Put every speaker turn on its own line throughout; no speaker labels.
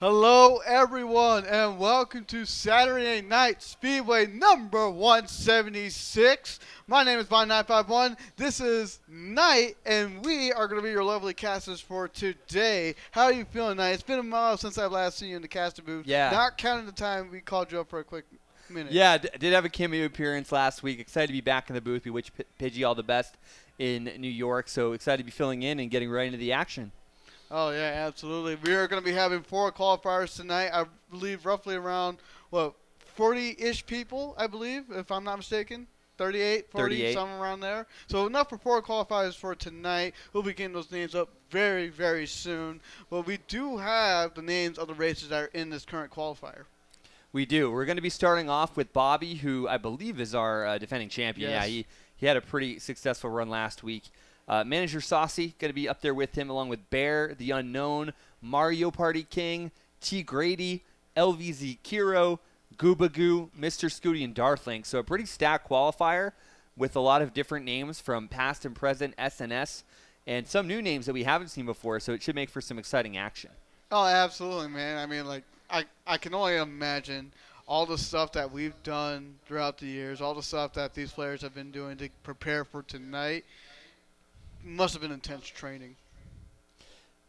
Hello, everyone, and welcome to Saturday Night Speedway number 176. My name is Bond951. This is Knight, and we are going to be your lovely casters for today. How are you feeling, Knight? It's been a while since I've last seen you in the caster booth.
Yeah.
Not counting the time we called you up for a quick minute.
Yeah, did have a cameo appearance last week. Excited to be back in the booth. We wish Pidgey all the best in New York. So excited to be filling in and getting right into the action.
Oh, yeah, absolutely. We are going to be having 4 qualifiers tonight. I believe roughly around, 40-ish people, I believe, if I'm not mistaken. 38, 40,
38.
somewhere around there. So enough for 4 qualifiers for tonight. We'll be getting those names up very, very soon. But we do have the names of the races that are in this current qualifier.
We do. We're going to be starting off with Bobby, who I believe is our defending champion.
Yes.
Yeah, he had a pretty successful run last week. Manager Saucy going to be up there with him, along with Bear, the Unknown, Mario Party King, T. Grady, LVZ Kiro, Goobagoo, Mr. Scooty, and Darthlink. So a pretty stacked qualifier with a lot of different names from past and present SNS, and some new names that we haven't seen before, so it should make for some exciting action.
Oh, absolutely, man. I mean, I can only imagine all the stuff that we've done throughout the years, all the stuff that these players have been doing to prepare for tonight. Must have been intense training.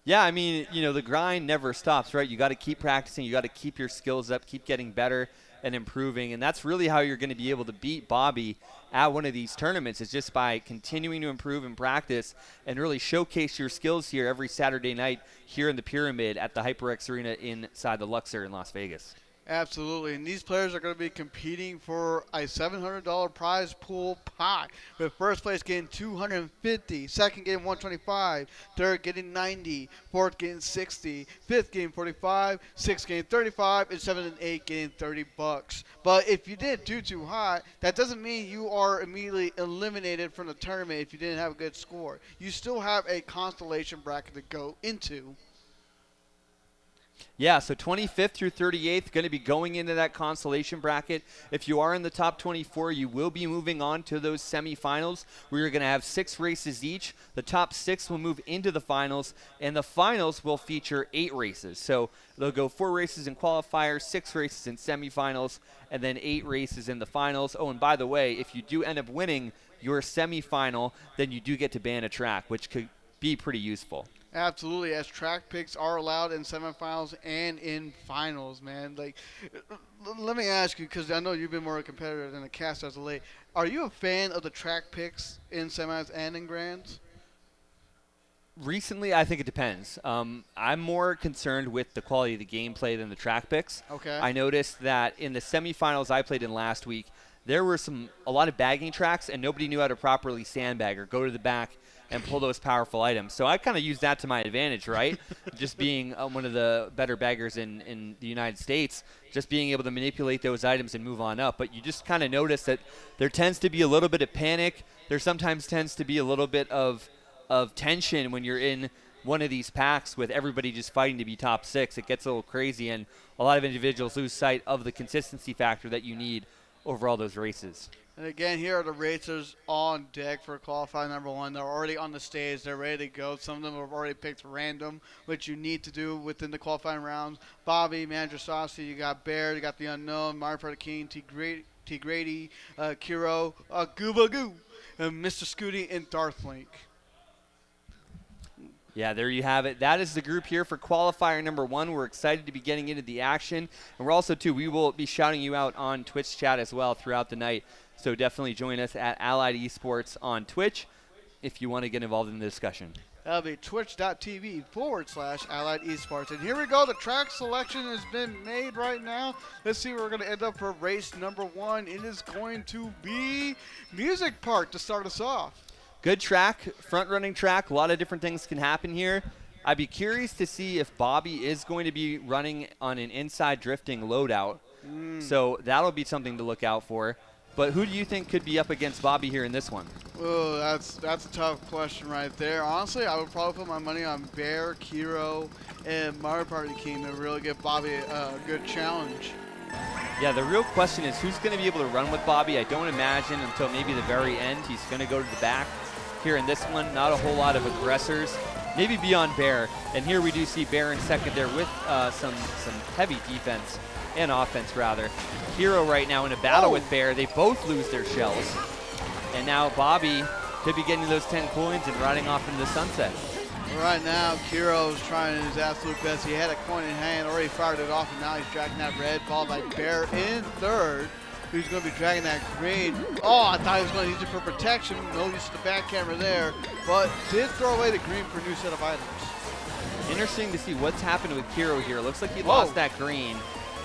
Yeah, I mean, the grind never stops, right? You got to keep practicing. You got to keep your skills up, keep getting better and improving. And that's really how you're going to be able to beat Bobby at one of these tournaments, is just by continuing to improve and practice and really showcase your skills here every Saturday night here in the Pyramid at the HyperX Arena inside the Luxor in Las Vegas.
Absolutely, and these players are going to be competing for a $700 prize pool pot, with first place getting $250, second getting $125, third getting $90, fourth getting $60, fifth getting $45, sixth getting $35, and seventh and eighth getting $30. But if you didn't do too hot, that doesn't mean you are immediately eliminated from the tournament if you didn't have a good score. You still have a constellation bracket to go into.
Yeah, so 25th through 38th going to be going into that consolation bracket. If you are in the top 24, you will be moving on to those semifinals, where you're going to have 6 races each. The top 6 will move into the finals, and the finals will feature 8 races. So they'll go 4 races in qualifiers, 6 races in semifinals, and then 8 races in the finals. Oh, and by the way, if you do end up winning your semifinal, then you do get to ban a track, which could be pretty useful.
Absolutely, as track picks are allowed in semifinals and in finals, man. Let me ask you, because I know you've been more a competitor than a caster as of late. Are you a fan of the track picks in semis and in grands?
Recently, I think it depends. I'm more concerned with the quality of the gameplay than the track picks.
Okay.
I noticed that in the semifinals I played in last week, there were a lot of bagging tracks, and nobody knew how to properly sandbag or go to the back and pull those powerful items. So I kind of used that to my advantage, right? Just being one of the better baggers in the United States, just being able to manipulate those items and move on up. But you just kind of notice that there tends to be a little bit of panic. There sometimes tends to be a little bit of tension when you're in one of these packs with everybody just fighting to be top 6. It gets a little crazy, and a lot of individuals lose sight of the consistency factor that you need over all those races.
And again, here are the racers on deck for qualifying number 1. They're already on the stage. They're ready to go. Some of them have already picked random, which you need to do within the qualifying rounds. Bobby, Manager Saucy, you got Bear, you got the Unknown, Mario Party King, T. Grady, Kiro, Goobagoo, and Mr. Scooty, and Darthlink.
Yeah, there you have it. That is the group here for qualifier number 1. We're excited to be getting into the action. And we're also, too, we will be shouting you out on Twitch chat as well throughout the night. So definitely join us at Allied Esports on Twitch if you want to get involved in the discussion.
That'll be twitch.tv/Allied Esports. And here we go. The track selection has been made right now. Let's see where we're going to end up for race number 1. It is going to be Music Park to start us off.
Good track, front-running track. A lot of different things can happen here. I'd be curious to see if Bobby is going to be running on an inside drifting loadout. So that'll be something to look out for. But who do you think could be up against Bobby here in this one?
Oh, that's a tough question right there. Honestly, I would probably put my money on Bear, Kiro, and Mario Party King to really give Bobby a good challenge.
Yeah, the real question is who's going to be able to run with Bobby. I don't imagine until maybe the very end he's going to go to the back. Here in this one, not a whole lot of aggressors. maybe beyond Bear. And here we do see Bear in second there with some heavy defense and offense, rather. Hero right now in a battle with Bear. They both lose their shells. And now Bobby could be getting those 10 coins and riding off into the sunset.
Right now, Kiro's trying his absolute best. He had a coin in hand, already fired it off, and now he's dragging that red, followed by Bear in third, who's going to be dragging that green. Oh, I thought he was going to use it for protection. No use of the back camera there, but did throw away the green for a new set of items.
Interesting to see what's happened with Kiro here. Looks like he lost that green.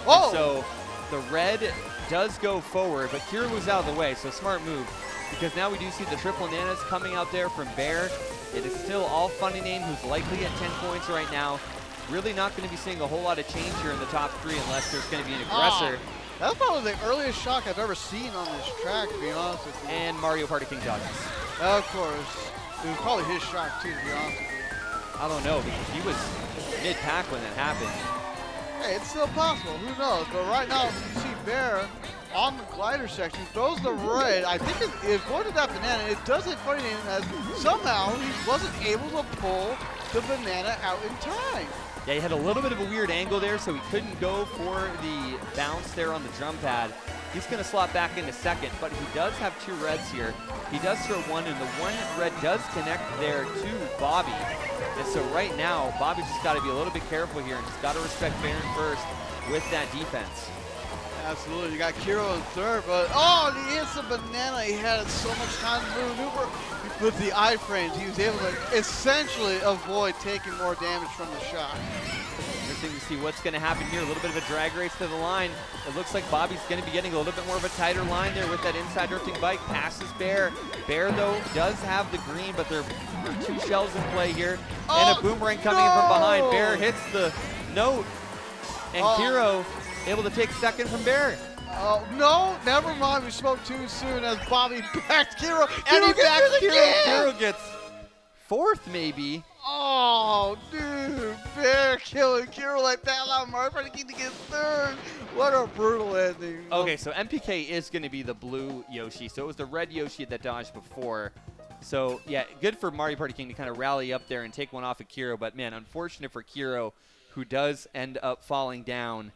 Whoa!
So the red does go forward, but Kiro moves out of the way, so smart move. Because now we do see the triple nanas coming out there from Bear. It is still all funny name, who's likely at 10 points right now. Really not going to be seeing a whole lot of change here in the top three unless there's going to be an aggressor.
That's probably the earliest shock I've ever seen on this track, to be honest with you.
And Mario Party King dodges.
Of course. It was probably his shock, too, to be honest with you.
I don't know, because he was mid-pack when that happened.
Hey, it's still possible. Who knows? But right now, you see Bear on the glider section, throws the red. I think it avoided that banana. It does hit funny name as somehow he wasn't able to pull the banana out in time.
Yeah, he had a little bit of a weird angle there, so he couldn't go for the bounce there on the drum pad. He's going to slot back into second, but he does have two reds here. He does throw one, and the one red does connect there to Bobby. And so right now, Bobby's just got to be a little bit careful here, and he's got to respect Baron first with that defense.
Absolutely. You got Kiro in third, but oh, the instant banana. He had so much time to maneuver. With the iframes, he was able to essentially avoid taking more damage from the shot.
Interesting to see what's going to happen here. A little bit of a drag race to the line. It looks like Bobby's going to be getting a little bit more of a tighter line there with that inside drifting bike. Passes Bear. Bear, though, does have the green, but there are two shells in play here. And a boomerang coming in from behind. Bear hits the note. And Kiro able to take second from Bear.
Oh, no, never mind. We spoke too soon as Bobby backed Kiro.
And he backs Kiro. Kiro gets fourth, maybe.
Oh, dude. Bear killing Kiro like that. Allowed Mario Party King to get third. What a brutal ending.
Okay, so MPK is going to be the blue Yoshi. So it was the red Yoshi that dodged before. So, yeah, good for Mario Party King to kind of rally up there and take one off of Kiro. But, man, unfortunate for Kiro, who does end up falling down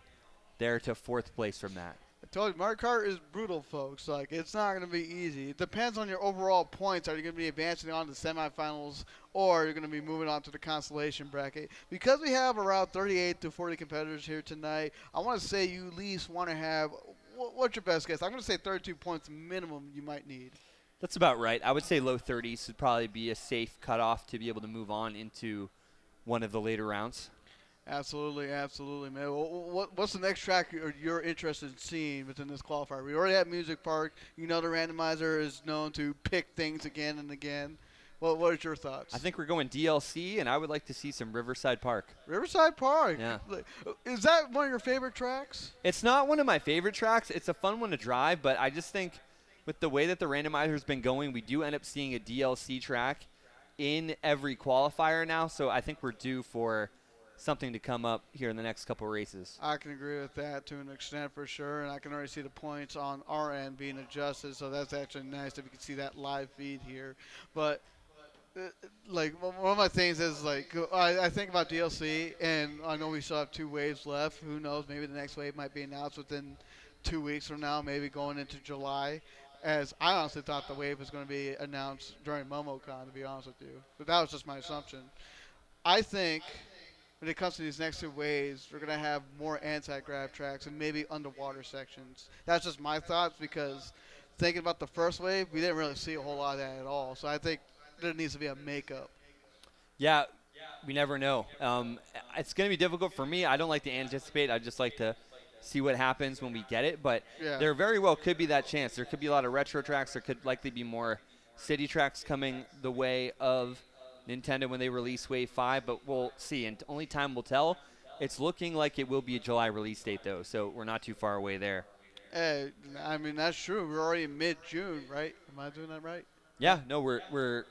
there to fourth place from that.
I told you, Mario Kart is brutal, folks. Like, it's not going to be easy. It depends on your overall points. Are you going to be advancing on to the semifinals, or you're going to be moving on to the consolation bracket? Because we have around 38 to 40 competitors here tonight, I want to say you at least want to have, what's your best guess? I'm going to say 32 points minimum you might need.
That's about right. I would say low 30s would probably be a safe cutoff to be able to move on into one of the later rounds.
Absolutely, absolutely, man. What's the next track you're interested in seeing within this qualifier? We already have Music Park. You know the randomizer is known to pick things again and again. What are your thoughts?
I think we're going DLC, and I would like to see some Riverside Park.
Riverside Park?
Yeah.
Is that one of your favorite tracks?
It's not one of my favorite tracks. It's a fun one to drive, but I just think with the way that the randomizer's been going, we do end up seeing a DLC track in every qualifier now, so I think we're due for something to come up here in the next couple races.
I can agree with that to an extent for sure, and I can already see the points on our end being adjusted, so that's actually nice if you can see that live feed here. But like one of my things is like I think about DLC, and I know we still have 2 waves left. Who knows? Maybe the next wave might be announced within 2 weeks from now, maybe going into July. As I honestly thought the wave was going to be announced during MomoCon, to be honest with you, but that was just my assumption. I think when it comes to these next 2 waves, we're going to have more anti-grav tracks and maybe underwater sections. That's just my thoughts, because thinking about the first wave, we didn't really see a whole lot of that at all. So I think there needs to be a makeup.
Yeah, we never know. It's going to be difficult for me. I don't like to anticipate. I just like to see what happens when we get it. But there very well could be that chance. There could be a lot of retro tracks. There could likely be more city tracks coming the way of Nintendo when they release Wave 5, but we'll see, and only time will tell. It's looking like it will be a July release date, though, so we're not too far away there.
Hey, I mean, that's true. We're already in mid-June, right? Am I doing that right?
Yeah, no, we're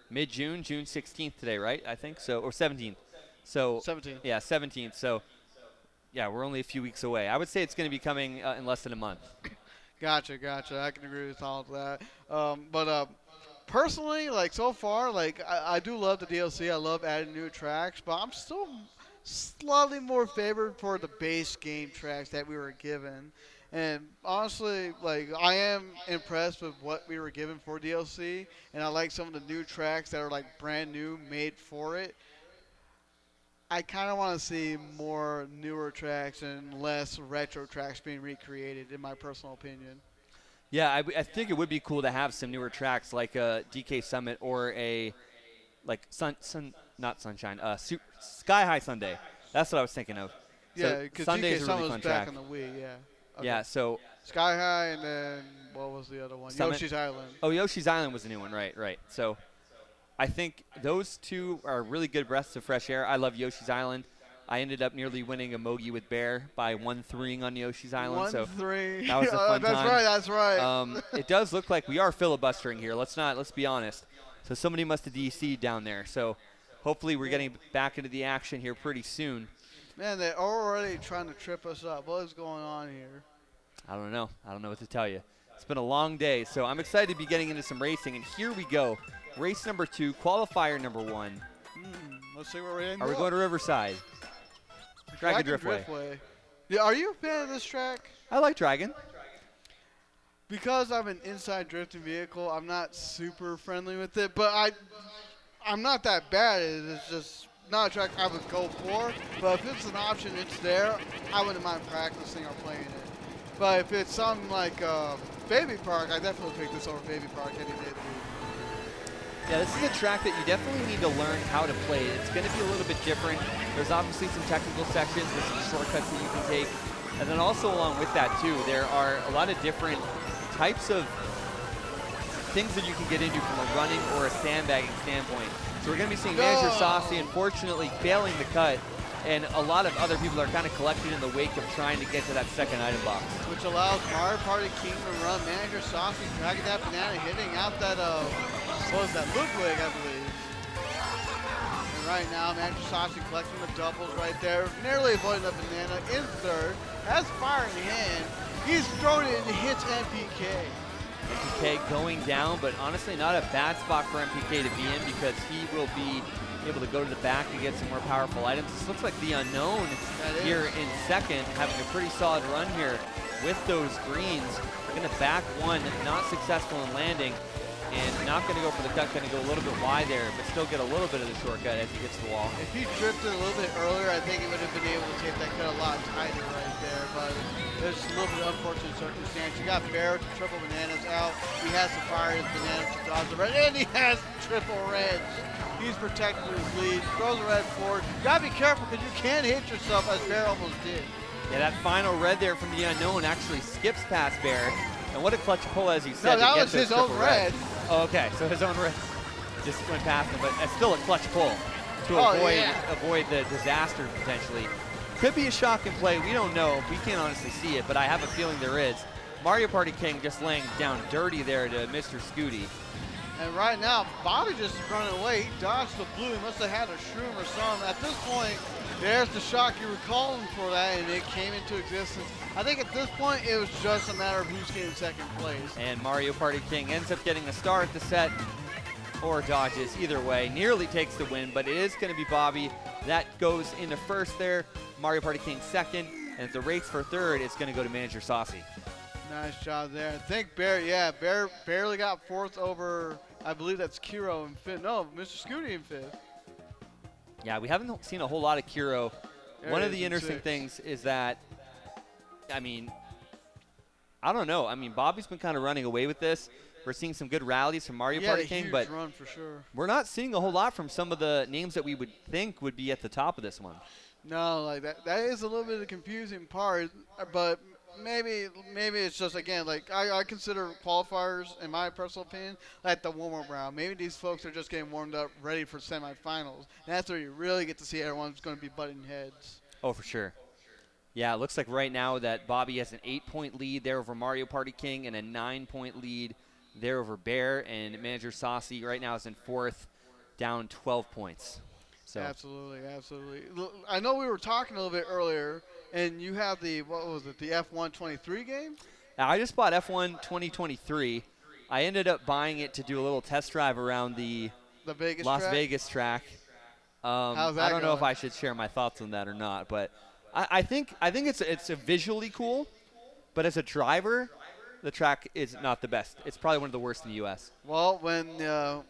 mid-June, June 16th today, right? I think so, or 17th. So
17th.
Yeah, 17th. So, yeah, we're only a few weeks away. I would say it's going to be coming in less than a month.
Gotcha. I can agree with all of that. personally, like so far, like I do love the DLC. I love adding new tracks, but I'm still slightly more favored for the base game tracks that we were given. And honestly, like I am impressed with what we were given for DLC, and I like some of the new tracks that are like brand new, made for it. I kind of want to see more newer tracks and less retro tracks being recreated, in my personal opinion.
Yeah, I think it would be cool to have some newer tracks like a DK Summit or a like not Sunshine, Sky High Sunday. That's what I was thinking of. So
Yeah, because DK
Sunday's a
Summit
really
was
fun
back
track.
on the Wii, yeah. Okay.
Yeah, so
Sky High, and then what was the other one?
Summit.
Yoshi's Island.
Oh, Yoshi's Island was the new one, right, right. So I think those two are really good breaths of fresh air. I love Yoshi's Island. I ended up nearly winning a Mogi with Bear by 1-3ing on Yoshi's Island. So
1-3.
that was a fun
that's
time.
right. That's right.
It does look like we are filibustering here. Let's be honest. So somebody must have DC'd down there. So hopefully we're getting back into the action here pretty soon.
Man, they're already trying to trip us up. What is going on here?
I don't know. I don't know what to tell you. It's been a long day, so I'm excited to be getting into some racing. And here we go. Race number 2, qualifier number 1.
Let's see where we end
Are we
up.
going to Riverside? Dragon Driftway.
Yeah, are you a fan of this track?
I like Dragon.
Because I'm an inside drifting vehicle, I'm not super friendly with it, but I'm not that bad at it. It's just not a track I would go for. But if it's an option, it's there. I wouldn't mind practicing or playing it. But if it's something like Baby Park, I definitely pick this over Baby Park any day of the week.
Yeah, this is a track that you definitely need to learn how to play. It's going to be a little bit different. There's obviously some technical sections with some shortcuts that you can take. And then also along with that too, there are a lot of different types of things that you can get into from a running or a sandbagging standpoint. So we're going to be seeing Manager Saucy unfortunately failing the cut, and a lot of other people are kind of collected in the wake of trying to get to that second item box.
Which allows Mario Party King to run Manager Saucy, dragging that banana, hitting out that, what was that, Ludwig, I believe. And right now, Manager Saucy collecting the doubles right there, nearly avoiding the banana in third, has fire in hand. He's thrown it and hits MPK.
MPK going down, but honestly not a bad spot for MPK to be in because he will be able to go to the back and get some more powerful items. This looks like the Unknown here in second, having a pretty solid run here with those greens. They're going to back one, not successful in landing, and not going to go for the cut, going to go a little bit wide there, but still get a little bit of the shortcut as he gets to the wall.
If he drifted a little bit earlier, I think he would have been able to take that cut a lot tighter right there, but there's a little bit of unfortunate circumstance. You got Bear with triple bananas out. He has to fire his bananas to dodge the red, and he has triple reds. He's protecting his lead, throws the red forward. You gotta be careful because you can hit yourself as Bear almost did.
Yeah, that final red there from the Unknown actually skips past Bear. And what a clutch pull, as you said.
No, that was his own red.
Oh, okay, so his own red just went past him, but it's still a clutch pull to avoid the disaster potentially. Could be a shock and play. We don't know. We can't honestly see it, but I have a feeling there is. Mario Party King just laying down dirty there to Mr. Scooty.
And right now, Bobby just is running away. He dodged the blue. He must have had a shroom or something. At this point, there's the shock you were calling for that, and it came into existence. I think at this point, it was just a matter of who's getting second place.
And Mario Party King ends up getting a star at the set, or dodges. Either way, nearly takes the win, but it is going to be Bobby. That goes into first there. Mario Party King second, and if the race for third, it's going to go to Manager Saucy.
Nice job there. I think Bear barely got fourth over, I believe that's Kiro in fifth. No, Mr. Scooty in fifth.
Yeah, we haven't seen a whole lot of Kiro. One of the interesting things is that, I mean, I don't know. I mean, Bobby's been kind of running away with this. We're seeing some good rallies from Mario Party King, but
run for sure.
We're not seeing a whole lot from some of the names that we would think would be at the top of this one.
No, like that is a little bit of the confusing part, but maybe it's just, again, like I consider qualifiers, in my personal opinion, like the warm-up round. Maybe these folks are just getting warmed up, ready for semifinals. And that's where you really get to see everyone's going to be butting heads.
Oh, for sure. Yeah, it looks like right now that Bobby has an 8-point lead there over Mario Party King and a 9-point lead there over Bear. And Manager Saucy right now is in fourth, down 12 points. So.
Absolutely. I know we were talking a little bit earlier, and you have the F1 23 game?
I just bought F1 2023. I ended up buying it to do a little test drive around the
Vegas
Las
track?
Vegas track.
How's that
I don't know if
going?
I should share my thoughts on that or not, but I think it's a visually cool, but as a driver, the track is not the best. It's probably one of the worst in the U.S.
Well, when the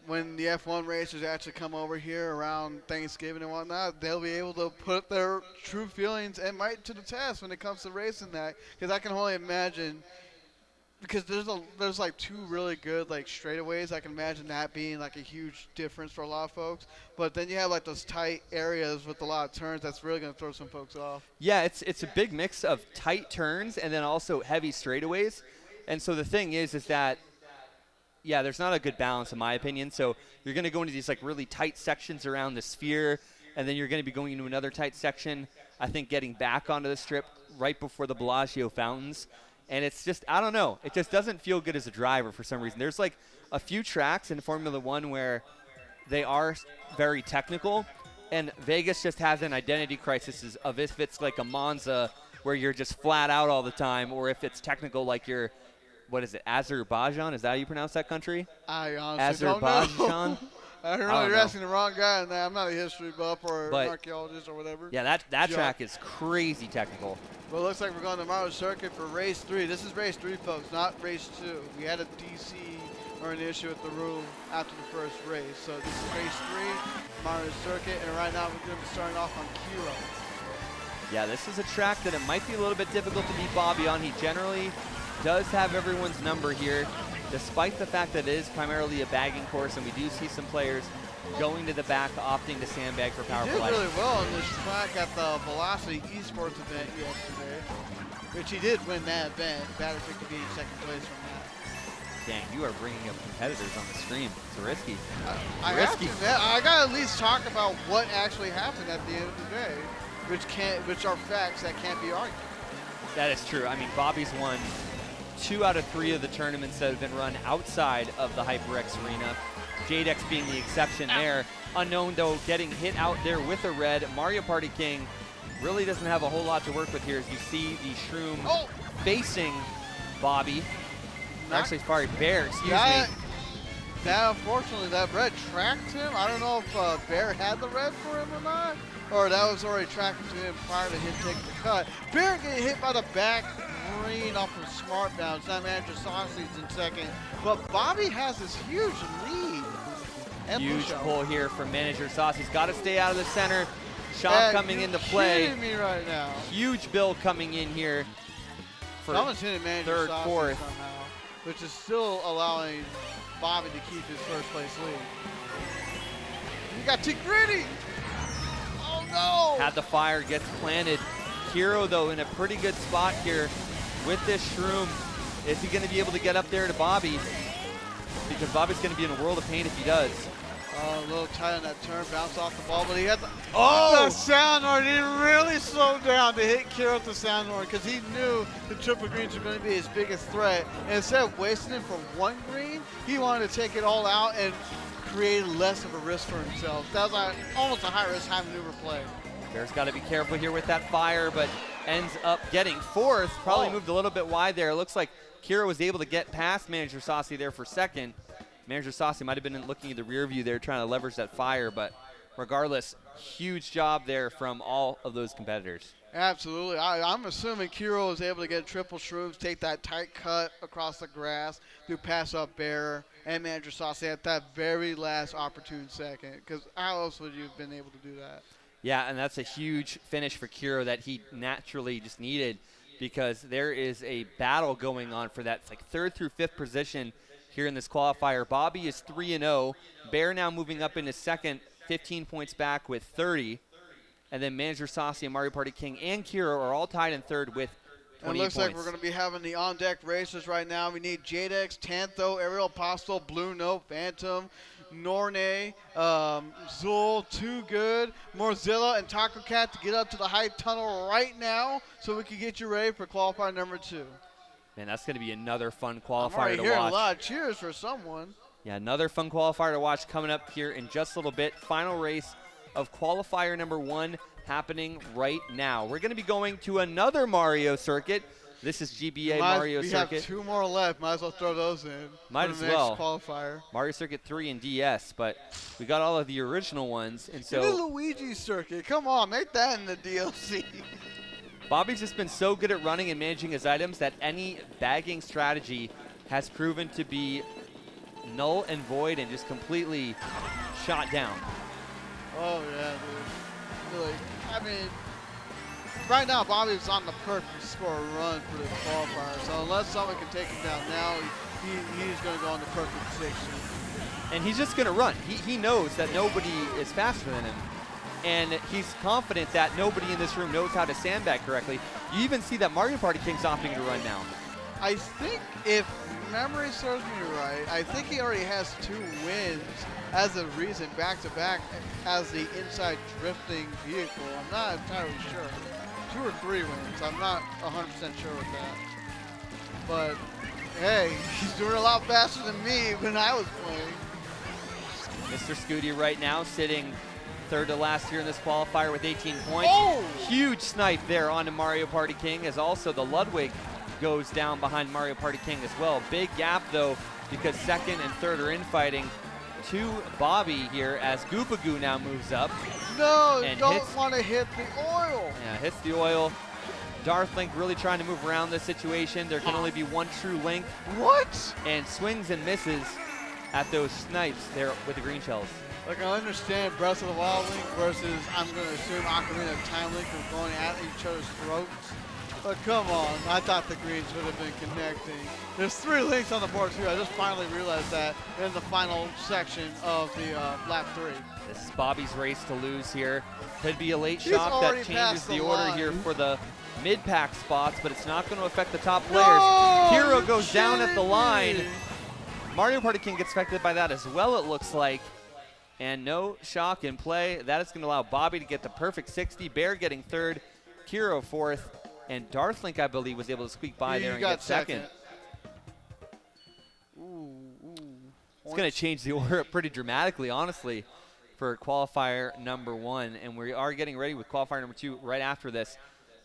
F1 racers actually come over here around Thanksgiving and whatnot, they'll be able to put their true feelings and might to the test when it comes to racing that. Because I can only imagine, because there's like two really good like straightaways. I can imagine that being like a huge difference for a lot of folks. But then you have like those tight areas with a lot of turns. That's really going to throw some folks off.
Yeah, it's a big mix of tight turns and then also heavy straightaways. And so the thing is that, yeah, there's not a good balance in my opinion. So you're going to go into these like really tight sections around the sphere, and then you're going to be going into another tight section, I think getting back onto the strip right before the Bellagio fountains. And it's just, I don't know, it just doesn't feel good as a driver for some reason. There's like a few tracks in Formula One where they are very technical, and Vegas just has an identity crisis of if it's like a Monza where you're just flat out all the time, or if it's technical like you're, what is it, Azerbaijan? Is that how you pronounce that country?
I honestly don't know.
Azerbaijan?
I don't know. You're asking the wrong guy on that. I'm not a history buff or an archaeologist or whatever.
Yeah, that track is crazy technical.
Well, it looks like we're going to Mario Circuit for race 3. This is race 3, folks, not race 2. We had a DC or an issue with the rule after the first race. So this is race 3, Mario Circuit, and right now we're going to be starting off on Kiro.
Yeah, this is a track that it might be a little bit difficult to beat Bobby on. He generally does have everyone's number here, despite the fact that it is primarily a bagging course, and we do see some players going to the back, opting to sandbag for powerful
He did
items.
really well on this track at the Velocity eSports event yesterday, which he did win that event. Battlefield could be in second place from that.
Dang, you are bringing up competitors on the stream. It's risky.
I have to admit, I got to at least talk about what actually happened at the end of the day, which are facts that can't be argued.
That is true. I mean, Bobby's won 2 out of 3 of the tournaments that have been run outside of the HyperX arena. JDX being the exception there. Unknown, though, getting hit out there with a red. Mario Party King really doesn't have a whole lot to work with here as you see the Shroom facing Bobby. Actually, sorry, Bear, excuse me.
Now, unfortunately, that red tracked him. I don't know if Bear had the red for him or not, or that was already tracking to him prior to him taking the cut. Bear getting hit by the back green off of smart bounce. Now manager Saucy's in second, but Bobby has this huge lead. And
huge pull here from manager Sauce. He's got to stay out of the center. Shot coming into play.
Kidding me right now.
Huge bill coming in here for
someone's hitting manager
third,
Saucy
fourth,
somehow, which is still allowing Bobby to keep his first place lead. You got T Gritty. Oh no!
Had the fire, gets planted. Hero though in a pretty good spot here with this Shroom. Is he going to be able to get up there to Bobby? Because Bobby's going to be in a world of pain if he does.
Oh, a little tight on that turn, bounce off the ball, but he had the sound horn. He really slowed down to hit Kiro with the sound horn because he knew the triple greens were going to be his biggest threat. And instead of wasting it for one green, he wanted to take it all out and create less of a risk for himself. That was like almost a high-risk, high-maneuver play.
Bear's got to be careful here with that fire, but ends up getting fourth. Probably moved a little bit wide there. It looks like Kiro was able to get past Manager Saucy there for second. Manager Saucy might have been looking at the rear view there trying to leverage that fire, but regardless, huge job there from all of those competitors.
Absolutely. I'm assuming Kiro was able to get triple shrooms, take that tight cut across the grass, do pass up Bear and Manager Saucy at that very last opportune second, because how else would you have been able to do that?
Yeah, and that's a huge finish for Kiro that he naturally just needed, because there is a battle going on for that like third through fifth position here in this qualifier. Bobby is 3-0. Bear now moving up into second, 15 points back with 30. And then Manager Saucy and Mario Party King and Kiro are all tied in third with 28 points.
It looks like we're going to be having the on-deck racers right now. We need JDX, Tantho, Ariel Apostle, Blue Note, Phantom, Norne, Zul, Too Good, Morzilla, and Taco Cat to get up to the hype tunnel right now so we can get you ready for qualifier number 2.
Man, that's going to be another fun
I'm
qualifier
already
to
hearing
watch.
a lot of cheers for someone.
Yeah, another fun qualifier to watch coming up here in just a little bit. Final race of qualifier number 1 happening right now. We're going to be going to another Mario circuit. This is GBA Mario
we
Circuit.
have 2 more left. Might as well throw those in.
Might
for
as
the next
well.
Qualifier.
Mario Circuit 3 and DS, but we got all of the original ones, and
Give me
so
Luigi Circuit. Come on, make that in the DLC.
Bobby's just been so good at running and managing his items that any bagging strategy has proven to be null and void and just completely shot down.
Oh, yeah, dude. Like, I mean, right now, Bobby's on the perfect score run for this qualifier. So unless someone can take him down now, he's going to go on the perfect 60.
And he's just going to run. He knows that nobody is faster than him. And he's confident that nobody in this room knows how to sandbag correctly. You even see that Mario Party King's opting to run now.
I think if memory serves me right, I think he already has 2 wins as of recent back-to-back as the inside drifting vehicle. I'm not entirely sure. 2 or 3 wins. I'm not 100% sure with that. But, hey, he's doing a lot faster than me when I was playing.
Mr. Scooty right now sitting third to last here in this qualifier with 18 points.
Oh!
Huge snipe there onto Mario Party King, as also the Ludwig goes down behind Mario Party King as well. Big gap though, because second and third are infighting to Bobby here as Goopagoo now moves up.
No,
and
don't want to hit the oil.
Yeah, hits the oil. Darthlink really trying to move around this situation. There can only be one true link.
What?
And swings and misses at those snipes there with the green shells.
Like, I understand Breath of the Wild Link versus, I'm going to assume, Ocarina of Time Link are going at each other's throats. But come on, I thought the greens would have been connecting. There's 3 links on the board too. I just finally realized that in the final section of the lap 3.
This is Bobby's race to lose here. Could be a late
He's
shock that
already
changes
passed
the
the
order
line.
here for the mid-pack spots, but it's not going to affect the top players.
No,
Hero
you're
goes down at the
kidding
line.
me.
Mario Party King gets affected by that as well, it looks like. And no shock in play. That is going to allow Bobby to get the perfect 60. Bear getting third, Kiro fourth, and Darthlink, I believe, was able to squeak by there and get second.
Ooh.
It's going to change the order up pretty dramatically, honestly, for qualifier number 1. And we are getting ready with qualifier number 2 right after this.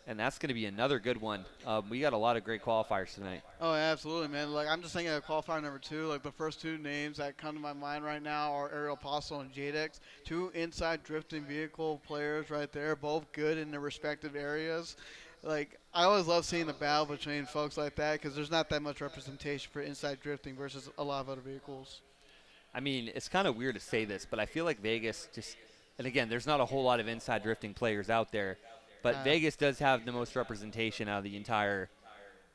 And that's going to be another good one. We got a lot of great qualifiers tonight.
Oh, absolutely, man. Like, I'm just thinking of qualifier number 2. Like, the first 2 names that come to my mind right now are Aerial Apostle and Jadex. 2 inside drifting vehicle players right there, both good in their respective areas. Like, I always love seeing the battle between folks like that because there's not that much representation for inside drifting versus a lot of other vehicles.
I mean, it's kind of weird to say this, but I feel like Vegas just, and again, there's not a whole lot of inside drifting players out there, but Vegas does have the most representation out of the entire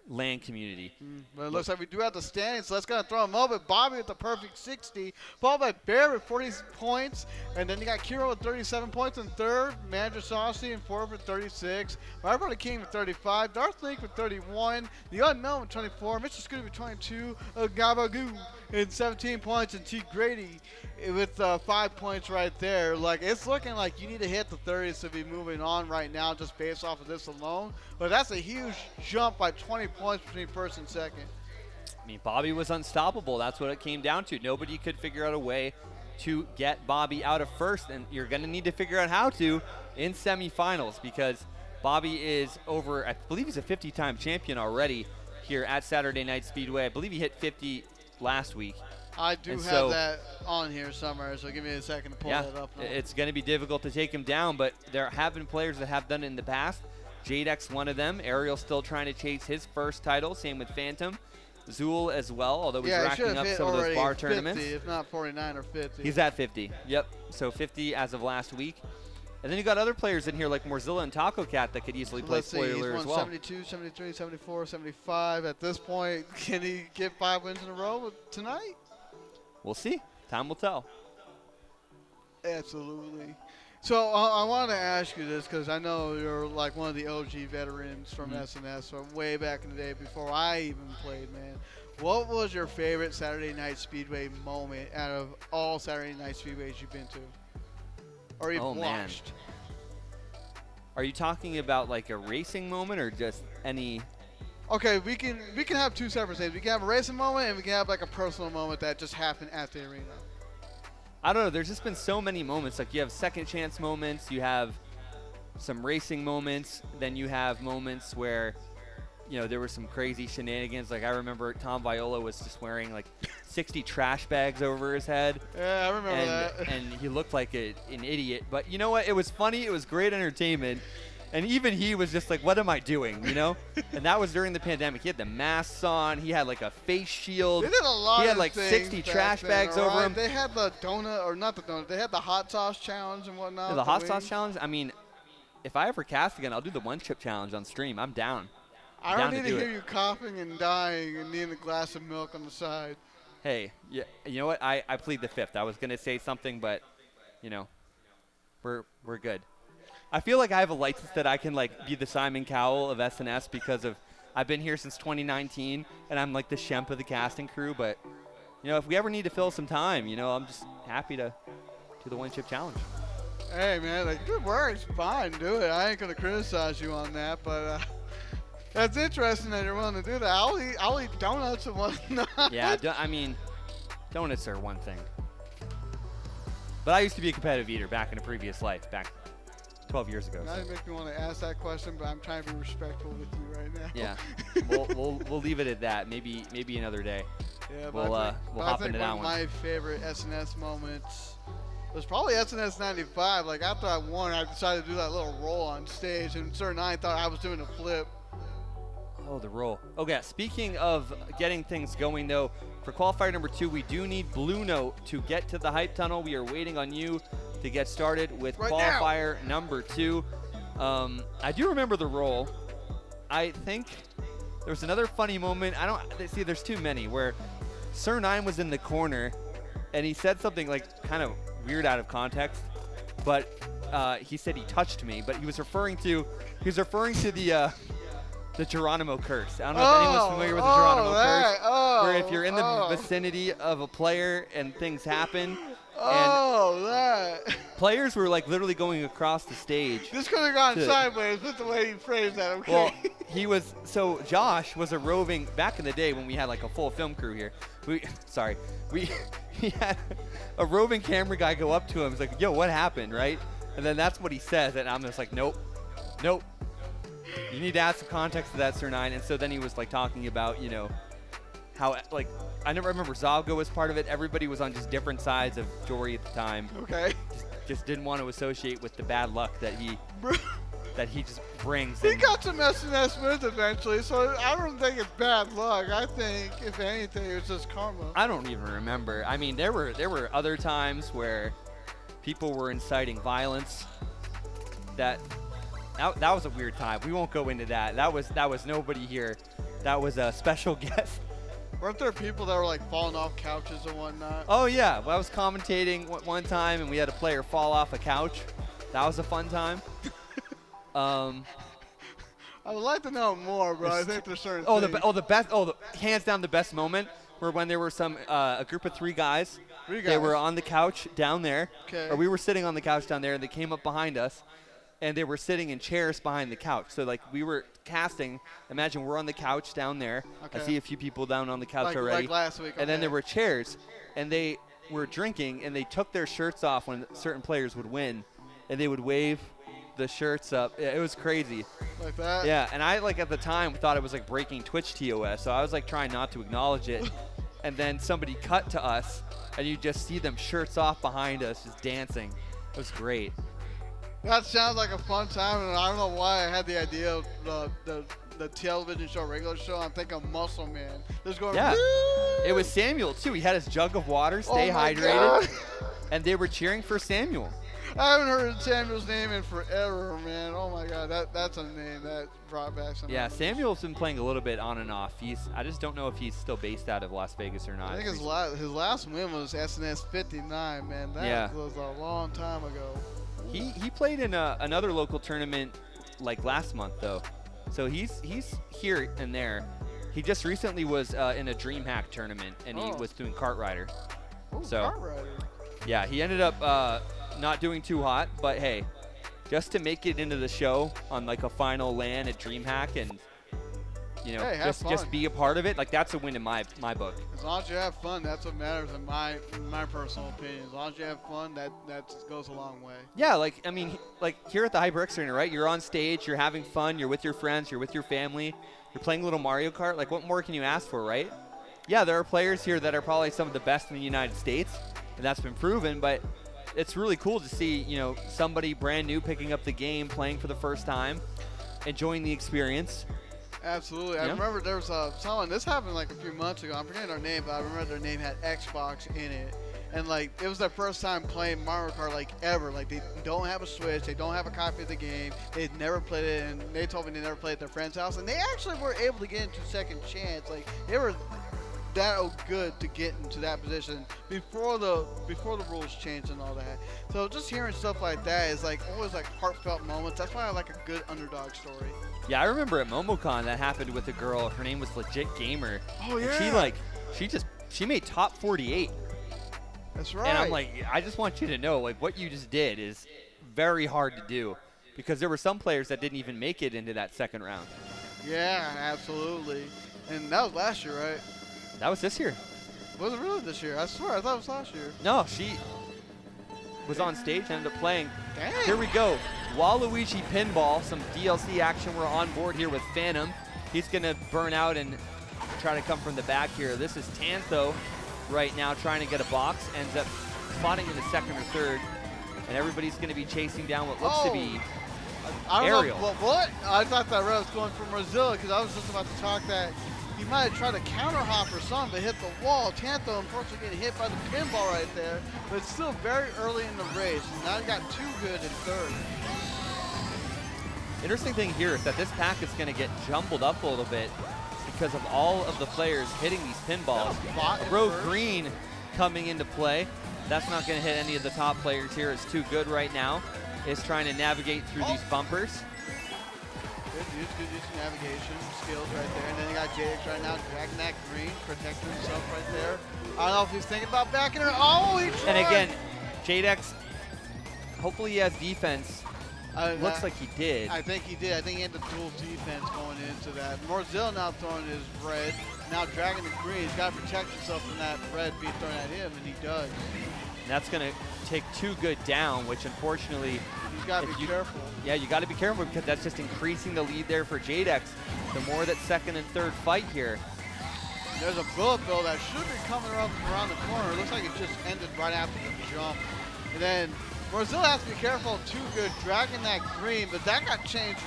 LAN community.
But it looks like we do have the standings, so let's go and throw them over. Bobby with the perfect 60, followed by Bear with 40 points, and then you got Kiro with 37 points in third, Manager Saucy in fourth with 36, Mario Party King with 35, Darth Link with 31, The Unknown with 24, Mr. Scooty with 22, Gabagoo in 17 points, and T. Grady with 5 points right there. Like, it's looking like you need to hit the 30s to be moving on right now just based off of this alone. But that's a huge jump by 20 points between first and second.
I mean, Bobby was unstoppable. That's what it came down to. Nobody could figure out a way to get Bobby out of first, and you're going to need to figure out how to in semifinals because Bobby is over, I believe he's a 50-time champion already here at Saturday Night Speedway. I believe he hit 50 last week.
I do have that on here somewhere, so give me a second to pull that up.
It's going to be difficult to take him down, but there have been players that have done it in the past. Jadex, one of them. Ariel still trying to chase his first title. Same with Phantom. Zool as well, although he's racking up some of those bar
50,
tournaments.
If not 49 or 50.
He's at 50. Yep. So 50 as of last week. And then you got other players in here like Morzilla and Taco Cat that could easily play spoiler as well.
72, 73, 74, 75. At this point, can he get 5 wins in a row tonight?
We'll see. Time will tell.
Absolutely. So I want to ask you this because I know you're like one of the OG veterans from SNS from way back in the day before I even played, man. What was your favorite Saturday Night Speedway moment out of all Saturday Night Speedways you've been to? Or you've watched?
Are you talking about like a racing moment or just any?
Okay, we can have 2 separate things. We can have a racing moment and we can have like a personal moment that just happened at the arena.
I don't know. There's just been so many moments. Like you have second chance moments, you have some racing moments, then you have moments where there were some crazy shenanigans. Like I remember Tom Viola was just wearing like 60 trash bags over his head.
Yeah, I remember that.
And he looked like an idiot. But you know what? It was funny. It was great entertainment. And even he was just like, what am I doing, And that was during the pandemic. He had the masks on. He had like a face shield.
They did a lot
He had
of
like
things
60
back
trash
then,
bags
all
over
right?
him.
They had the donut, or not the donut. They had the hot sauce challenge and whatnot.
The hot sauce challenge? I mean, if I ever cast again, I'll do the one chip challenge on stream. I'm down.
I don't need to hear
it.
you coughing and dying and needing a glass of milk on the side.
Hey, yeah, you know what? I plead the fifth. I was going to say something, but, we're good. I feel like I have a license that I can, like, be the Simon Cowell of SNS because of I've been here since 2019, and I'm, like, the Shemp of the casting crew. But, if we ever need to fill some time, I'm just happy to do the one-chip challenge.
Hey, man, like, good work. It's fine. Do it. I ain't going to criticize you on that, but that's interesting that you're willing to do that. I'll eat donuts and whatnot.
Yeah, donuts are one thing. But I used to be a competitive eater back in a previous life, back 12 years ago.
Now you make me want to ask that question, but I'm trying to be respectful with you right now.
Yeah, we'll leave it at that. Maybe another day.
Yeah,
we'll hop into that one.
One of my favorite SNS moments was probably SNS 95. Like after I won, I decided to do that little roll on stage, and Sir Nine thought I was doing a flip.
Oh, the roll. Okay, speaking of getting things going, though, for qualifier number 2, we do need Blue Note to get to the hype tunnel. We are waiting on you to get started with qualifier number 2. I do remember the roll. I think there was another funny moment. See, there's too many, where Sir Nine was in the corner, and he said something like kind of weird out of context, but he said he touched me, but he was referring to the Geronimo curse. I don't know if anyone's familiar with the Geronimo curse, where if you're in the vicinity of a player and things happen, players were like literally going across the stage.
This could have gone sideways with the way you phrased that. Okay.
Well, Josh was a roving back in the day when we had like a full film crew here. He had a roving camera guy go up to him. He's like, "Yo, what happened?" Right? And then that's what he says, and I'm just like, "Nope. You need to add some context to that, Sir Nine." And so then he was like talking about, how like I never remember Zalgo was part of it. Everybody was on just different sides of Jory at the time.
Okay.
Just didn't want to associate with the bad luck that he just brings.
He got some SNS wins eventually, so I don't think it's bad luck. I think if anything, it was just karma.
I don't even remember. I mean, there were other times where people were inciting violence. That was a weird time. We won't go into that. That was nobody here. That was a special guest.
Weren't there people that were like falling off couches and whatnot?
Oh yeah, I was commentating one time and we had a player fall off a couch. That was a fun time.
I would like to know more, bro. I think there's certain
hands down the best moment were when there were a group of three guys. They were on the couch down there, or we were sitting on the couch down there, and they came up behind us. And they were sitting in chairs behind the couch. So, like, we were casting. Imagine we're on the couch down there. Okay. I see a few people down on the couch already.
Like last week.
And then there were chairs. And they were drinking, and they took their shirts off when certain players would win. And they would wave the shirts up. Yeah, it was crazy.
Like that?
Yeah, and I, like, at the time thought it was, like, breaking Twitch TOS. So I was, like, trying not to acknowledge it. And then somebody cut to us, and you just see them shirts off behind us just dancing. It was great.
That sounds like a fun time, and I don't know why I had the idea of the television show, regular show. I'm thinking Muscle Man. Just going.
Yeah. Woo! It was Samuel too. He had his jug of water, stay hydrated, and they were cheering for Samuel.
I haven't heard Samuel's name in forever, man. Oh my God, that's a name that brought back some.
Yeah, Samuel's been playing a little bit on and off. I just don't know if he's still based out of Las Vegas or not.
I think his last win was SNS 59, man. That was a long time ago.
He played in another local tournament like last month though, so he's here and there. He just recently was in a DreamHack tournament and he was doing Kart Rider.
Oh,
so
Kart Rider.
Yeah, he ended up not doing too hot, but hey, just to make it into the show on like a final LAN at DreamHack and just be a part of it, like that's a win in my book.
As long as you have fun, that's what matters in my personal opinion. As long as you have fun, that goes a long way.
Yeah, like I mean, like here at the HyperX Arena, right? You're on stage, you're having fun, you're with your friends, you're with your family, You're playing a little Mario Kart. Like, what more can you ask for, right? Yeah, there are players here that are probably some of the best in the United States, and that's been proven, but it's really cool to see, you know, somebody brand new picking up the game, playing for the first time, enjoying the experience.
Absolutely. I remember there was someone, this happened like a few months ago. I'm forgetting their name, but I remember their name had Xbox in it. And like, it was their first time playing Mario Kart like ever. Like, they don't have a Switch, they don't have a copy of the game, they'd never played it, and they told me they never played at their friend's house. And they actually were able to get into second chance. Like, they were that good to get into that position before the rules changed and all that. So just hearing stuff like that is like always like heartfelt moments. That's why I like a good underdog story.
Yeah, I remember at MomoCon that happened with a girl. Her name was Legit Gamer.
Oh yeah.
And she made top 48.
That's right.
And I'm like, I just want you to know, like, what you just did is very hard to do, because there were some players that didn't even make it into that second round.
Yeah, absolutely. And that was last year, right?
That was this year.
Was it really this year? I swear, I thought it was last year.
No, she was on stage and ended up playing.
Dang.
Here we go. Waluigi Pinball, some DLC action. We're on board here with Phantom. He's going to burn out and try to come from the back here. This is Tantho right now trying to get a box. Ends up spotting in the second or third. And everybody's going to be chasing down what looks to be Ariel.
What? I thought that red was going from Mozilla, because I was just about to talk that he might have tried to counter hop or something, but hit the wall. Tantho, unfortunately, getting hit by the pinball right there. But it's still very early in the race. And now you got Too Good in third.
Interesting thing here is that this pack is going to get jumbled up a little bit because of all of the players hitting these pinballs. Rogue Green coming into play. That's not going to hit any of the top players here. It's Too Good right now. Is trying to navigate through these bumpers.
Good use of navigation skills right there. And then you got JX right now dragging that green, protecting himself right there. I don't know if he's thinking about backing her. Oh, he tried.
And again, Jadex, hopefully he has defense. Looks like he did.
I think he did. I think he had the dual defense going into that. Morzilla now throwing his red, now dragging the green. He's got to protect himself from that red being thrown at him, and he does.
And that's going to take Too Good down, which unfortunately,
you've got to be careful.
Yeah, you got to be careful, because that's just increasing the lead there for Jadex. The more that second and third fight here.
There's a bullet bill that should be coming up around the corner. It looks like it just ended right after the jump. And then Morzilla has to be careful. Too Good dragging that green, but that got changed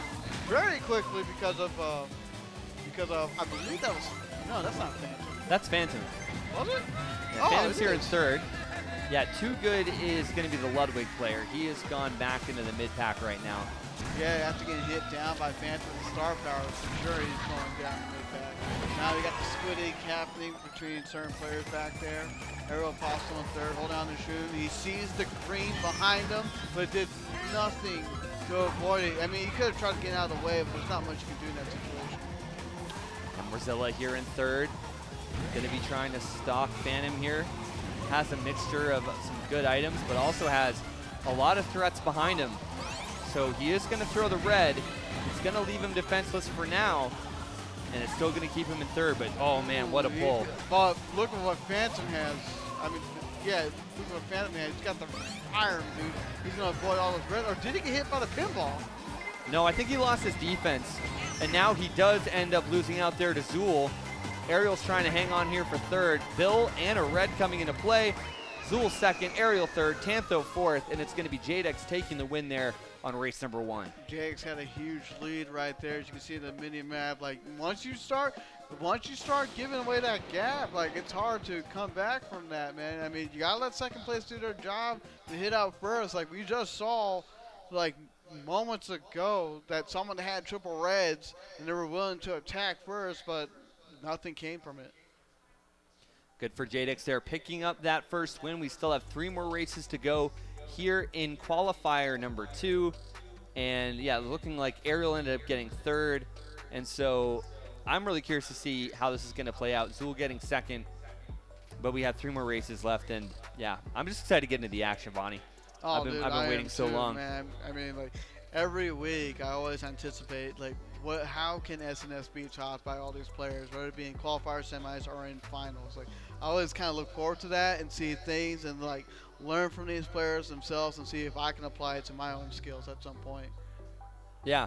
very quickly because of I believe that was, no, that's not Phantom.
That's Phantom.
Was it?
Yeah, Phantom's here in third. Yeah, Too Good is going to be the Ludwig player. He has gone back into the mid-pack right now.
Yeah, after getting hit down by Phantom and Star Power, for sure he's going down the mid-pack. Now we got the squid ink happening between certain players back there. Ariel Apostle in third, hold down the shoe. He sees the green behind him, but did nothing to avoid it. I mean, he could have tried to get out of the way, but there's not much you can do in that situation.
And Morzilla here in third. Going to be trying to stalk Phantom here. Has a mixture of some good items, but also has a lot of threats behind him. So he is going to throw the red. It's going to leave him defenseless for now, and it's still going to keep him in third. But oh man, what a pull!
But look at what Phantom has. I mean, yeah, look at what Phantom has. He's got the iron, dude. He's going to avoid all those red. Or did he get hit by the pinball?
No, I think he lost his defense, and now he does end up losing out there to Zool. Ariel's trying to hang on here for third. Bill and a red coming into play. Zool second, Ariel third, Tantho fourth, and it's going to be Jadex taking the win there on race number one.
Jadex had a huge lead right there, as you can see in the mini map. Like once you start giving away that gap, like it's hard to come back from that, man. I mean, you gotta let second place do their job to hit out first. Like we just saw, like moments ago, that someone had triple reds and they were willing to attack first, but nothing came from it.
Good for Jadex there, picking up that first win. We still have 3 more races to go here in qualifier number 2. And yeah, looking like Ariel ended up getting third. And so I'm really curious to see how this is going to play out. Zool getting second, but we have 3 more races left. And yeah, I'm just excited to get into the action, Bonnie.
Oh,
I've been waiting so
too,
long.
Man. I mean, like every week I always anticipate, like, how can SNS be topped by all these players, whether it be in qualifier, semis, or in finals. Like, I always kind of look forward to that and see things and like learn from these players themselves and see if I can apply it to my own skills at some point.
Yeah,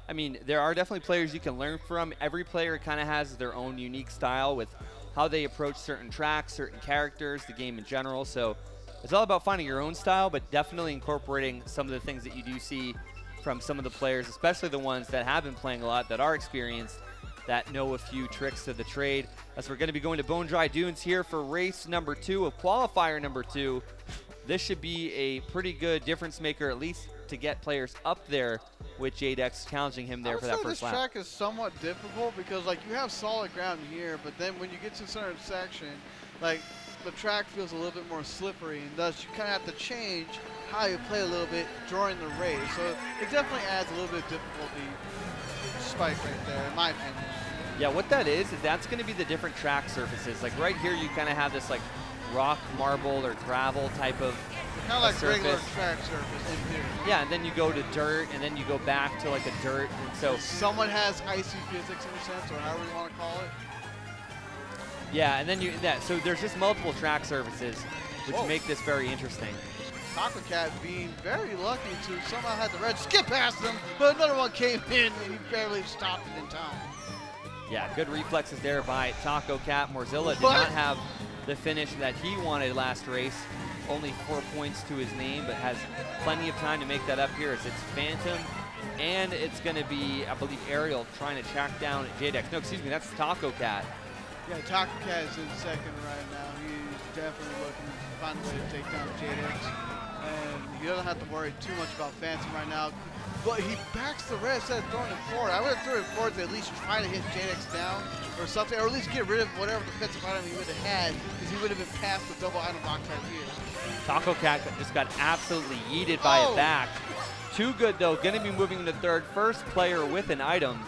I mean, there are definitely players you can learn from. Every player kind of has their own unique style with how they approach certain tracks, certain characters, the game in general. So it's all about finding your own style, but definitely incorporating some of the things that you do see from some of the players, especially the ones that have been playing a lot, that are experienced, that know a few tricks of the trade. As we're going to be going to Bone Dry Dunes here for race number 2 of qualifier number 2. This should be a pretty good difference maker, at least to get players up there with JDEX challenging him there for that first lap.
This track is somewhat difficult because like you have solid ground here, but then when you get to a certain section, like the track feels a little bit more slippery, and thus you kind of have to change how you play a little bit during the race. So it definitely adds a little bit of difficulty spike right there, in my opinion.
Yeah, what that is that's going to be the different track surfaces. Like right here, you kind of have this like rock, marble, or gravel type of
kind of like
surface.
Regular track surface in here.
Yeah, and then you go to dirt, and then you go back to like a dirt. And so
someone has icy physics in a sense, or however you want to call it.
Yeah, and then so there's just multiple track surfaces, which make this very interesting.
Taco Cat being very lucky to somehow had the red skip past him, but another one came in and he barely stopped it in time.
Yeah, good reflexes there by Taco Cat. Morzilla did not have the finish that he wanted last race. Only 4 points to his name, but has plenty of time to make that up here as it's Phantom. And it's going to be, I believe, Ariel trying to track down JDEX. No, excuse me, that's Taco Cat.
Yeah, Taco Cat is in second right now. He's definitely looking to find a way to take down JDEX. And he doesn't have to worry too much about Phantom right now. But he backs the red instead of throwing it forward. I would have thrown it forward to at least try to hit JDEX down or something, or at least get rid of whatever defensive item he would have had, because he would have been past the double item box right here.
Taco Cat just got absolutely yeeted by a back. Too Good, though, going to be moving to third. First player with an item.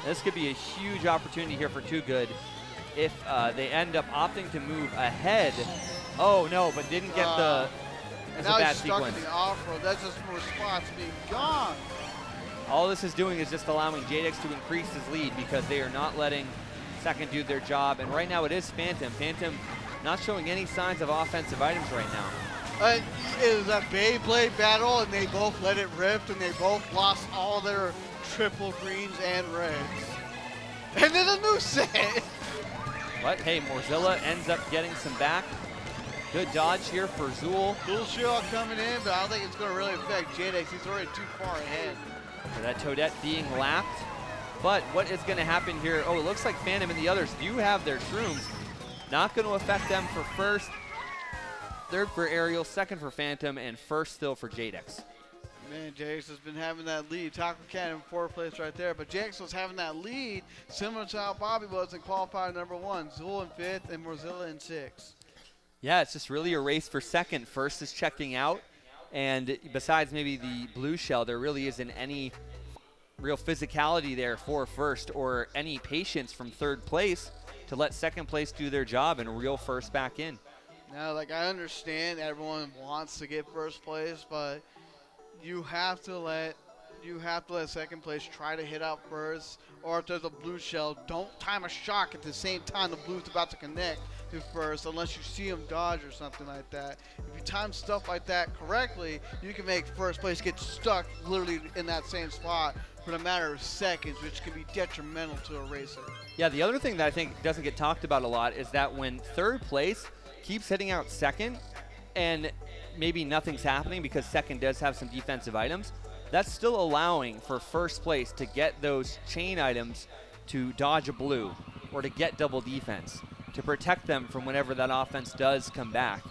This could be a huge opportunity here for Too Good if they end up opting to move ahead. Oh, no, but didn't get the...
And now he's stuck in the off-road. That's just more spots being gone.
All this is doing is just allowing JDEX to increase his lead because they are not letting second do their job. And right now it is Phantom. Phantom not showing any signs of offensive items right now.
It was a Beyblade battle, and they both let it rip, and they both lost all their triple greens and reds. And then a new set.
But hey, Morzilla ends up getting some back. Good dodge here for Zool.
Dual shield coming in, but I don't think it's going to really affect JDEX. He's already too far ahead.
For that Toadette being lapped. But what is going to happen here? Oh, it looks like Phantom and the others do have their shrooms. Not going to affect them for first. Third for Ariel, second for Phantom, and first still for JDEX.
Man, JDEX has been having that lead. Taco Cat in fourth place right there, but JDEX was having that lead similar to how Bobby was in qualifier number 1. Zool in fifth and Morzilla in sixth.
Yeah, it's just really a race for second. First is checking out, and besides maybe the blue shell, there really isn't any real physicality there for first or any patience from third place to let second place do their job and reel first back in.
Now, like, I understand everyone wants to get first place, but you have to let second place try to hit out first, or if there's a blue shell, don't time a shock at the same time the blue's about to connect to first unless you see them dodge or something like that. If you time stuff like that correctly, you can make first place get stuck literally in that same spot for a matter of seconds, which can be detrimental to a racer.
Yeah, the other thing that I think doesn't get talked about a lot is that when third place keeps hitting out second and maybe nothing's happening because second does have some defensive items, that's still allowing for first place to get those chain items to dodge a blue or to get double defense, to protect them from whenever that offense does come back.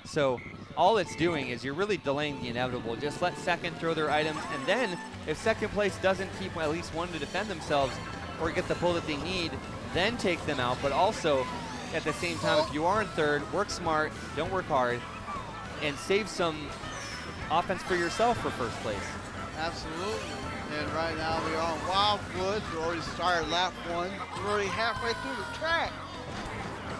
So all it's doing is you're really delaying the inevitable. Just let second throw their items, and then if second place doesn't keep at least one to defend themselves or get the pull that they need, then take them out. But also, at the same time, if you are in third, work smart, don't work hard, and save some offense for yourself for first place.
Absolutely. And right now we are on Wildwood. We already started lap 1. We're already halfway through the track.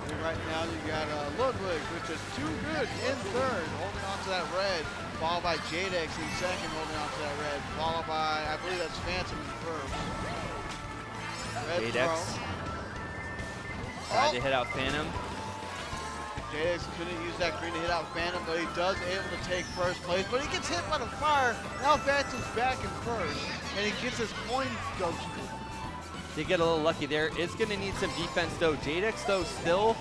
And right now you got Ludwig, which is Too Good in third, holding on to that red, followed by JDEX in second, holding on to that red, followed by, I believe that's Phantom in first.
JDEX tried to hit out Phantom.
JX couldn't use that green to hit out Phantom, but he does able to take first place. But he gets hit by the fire. Now Phantom's back in first, and he gets his coin ghosted.
They get a little lucky there. It's going to need some defense, though. JX, though, still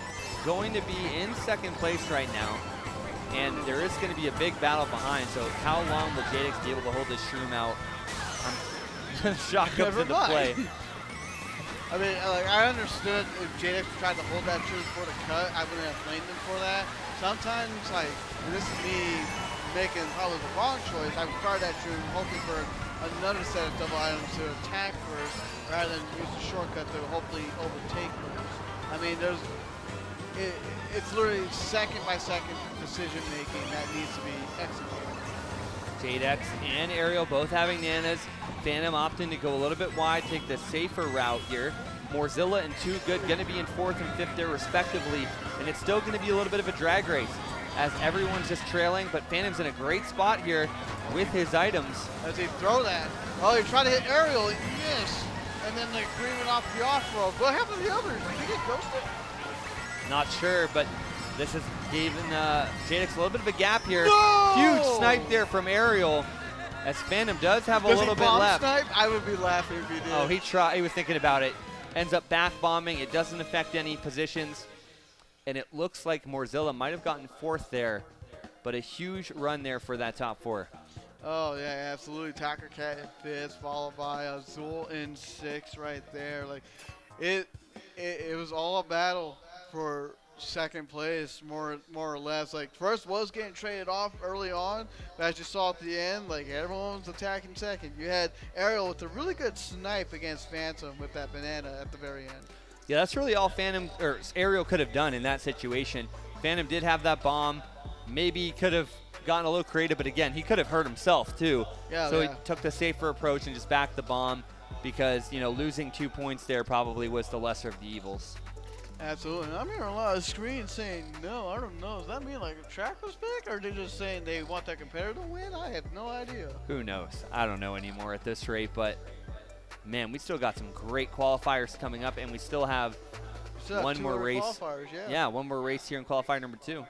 going to be in second place right now. And there is going to be a big battle behind. So how long will JX be able to hold this Shroom out? I'm shocked up to the play.
I mean, like, I understood if JX tried to hold that Shroom for the cut, I wouldn't have blamed him for that. Sometimes, like, and this is me making probably the wrong choice. I would fire that Shroom hoping for another set of double items to attack first, rather than use the shortcut to hopefully overtake first. I mean, it's literally second by second decision making that needs to be executed.
JX and Aerial both having nanas. Phantom opting to go a little bit wide, take the safer route here. Morzilla and Too Good going to be in 4th and 5th there respectively, and it's still going to be a little bit of a drag race as everyone's just trailing, but Phantom's in a great spot here with his items.
As he throw that, oh, he tried to hit Aerial, he missed, and then the green went off the off-road. What happened to the others? Did he get ghosted?
Not sure, but this has given JX a little bit of a gap here.
No!
Huge snipe there from Aerial, as Phantom does have a little bit left.
Snipe? I would be laughing if he did.
Oh, he was thinking about it. Ends up back bombing. It doesn't affect any positions. And it looks like Morzilla might have gotten 4th there, but a huge run there for that top 4.
Oh, yeah, absolutely. Tacker Cat in 5th, followed by Azul in 6th right there. Like, it was all a battle for second place, more or less. Like, first was getting traded off early on, but as you saw at the end, like, everyone was attacking second. You had Aerial with a really good snipe against Phantom with that banana at the very end.
Yeah, that's really all Aerial could have done in that situation. Phantom did have that bomb. Maybe could have gotten a little creative, but again, he could have hurt himself too.
Yeah,
so he took the safer approach and just backed the bomb because, you know, losing 2 points there probably was the lesser of the evils.
Absolutely. I'm hearing a lot of screens saying no. I don't know. Does that mean like a track was picked, or are they just saying they want that competitor to win? I have no idea.
Who knows? I don't know anymore at this rate, but man, we still got some great qualifiers coming up, and we still have one more race.
Yeah,
one more race here in qualifier number 2.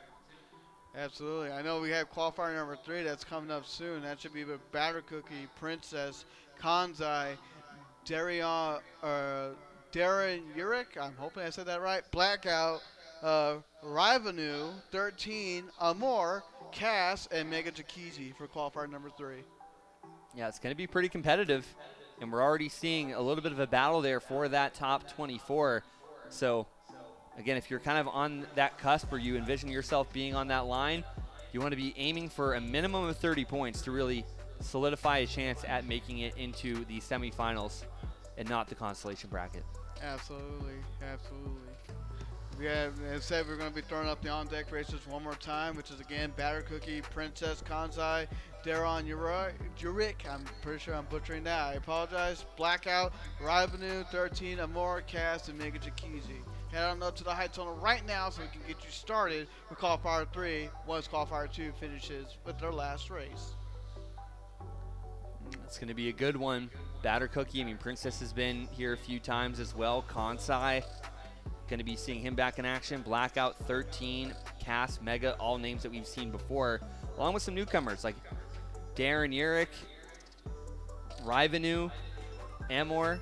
Absolutely. I know we have qualifier number 3 that's coming up soon. That should be with Batter Cookie, Princess, Kanzai, Darren Urich, I'm hoping I said that right, Blackout, Rivenu, 13, Amor, Cass, and Mega Jakizi for qualifier number 3.
Yeah, it's going to be pretty competitive, and we're already seeing a little bit of a battle there for that top 24. So, again, if you're kind of on that cusp or you envision yourself being on that line, you want to be aiming for a minimum of 30 points to really solidify a chance at making it into the semifinals and not the consolation bracket.
Absolutely, absolutely. As said, we're going to be throwing up the on-deck races one more time, which is, again, Batter Cookie, Princess, Kanzai, Darren Urich, I'm pretty sure I'm butchering that. I apologize. Blackout, Rivenu, 13, Amor, Cass, and Mega Jakizi. Head on up to the high tunnel right now so we can get you started with qualifier 3 once qualifier 2 finishes with their last race.
It's going to be a good one. Batter Cookie, I mean, Princess has been here a few times as well. Kansai, going to be seeing him back in action. Blackout, 13, Cass, Mega, all names that we've seen before, along with some newcomers like Darren Urich, Rivenu, Amor.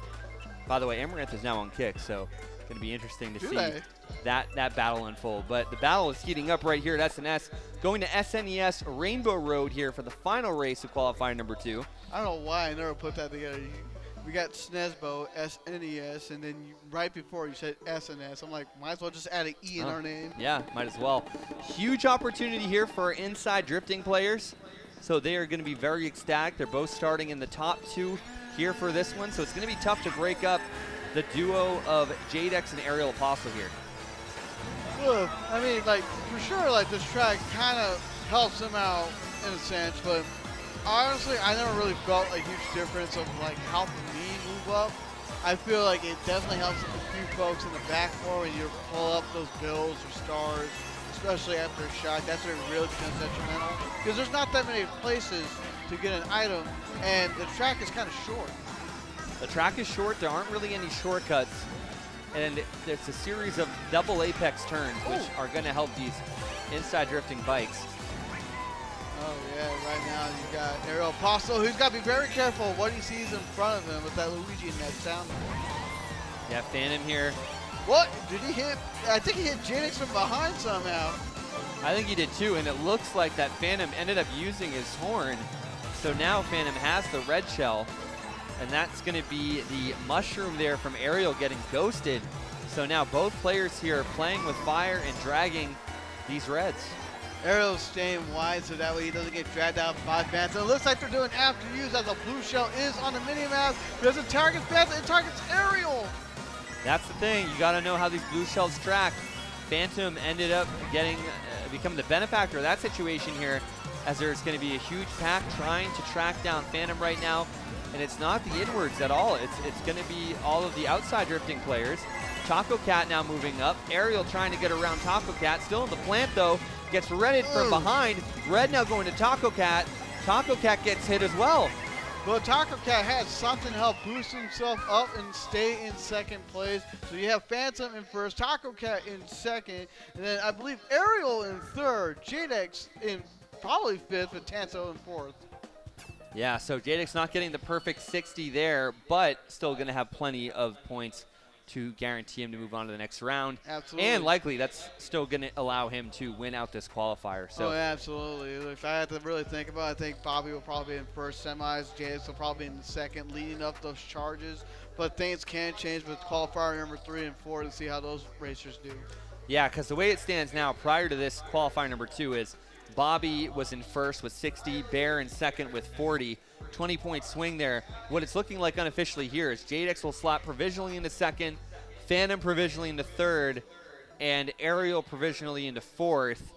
By the way, Amaranth is now on kick, so it's going to be interesting to see that battle unfold. But the battle is heating up right here at SNS. Going to SNES Rainbow Road here for the final race of qualifier number 2.
I don't know why I never put that together. We got SNESBO, SNES, and then right before you said SNS. I'm like, might as well just add an E in our name.
Yeah, might as well. Huge opportunity here for our inside drifting players. So they are going to be very ecstatic. They're both starting in the top 2 here for this one. So it's going to be tough to break up the duo of Jadex and Aerial Apostle here.
Well, I mean, like, for sure, like, this track kind of helps them out in a sense, but honestly, I never really felt a huge difference of, like, helping me move up. I feel like it definitely helps a few folks in the back more when you pull up those bills or stars, especially after a shot. That's where it really becomes detrimental, because there's not that many places to get an item, and the track is kind of short.
The track is short. There aren't really any shortcuts. and it's a series of double apex turns, which are going to help these inside drifting bikes.
Oh, yeah, right now you got Ariel Apostle, who's got to be very careful what he sees in front of him with that Luigi and that sound.
Yeah, Phantom here.
What? Did he hit? I think he hit Janix from behind somehow.
I think he did too, and it looks like that Phantom ended up using his horn. So now Phantom has the red shell, and that's going to be the mushroom there from Ariel getting ghosted. So now both players here are playing with fire and dragging these reds.
Ariel's staying wide so that way he doesn't get dragged out by Phantom. It looks like they're doing after use as a blue shell is on the mini-map. Because it targets Phantom, it targets Ariel.
That's the thing. You got to know how these blue shells track. Phantom ended up becoming the benefactor of that situation here, as there's going to be a huge pack trying to track down Phantom right now. And it's not the inwards at all. It's going to be all of the outside drifting players. Taco Cat now moving up. Ariel trying to get around Taco Cat. Still in the plant though. Gets redded from behind. Red now going to Taco Cat. Taco Cat gets hit as well.
Well, Taco Cat has something to help boost himself up and stay in second place. So you have Phantom in first, Taco Cat in second, and then I believe Ariel in third, Jadex in probably fifth, and Tanso in fourth.
Yeah, so Jadex not getting the perfect 60 there, but still going to have plenty of points to guarantee him to move on to the next round.
Absolutely.
And likely that's still going to allow him to win out this qualifier. So.
Oh, absolutely. If I had to really think about it, I think Bobby will probably be in first semis, Jadex will probably be in the second, leading up those charges. But things can change with qualifier number 3 and 4 to see how those racers do.
Yeah, because the way it stands now, prior to this qualifier number 2 is Bobby was in first with 60, Bear in second with 40, 20-point swing there. What it's looking like unofficially here is Jadex will slot provisionally into second, Phantom provisionally into third, and Ariel provisionally into fourth.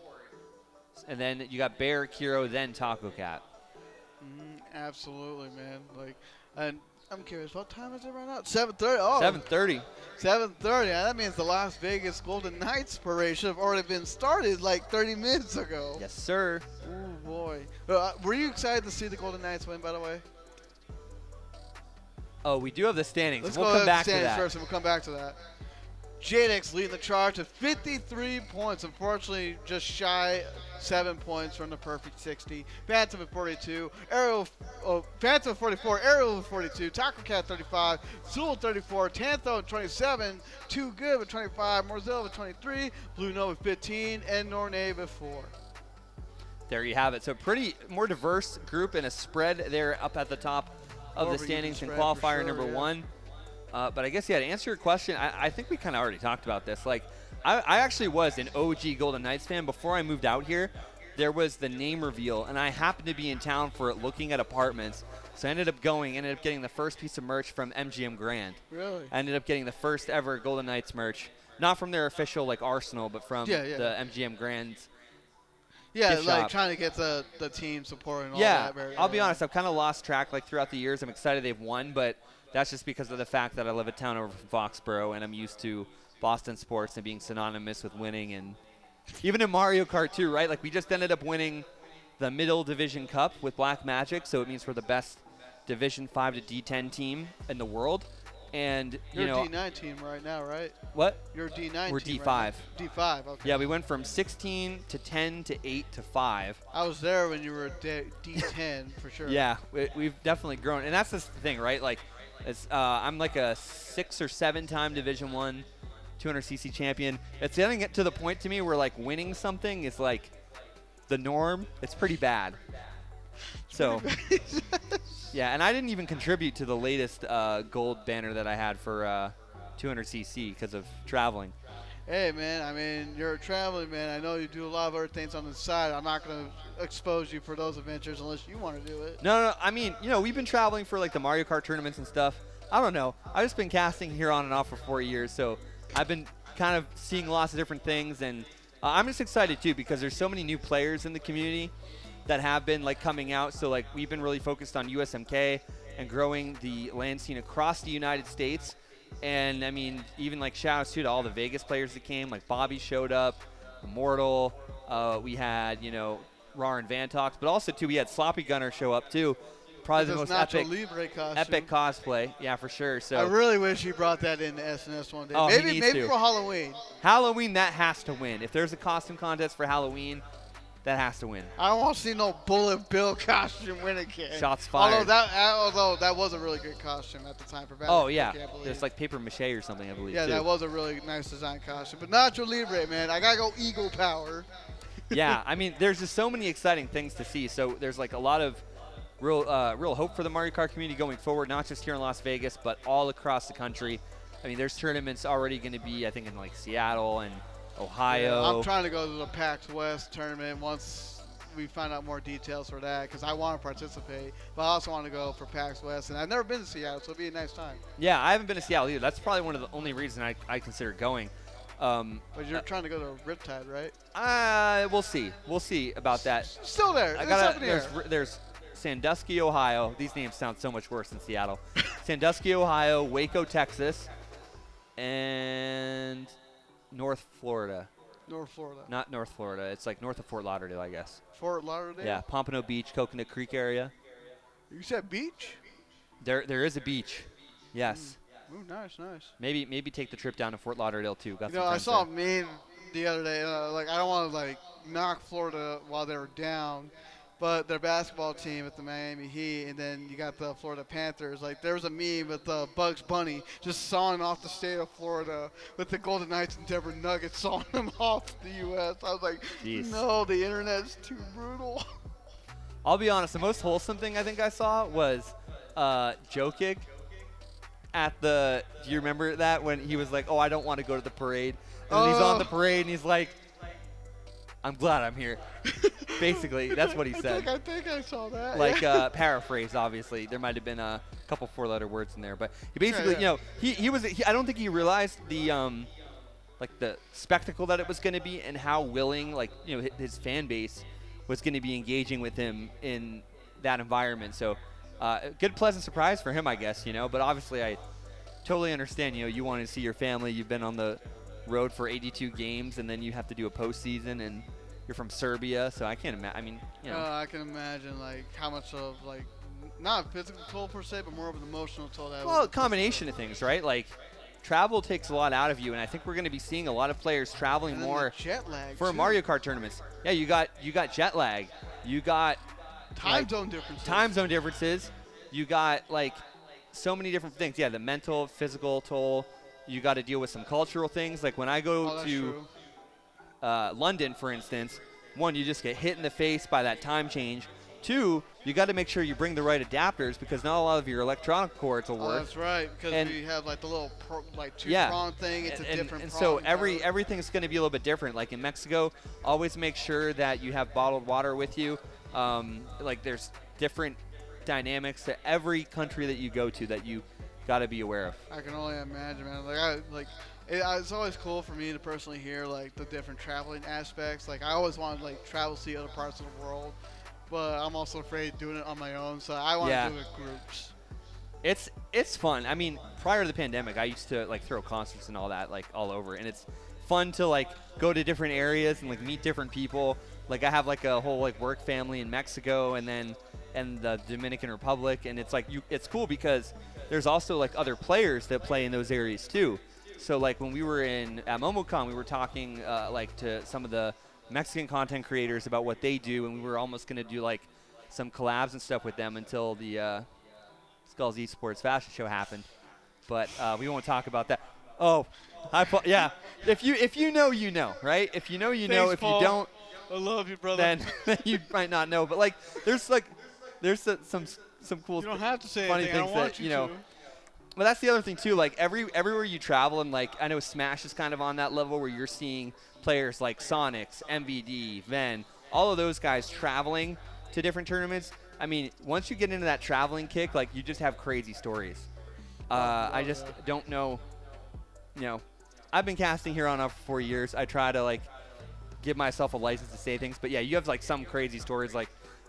And then you got Bear, Kiro, then Taco Cat.
Absolutely, man. And I'm curious, what time is it right now? 7:30. Oh,
7:30.
7:30. That means the Las Vegas Golden Knights parade should have already been started like 30 minutes ago.
Yes, sir.
Oh boy. Were you excited to see the Golden Knights win, by the way?
Oh, we do have the standings.
Let's
we'll
go
come
to
back
the standings
to that.
first, and we'll come back to that. Jadex leading the charge with 53 points. Unfortunately, just shy 7 points from the perfect 60. Phantom at 42. Phantom at 44. Ariel at 42. Taco Cat 35. Zool 34. Tantho at 27. Too Good with 25. Morzell with 23. Blue Note with 15. And Nornave at 4.
There you have it. So pretty more diverse group and a spread there up at the top of the standings in qualifier number 1. But I guess, yeah, to answer your question, I think we kind of already talked about this. Like, I actually was an OG Golden Knights fan. Before I moved out here, there was the name reveal, and I happened to be in town for it looking at apartments. So I ended up getting the first piece of merch from MGM Grand.
Really?
I ended up getting the first ever Golden Knights merch. Not from their official, like, Arsenal, but from the MGM Grand's gift shop.
Trying to get the team support and all
that.
Yeah,
I'll be honest, I've kind of lost track, like, throughout the years. I'm excited they've won, but that's just because of the fact that I live a town over from Foxborough, and I'm used to Boston sports and being synonymous with winning. And even in Mario Kart 2, right? Like, we just ended up winning the Middle Division Cup with Black Magic, so it means we're the best Division 5 to D10 team in the world. And,
you're a D9 team right now, right?
What?
You're a D9
We're
team
D5.
Right now. D5, okay.
Yeah, we went from 16 to 10 to 8 to 5.
I was there when you were D10 for sure.
Yeah, we've definitely grown. And that's the thing, right? Like, I'm like a 6 or 7 time Division 1 200cc champion. It's getting to the point to me where, like, winning something is like the norm. It's pretty bad. So, yeah, and I didn't even contribute to the latest gold banner that I had for 200cc because of traveling.
Hey, man, I mean, you're a traveling man. I know you do a lot of other things on the side. I'm not going to expose you for those adventures unless you want to do it.
No. I mean, we've been traveling for, like, the Mario Kart tournaments and stuff. I don't know. I've just been casting here on and off for 4 years, so I've been kind of seeing lots of different things. And I'm just excited, too, because there's so many new players in the community that have been, like, coming out. So, like, we've been really focused on USMK and growing the LAN scene across the United States. And, I mean, even, like, shout-outs, too, to all the Vegas players that came. Like, Bobby showed up, Immortal. We had, Rar and Vantox. But also, too, we had Sloppy Gunner show up, too. Probably the
With his
most
Nacho Libre costume.
epic cosplay. Yeah, for sure. So
I really wish he brought that in the SNS one day.
Oh, he
maybe
needs to.
for Halloween.
Halloween, that has to win. If there's a costume contest for Halloween, that has to win.
I don't want to see no Bullet Bill costume win again.
Shots fired.
Although that was a really good costume at the time for Batman.
Oh, yeah. It's like paper mache or something, I believe,
yeah,
too.
that was a really nice design costume. But Nacho Libre, man, I got to go Eagle Power.
Yeah, I mean, there's just so many exciting things to see. So there's like a lot of real hope for the Mario Kart community going forward, not just here in Las Vegas, but all across the country. I mean, there's tournaments already going to be, I think, in like Seattle and Ohio.
Yeah, I'm trying to go to the PAX West tournament once we find out more details for that, because I want to participate, but I also want to go for PAX West, and I've never been to Seattle, so it'll be a nice time.
Yeah, I haven't been to Seattle either. That's probably one of the only reasons I consider going.
But you're trying to go to Riptide, right?
We'll see. We'll see about that.
Still there.
There's Sandusky, Ohio. These names sound so much worse than Seattle. Sandusky, Ohio, Waco, Texas, and North Florida.
North Florida.
Not North Florida. It's like north of Fort Lauderdale, I guess.
Fort Lauderdale?
Yeah, Pompano Beach, Coconut Creek area.
You said beach?
There is a beach. Yes.
Ooh, nice.
Maybe take the trip down to Fort Lauderdale too.
I saw a meme the other day. I don't want to knock Florida while they were down, but their basketball team at the Miami Heat, and then you got the Florida Panthers. Like, there was a meme with Bugs Bunny just sawing off the state of Florida, with the Golden Knights and Denver Nuggets sawing them off the U.S. I was like,
Jeez.
No, the internet's too brutal.
I'll be honest. The most wholesome thing I think I saw was Jokic at the. Do you remember that when he was like, "Oh, I don't want to go to the parade," and then he's on the parade and he's like, "I'm glad I'm here." Basically, that's what he said.
I think I saw that.
Like paraphrase, obviously. There might have been a couple four-letter words in there, but he basically, he was. I don't think he realized the the spectacle that it was going to be and how willing his fan base was going to be engaging with him in that environment. So. Good, pleasant surprise for him, I guess, But obviously, I totally understand, you want to see your family. You've been on the road for 82 games, and then you have to do a postseason, and you're from Serbia, so I can't imagine.
I can imagine, how much of, not a physical toll per se, but more of an emotional toll.
Well, a combination of things, right? Travel takes a lot out of you, and I think we're going to be seeing a lot of players traveling more
jet lag
for Mario Kart tournaments. Yeah, you got jet lag. You got
time zone differences.
You got so many different things. Yeah, the mental, physical toll. You got to deal with some cultural things. Like when I go to London, for instance, one, you just get hit in the face by that time change. Two, you got to make sure you bring the right adapters because not a lot of your electronic cords will work.
That's right, because we have the little two-prong thing. It's a different
and
prong.
So everything's going to be a little bit different. Like in Mexico, always make sure that you have bottled water with you. There's different dynamics to every country that you go to that you got to be aware of.
I can only imagine, man. It's always cool for me to personally hear the different traveling aspects. I always want to travel, see other parts of the world, but I'm also afraid doing it on my own. So I want to do it groups.
It's fun. I mean, prior to the pandemic, I used to throw concerts and all that all over, and it's fun to go to different areas and meet different people. I have a whole work family in Mexico and the Dominican Republic, and it's cool because there's also other players that play in those areas too. So when we were at MomoCon, we were talking to some of the Mexican content creators about what they do, and we were almost going to do some collabs and stuff with them until the Skulls eSports fashion show happened. But we won't talk about that. Oh, yeah. If you know, you know, right? If you know, you know.
Thanks,
if
Paul.
you don't,
I love you, brother.
then you might not know. But there's some cool,
you don't have to say
funny
anything.
things
I want
that
you to.
But that's the other thing too. Everywhere you travel, and I know Smash is kind of on that level where you're seeing players like Sonics, MVD, Ven, all of those guys traveling to different tournaments. I mean, once you get into that traveling kick, you just have crazy stories. I just don't know. I've been casting here on up for 4 years. I try to give myself a license to say things, but yeah, you have some crazy stories.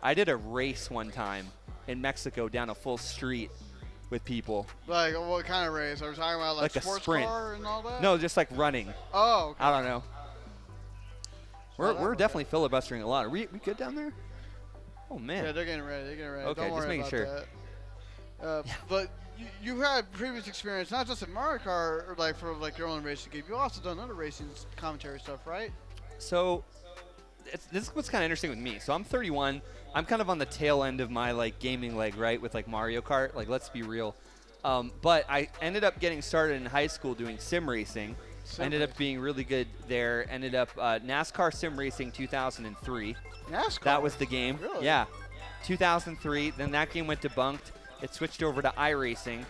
I did a race one time in Mexico down a full street with people.
What kind of race? Are we talking about
a
sports
sprint.
car and all that?
No, just running.
Oh, okay.
I don't know. We're definitely filibustering a lot. Are we good down there? Oh, man.
Yeah, they're getting ready. They're getting ready.
Okay,
Don't
just
worry
making
about
sure.
that. But you've had previous experience, not just in Mario Kart, or like for like your own racing game. You've also done other racing commentary stuff, right?
So this is what's kind of interesting with me. So I'm 31. I'm kind of on the tail end of my like gaming leg, right, with like Mario Kart. Like, let's be real. But I ended up getting started in high school doing sim racing. Ended up being really good there. Ended up NASCAR Sim Racing 2003.
NASCAR?
That was the game.
Really?
Yeah. 2003. Then that game went debunked. It switched over to iRacing.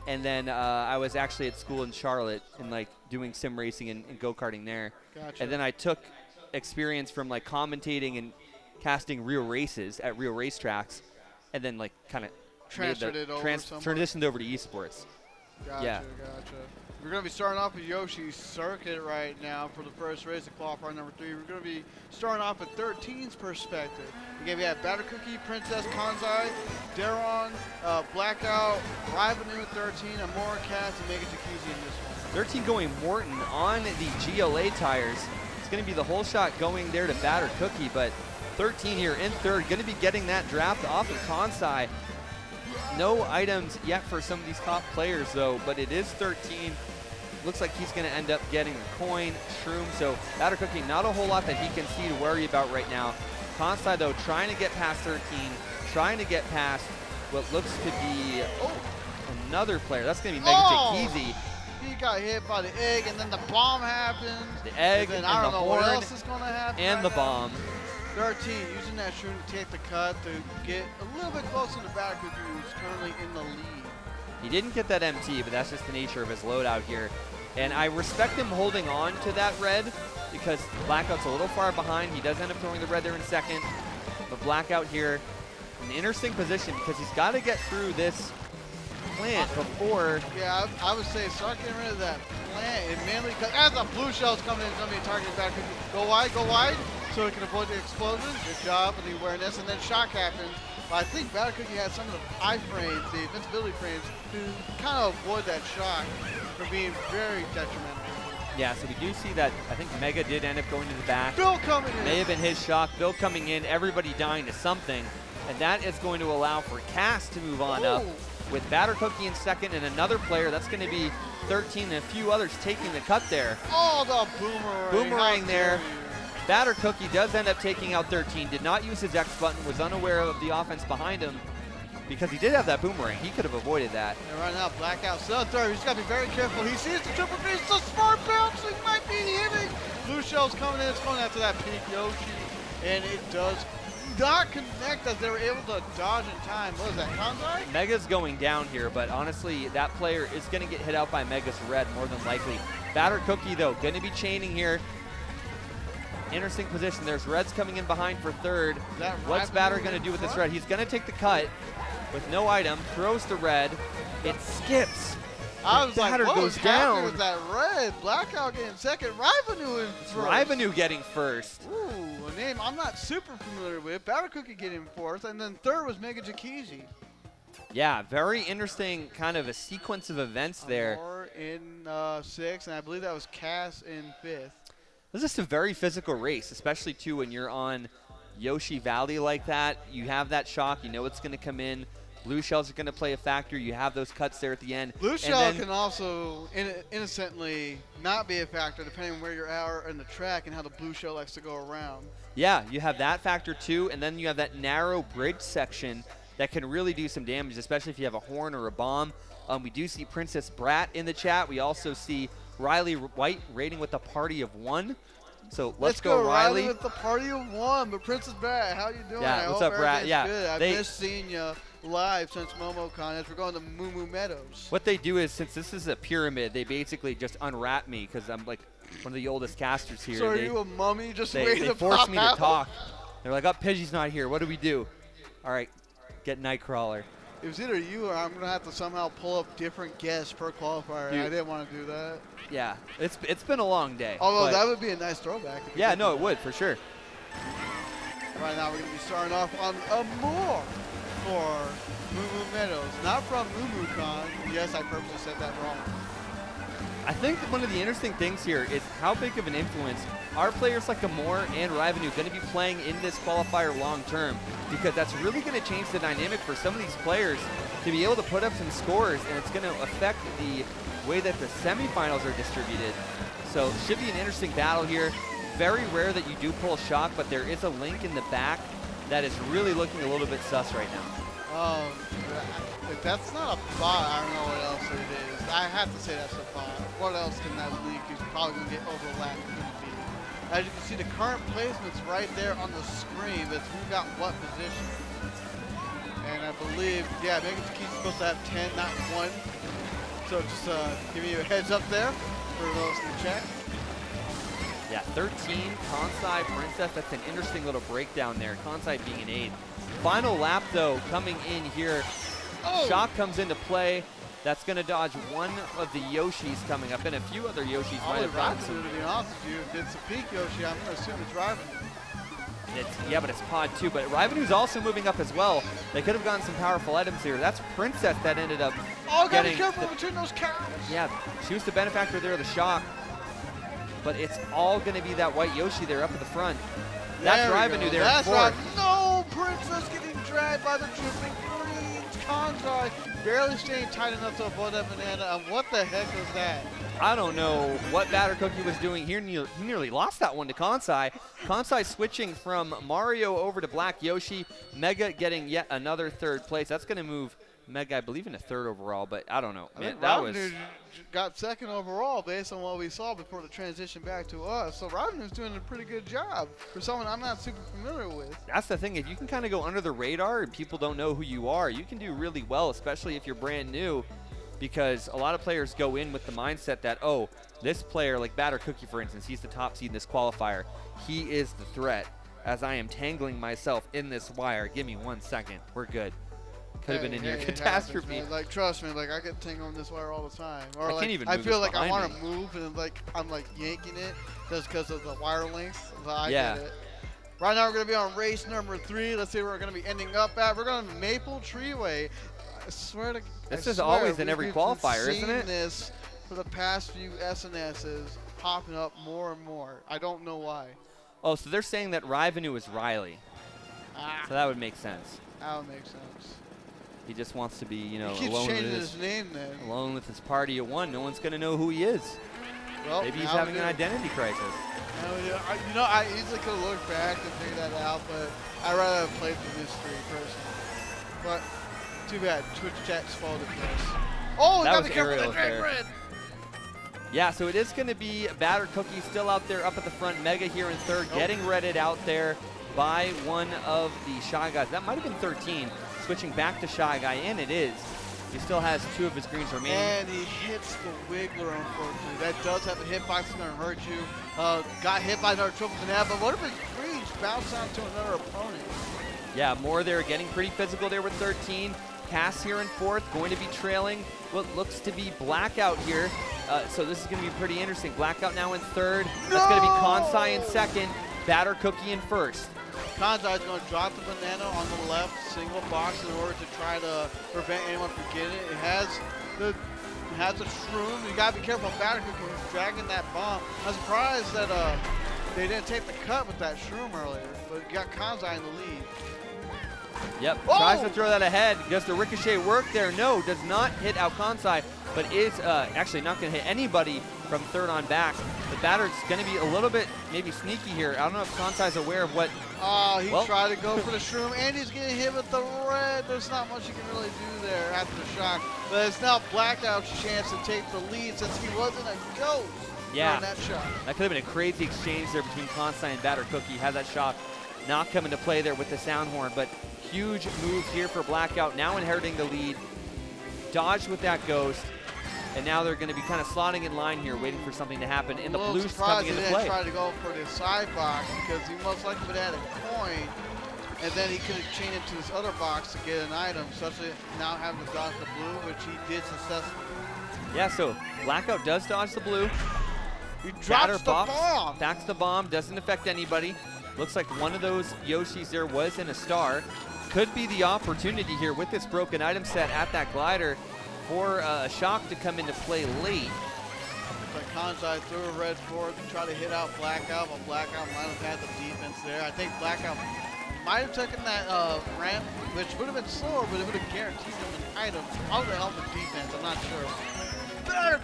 And then I was actually at school in Charlotte and like doing sim racing and go-karting there.
Gotcha.
And then I took experience from like commentating and casting real races at real racetracks, and then like kind of transitioned over to eSports.
Gotcha,
Yeah.
gotcha. We're going to be starting off with Yoshi's Circuit right now for the first race of qualifier number 3. We're going to be starting off with 13's perspective. Again, we have Batter Cookie, Princess Kanzai, Daron, Blackout, Rivanu 13, Amora Cats, and Mega Takizi in this one.
13 going Morton on the GLA tires. It's going to be the whole shot going there to Batter Cookie, but 13 here in third, going to be getting that draft off of Kansai. No items yet for some of these top players, though, but it is 13. Looks like he's going to end up getting a coin, shroom. So Batter Cookie, not a whole lot that he can see to worry about right now. Kansai, though, trying to get past 13, trying to get past what looks to be another player. That's going to be Mega Takizi.
He got hit by the egg, and then the bomb happens.
The egg,
and then
I don't know
what else is going to happen.
And the bomb.
13 using that shroom to take the cut to get a little bit closer to Batter Cookie, who's currently in the lead.
He didn't get that MT, but that's just the nature of his loadout here. And I respect him holding on to that red because Blackout's a little far behind. He does end up throwing the red there in second. But Blackout here in an interesting position because he's got to get through this plant before.
Yeah, I would say start getting rid of that plant. And mainly because as the blue shell's coming in, it's going to be targeting Batter Cookie. Go wide, so he can avoid the explosion. Good job with the awareness. And then shock happens. But I think Batter Cookie has some of the iframes, the invincibility frames, to kind of avoid that shock from being very detrimental.
Yeah, so we do see that. I think Mega did end up going to the back.
Bill coming in.
May have been his shock. Bill coming in, everybody dying to something. And that is going to allow for Cass to move on up with Batter Cookie in second and another player. That's going to be 13 and a few others taking the cut there.
Oh, the boomerang.
Boomerang there. Batter Cookie does end up taking out 13. Did not use his X button. Was unaware of the offense behind him because he did have that boomerang. He could have avoided that.
And right now, Blackout still third. He's got to be very careful. He sees the triple B. It's a smart bounce. He might be hitting. Blue shell's coming in. It's going after that pink Yoshi. And it does not connect as they were able to dodge in time. What is that, Kanzai?
Mega's going down here, but honestly, that player is going to get hit out by Mega's red more than likely. Batter Cookie, though, going to be chaining here. Interesting position. There's reds coming in behind for third. What's Batter going to do with this red? He's going to take the cut with no item, throws the red. It skips.
I was
Batter
like, what
goes
was
down
with that red? Blackout getting second. Rivanu in first.
Rivanu getting first.
Ooh, a name I'm not super familiar with. Batter Cookie getting fourth, and then third was Mega Takizi.
Yeah, very interesting kind of a sequence of events there.
Amor in sixth, and I believe that was Cass in fifth.
This is a very physical race, especially too when you're on Yoshi Valley like that. You have that shock. You know it's going to come in. Blue shells are going to play a factor. You have those cuts there at the end.
Blue shell can also innocently not be a factor depending on where you're at in the track and how the blue shell likes to go around.
Yeah, you have that factor too, and then you have that narrow bridge section that can really do some damage, especially if you have a horn or a bomb. We do see Princess Brat in the chat. We also see Riley White rating with a party of one. So let's go Riley
with the party of one. But Princess Brat, how you doing?
Yeah, what's up, Brat? Yeah,
good. I've missed seeing you live since MomoCon as we're going to Moo Moo Meadows.
What they do is, since this is a pyramid, they basically just unwrap me because I'm like one of the oldest casters here.
So are you a mummy just waiting to
They force me
out?
to talk. They're like, oh, Pidgey's not here. What do we do? All right, get Nightcrawler.
It was either you or I'm going to have to somehow pull up different guests per qualifier.
Dude.
I didn't want to do that.
Yeah, it's been a long day.
Although that would be a nice throwback.
Yeah, no, it would, for sure.
Right now we're going to be starting off on Amor for Moo Moo Meadows. Not from MooMooCon. Yes, I purposely said that wrong.
I think one of the interesting things here is how big of an influence are players like Amore and Rivenu going to be playing in this qualifier long term? Because that's really going to change the dynamic for some of these players to be able to put up some scores, and it's going to affect the way that the semifinals are distributed. So it should be an interesting battle here. Very rare that you do pull shock, but there is a link in the back that is really looking a little bit sus right now.
If that's not a bot, I don't know what else it is. I have to say that's a bot. What else can that link is probably going to get overlapped gonna be? As you can see, the current placement's right there on the screen. That's who got what position. And I believe, yeah, Megan Taki's supposed to have 10, not 1. So just giving you a heads up there for those in the chat.
Yeah, 13, Kansai, Princess. That's an interesting little breakdown there. Kansai being an 8. Final lap, though, coming in here.
Oh.
Shock comes into play. That's going to dodge one of the Yoshis coming up, and a few other Yoshis might have gotten some.
To be honest with you, if it's a peak Yoshi, I'm going to assume it's driving.
Yeah, but it's pod 2. But Rivenu's also moving up as well. They could have gotten some powerful items here. That's Princess that ended up
gotta be careful between those cows.
Yeah, she was the benefactor there of the shock. But it's all going to be that white Yoshi there up at the front. That's Rivenu there.
That's right. No, Princess getting dragged by the dripping greens. Kansai barely staying tight enough to avoid that banana. What the heck was that?
I don't know what Batter Cookie was doing here. He nearly lost that one to Kansai. Kansai switching from Mario over to Black Yoshi. Mega getting yet another 3rd place. That's going to move Mega, I believe, in a 3rd overall, but I don't know. Man, that was
got 2nd overall based on what we saw before the transition back to us. So Rivenu's doing a pretty good job for someone I'm not super familiar with.
That's the thing. If you can kind of go under the radar and people don't know who you are, you can do really well, especially if you're brand new, because a lot of players go in with the mindset that, oh, this player, like Batter Cookie, for instance, he's the top seed in this qualifier. He is the threat. As I am tangling myself in this wire, give me 1 second. We're good. Could have been in your catastrophe.
Happens, like, trust me, like I get tangled on this wire all the time. Or
I
like,
can't even
I
move
feel
this
like I want
behind
to move and like I'm like yanking it just because of the wire length. So I
yeah.
get it. Right now we're gonna be on race number 3. Let's see where we're gonna be ending up at. We're going to Maple Treeway. I swear to
this is always in every qualifier, isn't it?
This for the past few SNSs popping up more and more. I don't know why.
Oh, so they're saying that Rivenu is Riley. So that would make sense.
That would make sense.
He just wants to be, you know,
he keeps
alone
changing
with
his name then.
Alone with his party of 1. No one's going to know who he is.
Well,
maybe he's having an identity crisis.
You know, I easily could have looked back and figured that out, but I'd rather have played the mystery personally. But too bad. Twitch chat's folded for us. Oh,
that
got
was
to be careful
Ariel
with the drag
there.
red.
Yeah, so it is going to be Batter Cookie still out there up at the front. Mega here in 3rd, getting redded out there by one of the Shy Guys. That might have been 13, switching back to Shy Guy, and it is. He still has 2 of his greens remaining.
And he hits the Wiggler, unfortunately. That does have a hitbox. It's going to hurt you. Got hit by another triple banana, but what if his greens bounce onto another opponent?
Yeah, more there, getting pretty physical there with 13. Cass here in 4th, going to be trailing what looks to be Blackout here. So this is going to be pretty interesting. Blackout now in 3rd. That's going to be Kansai in 2nd. Batter Cookie in 1st.
Kansai is going to drop the banana on the left single box in order to try to prevent anyone from getting it. It has a shroom. You got to be careful of Batter Cookie who's dragging that bomb. I'm surprised that they didn't take the cut with that shroom earlier, but you got Kansai in the lead.
Yep, tries to throw that ahead. Does the ricochet work there? No, does not hit out Kansai, but is actually not going to hit anybody from 3rd on back. The batter's going to be a little bit maybe sneaky here. I don't know if Kansai's aware of what.
He tried to go for the shroom, and he's getting hit with the red. There's not much you can really do there after the shock. But it's now Blackout's chance to take the lead since he wasn't a ghost during that shot.
That could have been a crazy exchange there between Kansai and Batter Cookie. Had that shot not come into play there with the sound horn, but huge move here for Blackout, now inheriting the lead. Dodged with that ghost, and now they're going to be kind of slotting in line here, waiting for something to happen, and the blues coming into play.
He tried to go for the side box because he most likely would have had a coin, and then he could have chained it to this other box to get an item, especially now having to dodge the blue, which he did successfully.
Yeah, so Blackout does dodge the blue.
He drops the bomb.
Backs the bomb, doesn't affect anybody. Looks like one of those Yoshis there was in a star. Could be the opportunity here with this broken item set at that glider for a shock to come into play late.
But Kansai threw a red forward to try to hit out Blackout, but Blackout might have had the defense there. I think Blackout might have taken that ramp, which would have been slower, but it would have guaranteed him an item. Probably would have helped the defense, I'm not sure.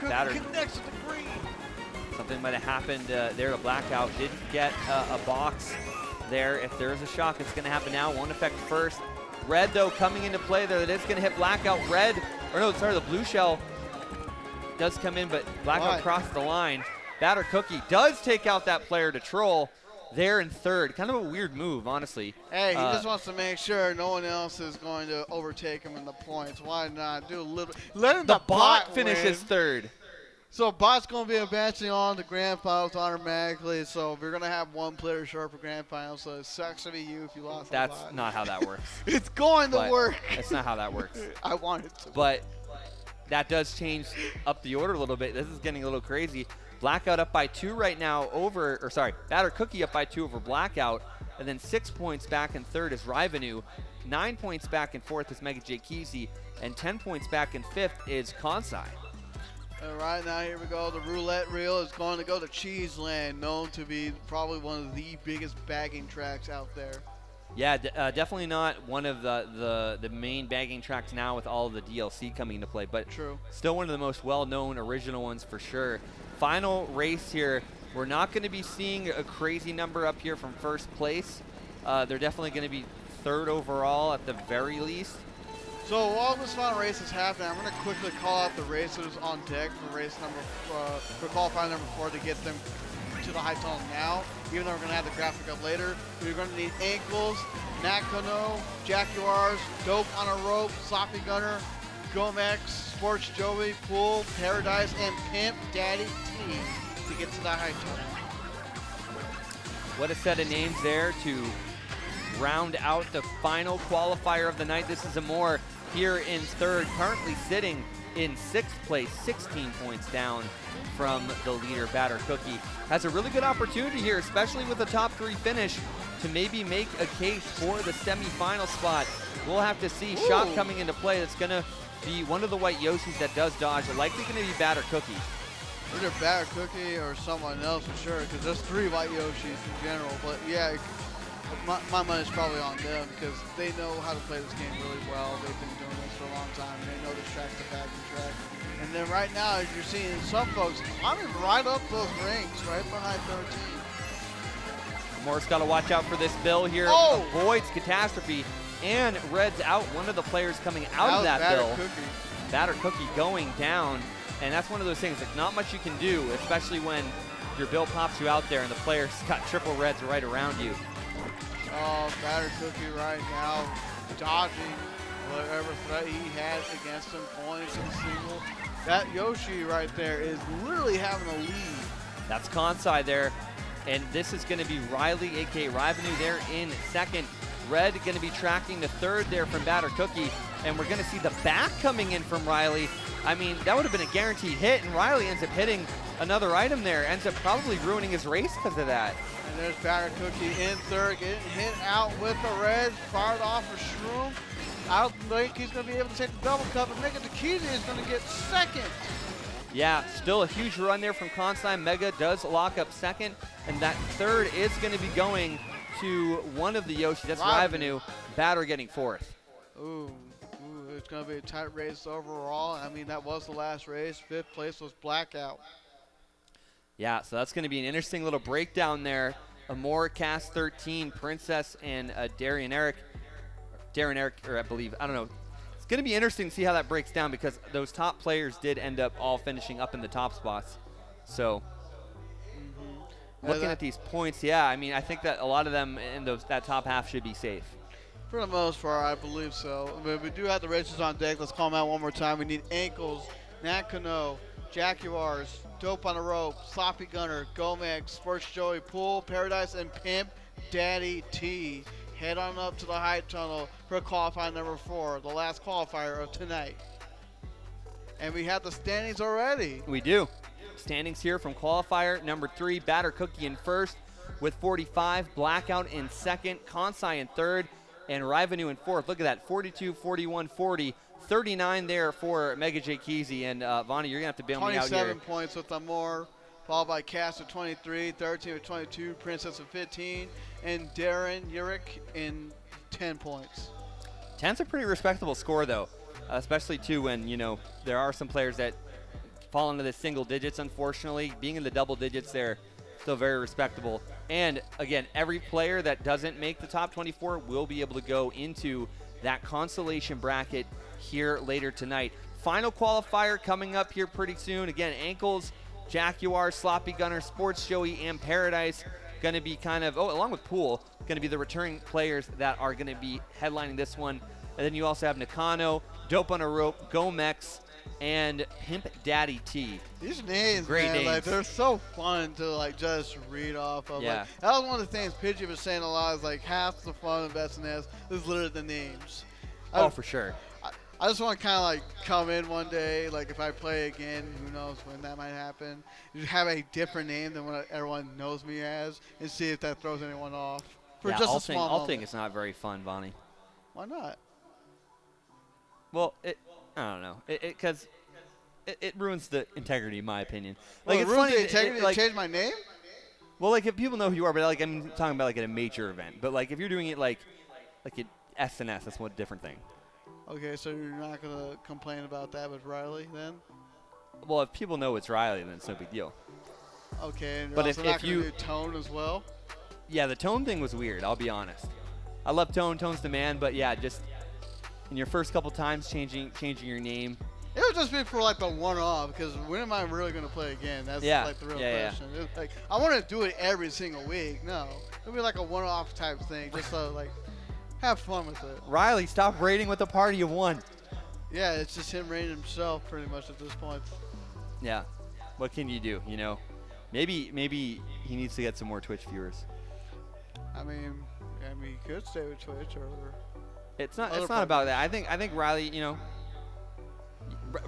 Batter connects with the green.
Something might have happened there to Blackout. Didn't get a box there. If there is a shock, it's going to happen now. Won't affect first. Red, though, coming into play there. That is going to hit Blackout. Red, or no, sorry, the blue shell does come in, but Blackout crossed the line. Batter Cookie does take out that player to troll there in third. Kind of a weird move, honestly.
Hey, he just wants to make sure no one else is going to overtake him in the points. Why not do a little? Let him
the bot finishes third.
So bot's going to be advancing on the grand finals automatically. So we're going to have one player short for grand finals. So it sucks to be you if you lost.
That's not how that works.
It's going to work.
That's not how that works.
I want it to.
But that does change up the order a little bit. This is getting a little crazy. Blackout up by 2 right now over, or sorry, Batter Cookie up by 2 over Blackout. And then 6 points back in third is Rivenu. 9 points back in fourth is Mega J Kesey. And 10 points back in fifth is Kansai.
And right now, here we go. The roulette reel is going to go to Cheeseland, known to be probably one of the biggest bagging tracks out there.
Yeah, definitely not one of the main bagging tracks now with all of the DLC coming into play, but still one of the most well-known original ones for sure. Final race here. We're not going to be seeing a crazy number up here from first place. They're definitely going to be third overall at the very least.
So while this final race is happening, I'm going to quickly call out the racers on deck for race number for qualifying number 4 to get them to the high tunnel now. Even though we're going to have the graphic up later, we're going to need Ankles, Nakano, Jaguars, Dope on a Rope, Sloppy Gunner, Gomex, Sports Joey, Pool, Paradise, and Pimp Daddy T to get to the high tunnel.
What a set of names there to round out the final qualifier of the night. This is Amor here in third, currently sitting in 6th place, 16 points down from the leader, Batter Cookie. Has a really good opportunity here, especially with the top 3 finish, to maybe make a case for the semifinal spot. We'll have to see.
Ooh.
Shot coming into play. That's going to be one of the white Yoshis that does dodge. Likely going to be Batter Cookie.
Either Batter Cookie or someone else for sure, because there's 3 white Yoshis in general. But yeah, my money's probably on them because they know how to play this game really well. They've been doing this for a long time. They know this track's the bagging track. And then right now, as you're seeing some folks climbing right up those ranks, right behind 13.
Moore's got to watch out for this bill here.
Oh!
Avoids Catastrophe and Red's out one of the players coming out of that bill. Batter Cookie going down. And that's one of those things, like not much you can do, especially when your bill pops you out there and the player's got triple reds right around you.
Oh, Batter Cookie right now dodging whatever threat he has against him, going to the single. That Yoshi right there is literally having a lead.
That's Kansai there. And this is going to be Riley, a.k.a. Rivenu, there in second. Red going to be tracking the third there from Batter Cookie. And we're going to see the back coming in from Riley. I mean, that would have been a guaranteed hit, and Riley ends up hitting another item there. Ends up probably ruining his race because of that.
And there's Batter Cookie in third, getting hit out with the red, fired off a Shroom. I don't think he's going to be able to take the double cup, and Mega Takeda is going to get second.
Yeah, still a huge run there from Kansai. Mega does lock up second, and that third is going to be going to one of the Yoshis. That's Rivenu. Batter getting fourth.
Ooh, it's going to be a tight race overall. I mean, that was the last race. 5th place was Blackout.
Yeah, so that's going to be an interesting little breakdown there. Amor, Cast 13, Princess, and Darren Eric, or I believe, I don't know. It's going to be interesting to see how that breaks down because those top players did end up all finishing up in the top spots. So, looking at these points, yeah, I mean, I think that a lot of them in that top half should be safe.
For the most part, I believe so. But we do have the racers on deck. Let's call them out one more time. We need Ankles, Nakano, Jaguars, Dope on a Rope, Sloppy Gunner, Gomex, Sports Joey, Pool, Paradise, and Pimp Daddy T. Head on up to the high tunnel for qualifying number 4, the last qualifier of tonight. And we have the standings already.
We do. Standings here from qualifier number 3, Batter Cookie in first with 45, Blackout in second, Kansai in third, and Rivenu in fourth. Look at that, 42, 41, 40, 39 there for Mega J Kesey. And Vonnie, you're going to have to bail me out here.
27 points with Amor, followed by Cass with 23, 13 with 22, Princess with 15, and Darren Urick in 10 points.
10's a pretty respectable score, though, especially, too, when, there are some players that fall into the single digits, unfortunately. Being in the double digits there, still very respectable. And, again, every player that doesn't make the top 24 will be able to go into that consolation bracket here later tonight. Final qualifier coming up here pretty soon. Again, Ankles, Jaguar, Sloppy Gunner, Sports Joey, and Paradise going to be kind of, along with Pool, going to be the returning players that are going to be headlining this one. And then you also have Nakano, Dope on a Rope, Gomex, and Pimp Daddy T.
These names,
Great
man,
names.
like, they're so fun to like just read off of.
Yeah.
Like, that was one of the things Pidgey was saying a lot. Is like half the fun of SNS is literally the names.
For sure.
I just want to kind of like come in one day, like if I play again, who knows when that might happen. Just have a different name than what everyone knows me as, and see if that throws anyone off. For
Yeah,
just a small moment.
think it's not very fun, Vonnie.
Why not?
Well, I don't know. Because it ruins the integrity, in my opinion.
Well,
Like,
it
it's
ruined
funny.
the integrity to change my name?
Well, like, if people know who you are, but like, I'm talking about like at a major event. But like, if you're doing it like at SNS, that's one different thing.
Okay, so you're not going to complain about that with Riley then?
Well, if people know it's Riley, then it's no big deal.
Okay, and you're
But
also
if
not going
you-
to do Tone as well?
Yeah, the Tone thing was weird, I'll be honest. I love Tone, Tone's the man, but yeah, just in your first couple times changing your name.
It would just be for like the one-off, because when am I really going to play again? That's like the real question. It's like, I want to do it every single week. No, it'll be like a one-off type thing, just so like have fun with it.
Riley, stop raiding with the party of one.
Yeah, it's just him rating himself pretty much at this point.
Yeah, what can you do? Maybe he needs to get some more Twitch viewers.
I mean, he could stay with Twitch or.
It's not
Other
about that. I think Riley,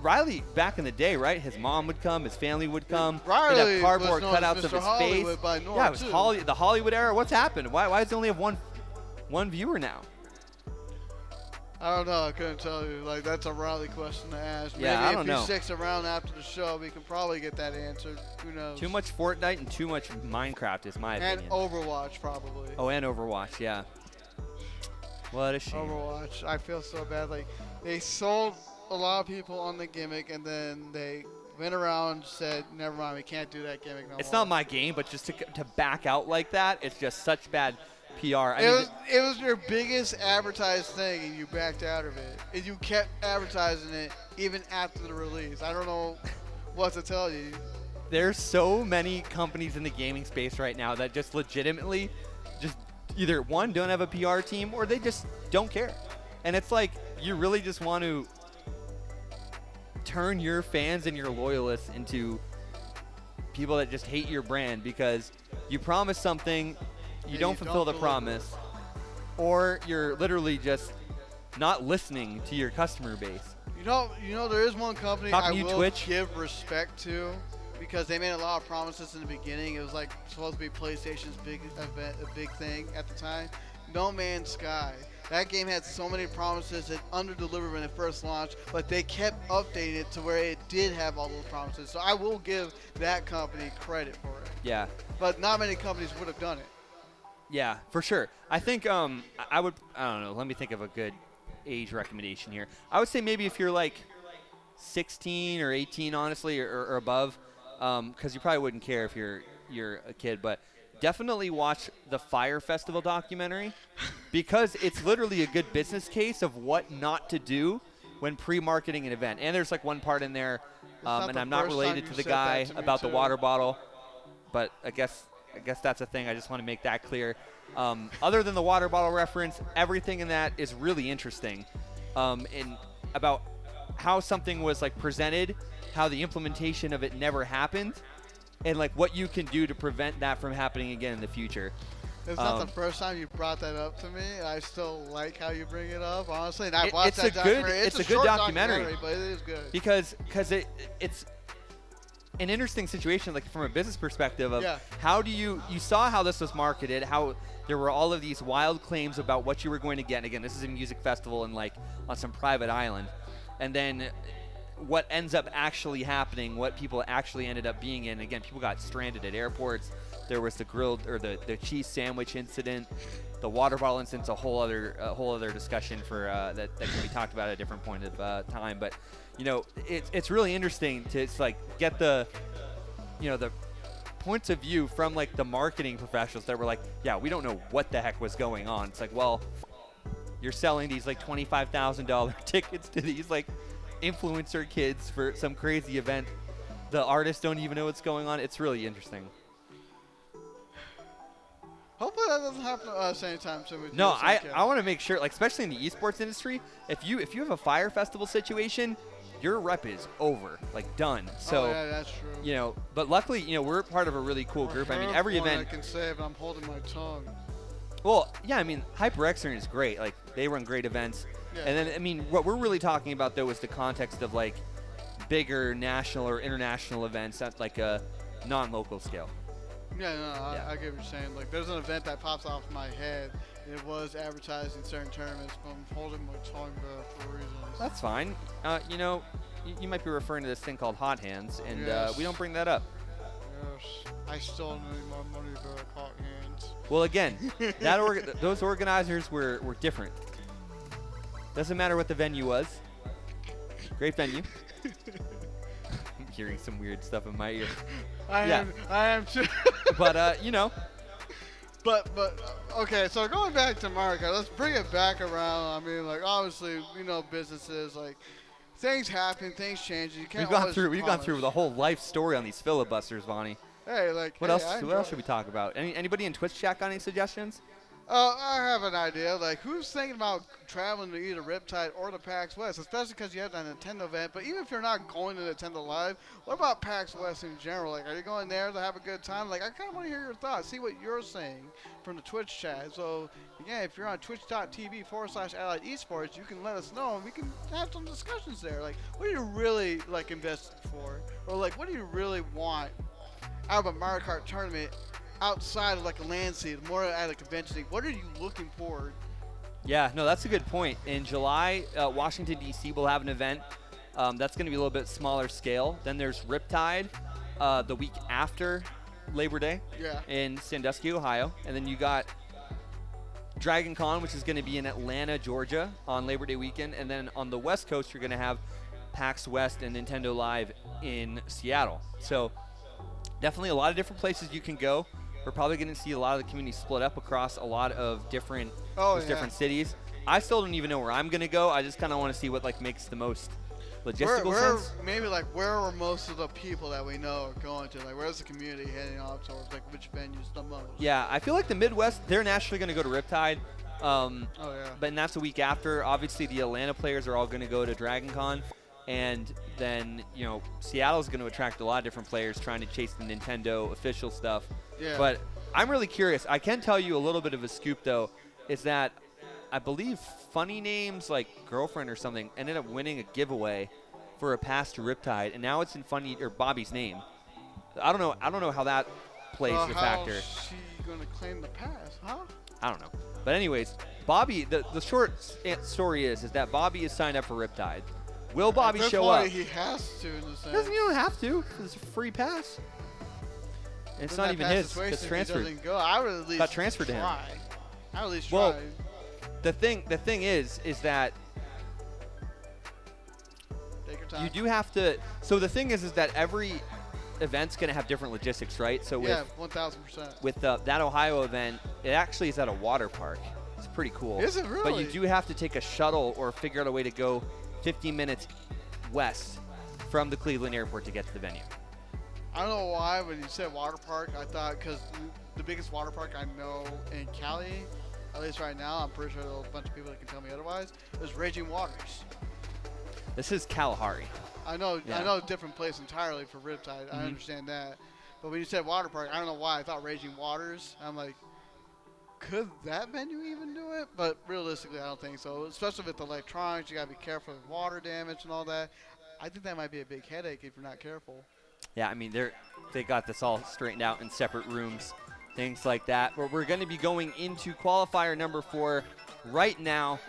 Riley back in the day, right? His mom would come, his family would come.
Riley
He'd have cardboard
was known as
cutouts of
Mr.
his
Hollywood
face.
by Norm,
Yeah, it was
too.
the Hollywood era. What's happened? Why does it only have one viewer now?
I don't know. I couldn't tell you. Like, that's a Riley question to ask.
Yeah,
Maybe
I don't
if
know.
he sticks around after the show, we can probably get that answered. Who knows?
Too much Fortnite and too much Minecraft is my
And
opinion.
Overwatch, probably.
Oh, and Overwatch, yeah. What a shame.
Overwatch. I feel so bad. Like, they sold a lot of people on the gimmick, and then they went around and said, never mind, we can't do that gimmick no
It's
more.
not my game, but just to back out like that, it's just such bad PR.
It was your biggest advertised thing, and you backed out of it. And you kept advertising it even after the release. I don't know what to tell you.
There's so many companies in the gaming space right now that just legitimately just either, one, don't have a PR team, or they just don't care. And it's like, you really just want to turn your fans and your loyalists into people that just hate your brand because you promise something, you
And
don't
you
fulfill
don't
the
deliver.
promise, or you're literally just not listening to your customer base.
You know, there is one company
Talking
I
to you,
will
Twitch.
give respect to because they made a lot of promises in the beginning. It was like supposed to be PlayStation's big event, a big thing at the time. No Man's Sky. That game had so many promises it under-delivered when it first launched, but they kept updating it to where it did have all those promises. So I will give that company credit for it.
Yeah.
But not many companies would have done it.
Yeah, for sure. I think I don't know, let me think of a good age recommendation here. I would say maybe if you're like 16 or 18, honestly, or above, because you probably wouldn't care if you're a kid, but definitely watch the Fire Festival documentary because it's literally a good business case of what not to do when pre-marketing an event. And there's like one part in there,
not
and
the
I'm not
first time
related
you
to the
said
guy
that to me,
about the
too.
water bottle, but I guess that's a thing. I just want to make that clear. Other than the water bottle reference, everything in that is really interesting. In about how something was like presented, how the implementation of it never happened, and like what you can do to prevent that from happening again in the future.
It's not the first time you brought that up to me. I still like how you bring it up, honestly. And I've watched that documentary.
It's a good
short
documentary,
but it is good.
because it's an interesting situation, like from a business perspective of how do you saw how this was marketed, how there were all of these wild claims about what you were going to get. And again, this is a music festival and like on some private island. and then what ends up actually happening, what people actually ended up being in. Again, people got stranded at airports. There was the grilled or the cheese sandwich incident. The water bottle incident's a whole other discussion for that can be talked about at a different point of time. But it's really interesting to get the the points of view from like the marketing professionals that were like, yeah, we don't know what the heck was going on. It's like, well, you're selling these like $25,000 tickets to these like influencer kids for some crazy event. The artists don't even know what's going on. It's really interesting.
Hopefully that doesn't happen to us anytime soon. With
No,
you,
I want to make sure, like especially in the esports industry, if you have a fire festival situation, your rep is over, like done. So
yeah, that's true.
But luckily, we're part of a really cool group. I mean, every event.
I can say, but I'm holding my tongue.
Well, yeah, I mean, HyperX is great. Like they run great events. Yeah. And then I mean, what we're really talking about though is the context of like bigger national or international events at like a non-local scale.
Yeah, no, I get what you're saying. Like, there's an event that pops off my head, and it was advertised in certain tournaments, but I'm holding my tongue for reasons.
That's fine. You might be referring to this thing called Hot Hands, and
yes.
We don't bring that up.
Yes, I still need more money for Hot Hands.
Well, again, those organizers were different. Doesn't matter what the venue was. Great venue. I'm hearing some weird stuff in my ear.
I am too.
But
But okay, so going back to Marco, let's bring it back around. I mean, like obviously, businesses like things happen, things change. You can't.
We've gone through the whole life story on these filibusters, Vonnie.
Hey, like
what else should we talk about? Anybody in Twitch chat got any suggestions?
I have an idea. Like, who's thinking about traveling to either Riptide or the PAX West, especially because you have that Nintendo event. But even if you're not going to Nintendo Live, what about PAX West in general? Like, are you going there to have a good time? Like, I kind of want to hear your thoughts, see what you're saying from the Twitch chat. So, again, if you're on twitch.tv/Allied Esports, you can let us know, and we can have some discussions there. Like, what are you really, like, invested for? Or, like, what do you really want out of a Mario Kart tournament outside of like a land seed, more at a convention? What are you looking forward?
Yeah, no, that's a good point. In July, Washington, D.C. will have an event. That's going to be a little bit smaller scale. Then there's Riptide the week after Labor Day in Sandusky, Ohio. And then you got Dragon Con, which is going to be in Atlanta, Georgia on Labor Day weekend. And then on the West Coast, you're going to have PAX West and Nintendo Live in Seattle. So definitely a lot of different places you can go. We're probably going to see a lot of the community split up across a lot of different different cities. I still don't even know where I'm going to go. I just kind of want to see what like makes the most logistical sense.
Maybe like where are most of the people that we know are going to? Like where's the community heading off towards? Like which venues the most?
Yeah, I feel like the Midwest, they're naturally going to go to Riptide. But that's a week after. Obviously, the Atlanta players are all going to go to Dragon Con. And then, Seattle's going to attract a lot of different players trying to chase the Nintendo official stuff. Yeah. But I'm really curious. I can tell you a little bit of a scoop, though, is that I believe Funny Name's like girlfriend or something ended up winning a giveaway for a pass to Riptide, and now it's in Bobby's name. I don't know how that plays the factor.
How's she going to claim the pass, huh?
I don't know. But anyways, Bobby, the short story is that Bobby is signed up for Riptide. Will Bobby show up?
He has to.
You don't have to. It's a free pass. And it's not even his. It's transferred.
Doesn't go, I would at least
got transferred to him.
I would at least
well,
try.
The thing is that
take your time.
You do have to. So the thing is that every event's going to have different logistics, right? So
yeah, 1,000%.
With that Ohio event, it actually is at a water park. It's pretty cool.
Is it really?
But you do have to take a shuttle or figure out a way to go 15 minutes west from the Cleveland airport to get to the venue.
I don't know why when you said water park, I thought because the biggest water park I know in Cali, at least right now, I'm pretty sure there's a bunch of people that can tell me otherwise, is Raging Waters.
This is Kalahari.
I know a different place entirely for Riptide. I understand that. But when you said water park, I don't know why I thought Raging Waters. I'm like, could that venue even do it? But realistically, I don't think so. Especially with the electronics, you gotta be careful with water damage and all that. I think that might be a big headache if you're not careful.
Yeah, I mean they got this all straightened out in separate rooms, things like that. But we're going to be going into qualifier number 4 right now.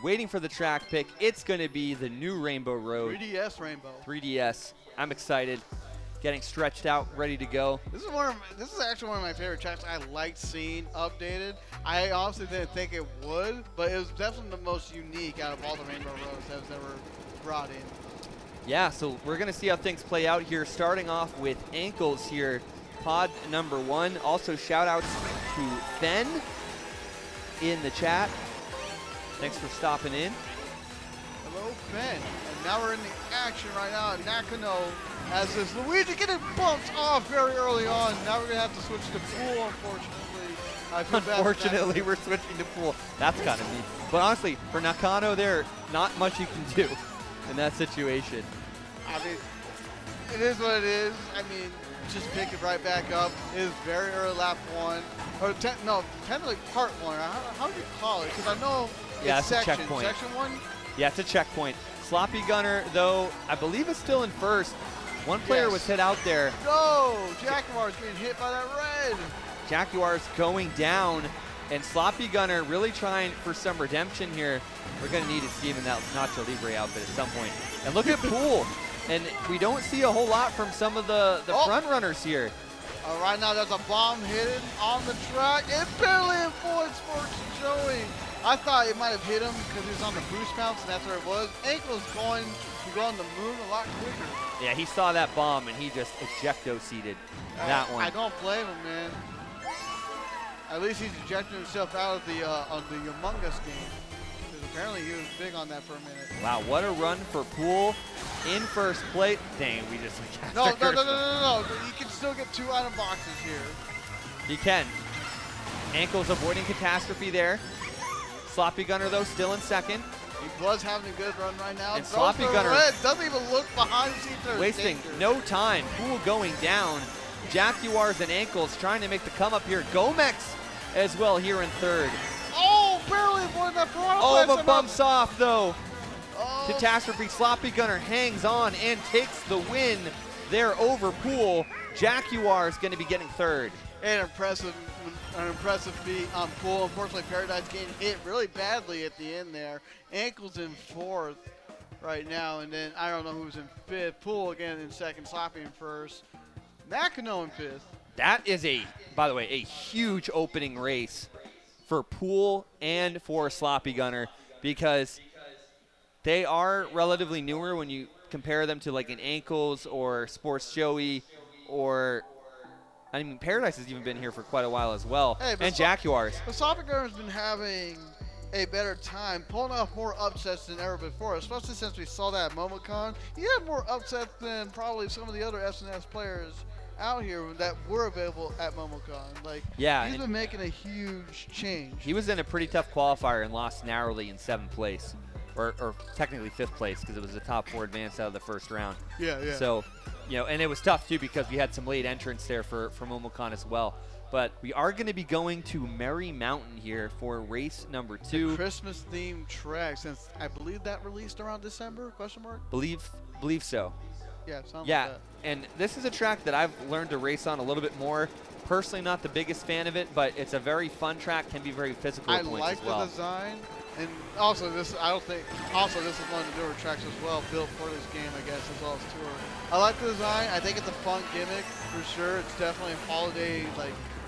waiting for the track pick. It's going to be the new Rainbow Road.
3DS Rainbow.
3DS. I'm excited. Getting stretched out, ready to go.
This is actually one of my favorite tracks I liked seeing updated. I honestly didn't think it would, but it was definitely the most unique out of all the Rainbow Roads that was ever brought in.
Yeah, so we're going to see how things play out here, starting off with ankles here. Pod number 1. Also, shout-outs to Ben in the chat. Thanks for stopping in.
Hello, Ben. And now we're in the action right now at Nakano. As this Luigi getting bumped off very early on. Now we're going to have to switch to pool, unfortunately. I feel bad.
Unfortunately, we're switching to pool. That's kind of neat. But honestly, for Nakano there, not much you can do in that situation.
I mean, it is what it is. I mean, just pick it right back up. It is very early lap 1. Or technically part 1. How do you call it? Because I know it's section.
Checkpoint.
Section 1?
Yeah, it's a checkpoint. Sloppy Gunner, though, I believe is still in first. One player was hit out there.
No! Jaguar's getting hit by that red.
Jaguar's going down, and Sloppy Gunner really trying for some redemption here. We're going to need to see him in that Nacho Libre outfit at some point. And look at Poole. And we don't see a whole lot from some of the front runners here.
Right now there's a bomb hidden on the track. It barely avoids Sports Joey. I thought it might have hit him because he was on the boost bounce, and that's where it was. Ankle's going to go on the moon a lot quicker.
Yeah, he saw that bomb, and he just ejecto-seated that one.
I don't blame him, man. At least he's ejecting himself out of the Among Us game. Because apparently he was big on that for a minute.
Wow, what a run for Poole in first place. Dang, we just
No. You can still get 2 item boxes here.
He can. Ankle's avoiding catastrophe there. Sloppy Gunner, though, still in second.
He was having a good run right now.
And Sloppy Gunner
doesn't even look behind.
Wasting no time. Poole going down. Jaguars and Ankles trying to make the come up here. Gomex as well here in third.
Oh, barely avoided that throttle.
Oh, but bumps off, though.
Oh.
Catastrophe. Sloppy Gunner hangs on and takes the win there over Poole. Jaguars going to be getting third.
An impressive feat on Poole. Unfortunately, Paradise getting hit really badly at the end there. Ankles in fourth right now, and then I don't know who's in fifth. Poole again in second, Sloppy in first. Nakano in fifth.
That is by the way, a huge opening race for Poole and for Sloppy Gunner because they are relatively newer when you compare them to like an Ankles or Sports Joey or I mean, Paradise has even been here for quite a while as well, and Jaguars.
But Sloppy Gunner's been having a better time, pulling off more upsets than ever before, especially since we saw that at MomoCon. He had more upsets than probably some of the other SNS players out here that were available at MomoCon. Like,
yeah,
he's been making a huge change.
He was in a pretty tough qualifier and lost narrowly in 7th place, or technically 5th place because it was the top 4 advanced out of the first round.
Yeah.
So, and it was tough too because we had some late entrants there for MomoCon as well. But we are going to be going to Merry Mountain here for race number 2.
Christmas-themed track, since I believe that released around December, question mark?
Believe so.
Yeah, something like that.
And this is a track that I've learned to race on a little bit more. Personally, not the biggest fan of it, but it's a very fun track, can be very physical at points as well.
I like the design, and also this is one of the newer tracks as well, built for this game, I guess, as well as tour. I like the design. I think it's a fun gimmick for sure. It's definitely holiday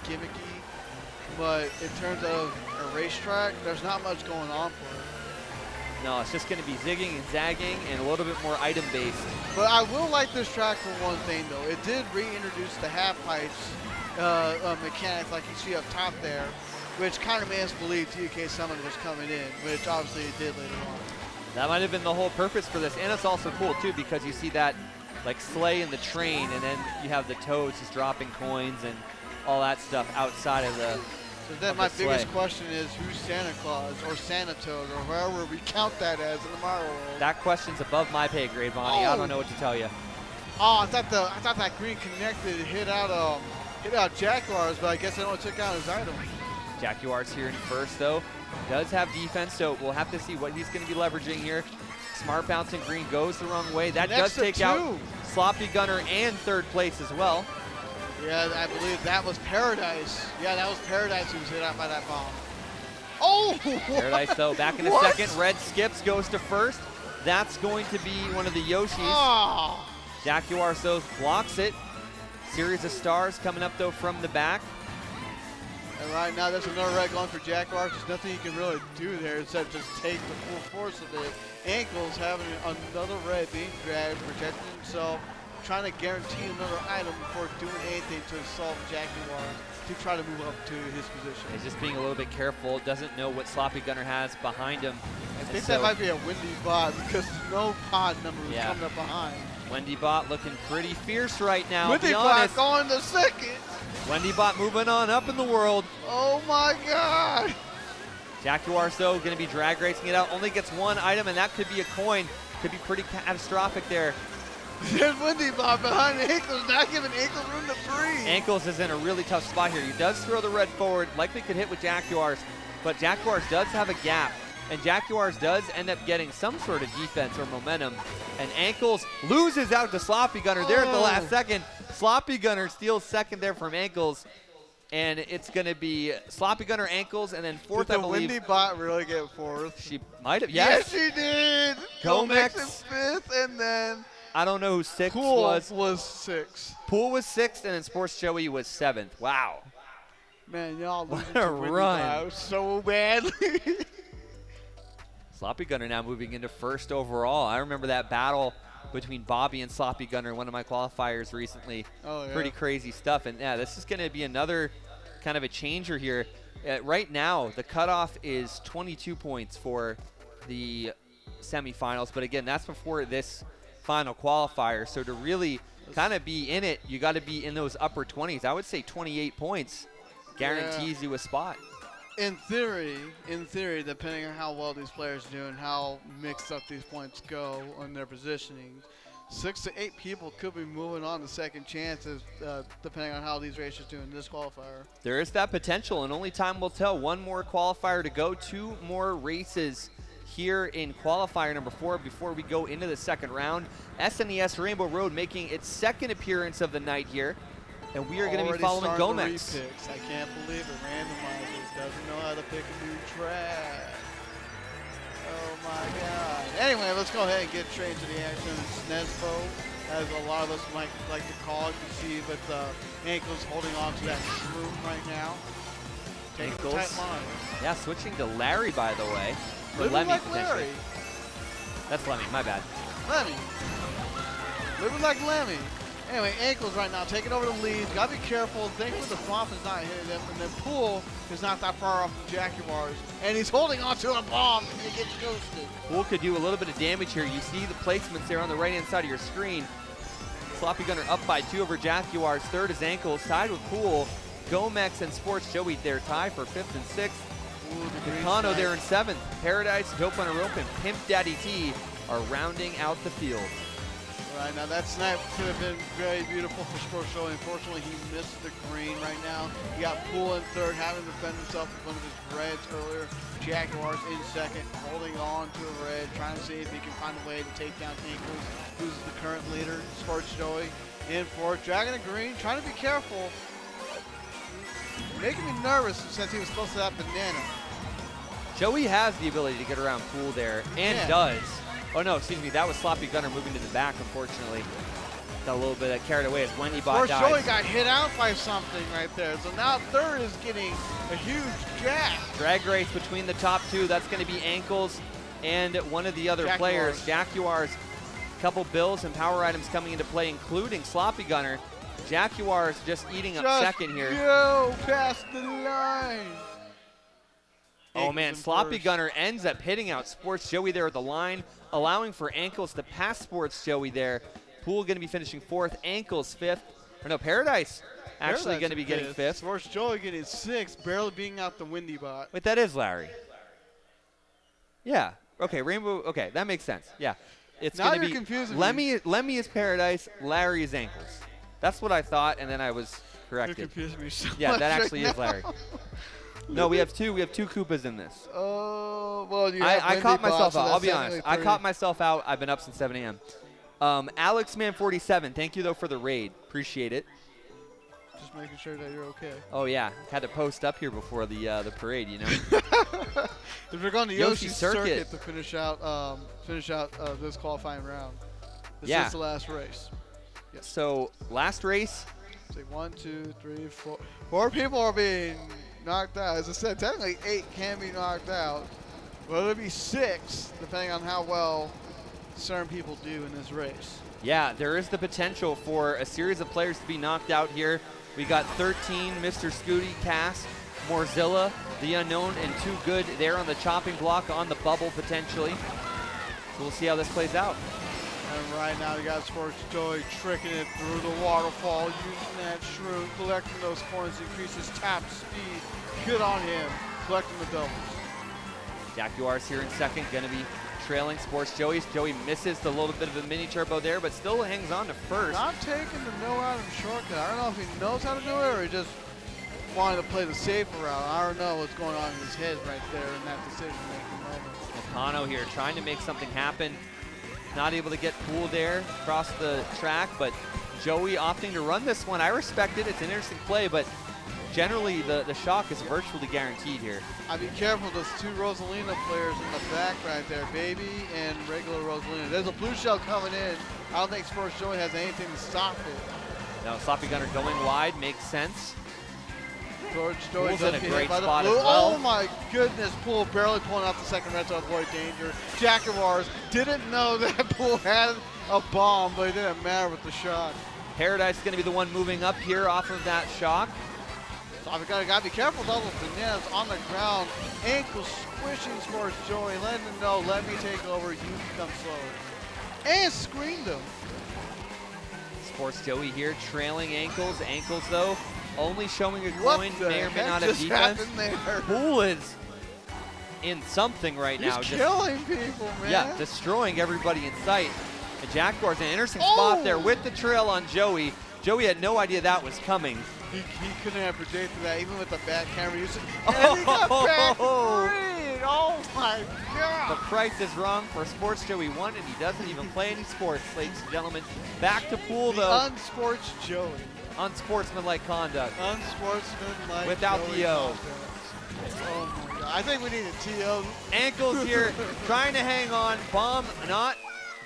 gimmicky, but in terms of a racetrack, there's not much going on for it.
No, it's just going to be zigging and zagging and a little bit more item-based.
But I will like this track for one thing, though. It did reintroduce the half pipes mechanics like you see up top there, which kind of made us believe TK Summon was coming in, which obviously it did later on.
That might have been the whole purpose for this, and it's also cool, too, because you see that sleigh in the train, and then you have the Toads just dropping coins and all that stuff outside of the
So then my biggest question is, who's Santa Claus or Santa Toad or whoever we count that as in the Mario world?
That question's above my pay grade, Vonnie. I don't know what to tell you.
Oh, I thought that green connected hit out Jaguars, but I guess it only took out his item.
Jaguars here in first, though. Does have defense, so we'll have to see what he's going to be leveraging here. Smart bouncing green goes the wrong way. That does take out Sloppy Gunner and third place as well.
Yeah, I believe that was Paradise. Yeah, that was Paradise who was hit out by that bomb. Oh!
Paradise, though, back in a
What?
second. Red skips, goes to first. That's going to be one of the Yoshis.
Oh.
Jaguars, though, blocks it. Series of stars coming up, though, from the back.
And right now, there's another red going for Jaguars. There's nothing you can really do there except just take the full force of it. Ankles having another red being dragged, protecting himself, trying to guarantee another item before doing anything to assault Jaguars to try to move up to his position.
He's just being a little bit careful. Doesn't know what Sloppy Gunner has behind him.
I think that might be a Windy Bot because no pod number is coming up behind.
Wendy Bot looking pretty fierce right now.
Windy Bot going to second.
Wendy Bot moving on up in the world.
Oh my God.
Jaguars, though, going to be drag racing it out. Only gets one item, and that could be a coin. Could be pretty catastrophic there.
There's Windy Bot behind Ankles, not giving Ankles room to breathe.
Ankles is in a really tough spot here. He does throw the red forward, likely could hit with Jaguars, but Jaguars does have a gap, and Jaguars does end up getting some sort of defense or momentum, and Ankles loses out to Sloppy Gunner there at the last second. Sloppy Gunner steals second there from Ankles, and it's going to be Sloppy Gunner, Ankles, and then fourth, I believe.
Did the Windy Bot really get fourth?
She might have,
yes. Yes, she did.
Gomex
is fifth, and then
I don't know who sixth
Pool
was
sixth.
Pool was sixth, and then Sports Joey was seventh. Wow.
Man, y'all losing
What a
to Windy
run.
Bot so badly.
Sloppy Gunner now moving into first overall. I remember that battle between Bobby and Sloppy Gunner in one of my qualifiers recently.
Oh, yeah.
Pretty crazy stuff. And yeah, this is going to be another kind of a changer here. Right now, the cutoff is 22 points for the semifinals. But again, that's before this final qualifier. So to really kind of be in it, you got to be in those upper 20s. I would say 28 points guarantees you a spot.
In theory, depending on how well these players do and how mixed up these points go on their positioning, 6 to 8 people could be moving on to second chances, depending on how these races do in this qualifier.
There is that potential, and only time will tell. One more qualifier to go, 2 more races here in qualifier number 4 before we go into the second round. SNES Rainbow Road making its second appearance of the night here, and we are going to be following Gomex.
I can't believe it. Randomizers doesn't know how to pick a new track. Oh my God. Anyway, let's go ahead and get straight into the action. Snesbo, as a lot of us might like to call it. You see with Ankles holding on to that shroom right now. Taking the tight line.
Yeah, switching to Larry, by the way. Or
Living
Lemmy,
like
potentially.
Larry.
That's Lemmy, my bad.
Lemmy. Living like Lemmy. Anyway, Ankles right now taking over the lead. Got to be careful. Thankfully, the swamp is not hitting them. And then Pool is not that far off from Jaguars. And he's holding onto a bomb and he gets ghosted.
Pool could do a little bit of damage here. You see the placements there on the right-hand side of your screen. Sloppy Gunner up by 2 over Jaguars. Third is Ankles, tied with Pool. Gomex and Sports Joey there tied for 5th and 6th. Nakano there in 7th. Paradise, Dope on a Rope, and Pimp Daddy T are rounding out the field.
Right now, that snipe could have been very beautiful for Sports Joey. Unfortunately, he missed the green right now. He got Pool in 3rd, having to defend himself with one of his reds earlier. Jaguars in 2nd, holding on to a red, trying to see if he can find a way to take down Ankles, who's the current leader. Sports Joey in 4th, dragging a green, trying to be careful. Making me nervous since he was supposed to have banana.
Joey has the ability to get around Pool there, and does. Oh no, excuse me, that was Sloppy Gunner moving to the back, unfortunately. Got a little bit carried away as Wendy Bot dies.
Joey got hit out by something right there, so now 3rd is getting a huge gap.
Drag race between the top 2, that's going to be Ankles and one of the other players. Jaguars, a couple bills and power items coming into play, including Sloppy Gunner. Jaguars just eating up 2nd here.
Yo, past the line.
Oh man, Sloppy Gunner ends up hitting out Sports Joey there at the line, allowing for Ankles to pass Sports Joey there. Pool going to be finishing 4th, Ankles 5th. Or no, Paradise actually going to be getting 5th.
Sports Joey getting 6th, barely being out the Windy Bot.
Wait, that is Larry. Yeah. Okay, Rainbow. Okay, that makes sense. Yeah. It's going to be
confusing
Lemmy is Paradise, Larry is Ankles. That's what I thought, and then I was corrected.
You're confusing me so
yeah,
much
that actually
right
is Larry. No, we have 2. We have 2 Koopas in this.
Oh, well,
I caught myself out. I'll be honest. I caught myself out. I've been up since 7 a.m. AlexMan47, thank you, though, for the raid. Appreciate it.
Just making sure that you're okay.
Oh yeah, had to post up here before the parade, you know.
If we're going to
Yoshi
Yoshi
Circuit.
Circuit to finish out this qualifying round, this
Yeah.
is the last race.
So last race,
Say 1, 2, 3, 4. 4 people are being knocked out. As I said, technically 8 can be knocked out, but it'll be 6 depending on how well certain people do in this race.
yeah, there is the potential for a series of players to be knocked out here. We got 13, Mr. Scooty, Cass, Morzilla, the unknown, and Too Good there on the chopping block on the bubble potentially. So we'll see how this plays out.
And right now, you got Sports Joy tricking it through the waterfall, using that shroom, collecting those coins, increases tap speed. Good on him, collecting the doubles.
Jaguars here in second, going to be trailing Sports Joey. Joey misses the little bit of a mini turbo there, but still hangs on to first.
Not taking the no-out shortcut. I don't know if he knows how to do it or he just wanted to play the safer route. I don't know what's going on in his head right there in that decision-making moment.
Nakano here trying to make something happen. Not able to get Poole there across the track, but Joey opting to run this one. I respect it. It's an interesting play, but generally the shock is virtually guaranteed here.
I'd be careful, those 2 Rosalina players in the back right there, Baby and regular Rosalina. There's a blue shell coming in. I don't think Sports Joey has anything to stop it.
Now Sloppy Gunner going wide makes sense.
George Joey
Poole's in
does
a
get
great
hit by the
spot
blue.
as well.
Oh my goodness, Poole barely pulling out the second red to avoid danger. Jaguars didn't know that Poole had a bomb, but it didn't matter with the shot.
Paradise is going to be the one moving up here off of that shock.
So I've got to be careful with all those bananas on the ground. Ankle squishing Sports Joey, letting him know, let me take over, you become slow. And screened him.
Sports Joey here trailing Ankles. Ankles though only showing a
What
coin,
the
may or may
heck
not have
just
defense.
happened there?
Poole is in something right
He's
now.
killing people, man.
Yeah, destroying everybody in sight. The Jaguars in an interesting spot there with the trail on Joey. Joey had no idea that was coming.
He couldn't have predicted that, even with the back camera using. And he got back green. Oh my God.
The price is wrong for Sports Joey 1, and he doesn't even play any sports, ladies and gentlemen. Back to Poole
The
though.
unsports Joey.
Unsportsmanlike conduct.
Unsportsmanlike
Without
Joey
the O.
conduct. Oh my God. I think we need a TO.
Ankles here trying to hang on. Bomb not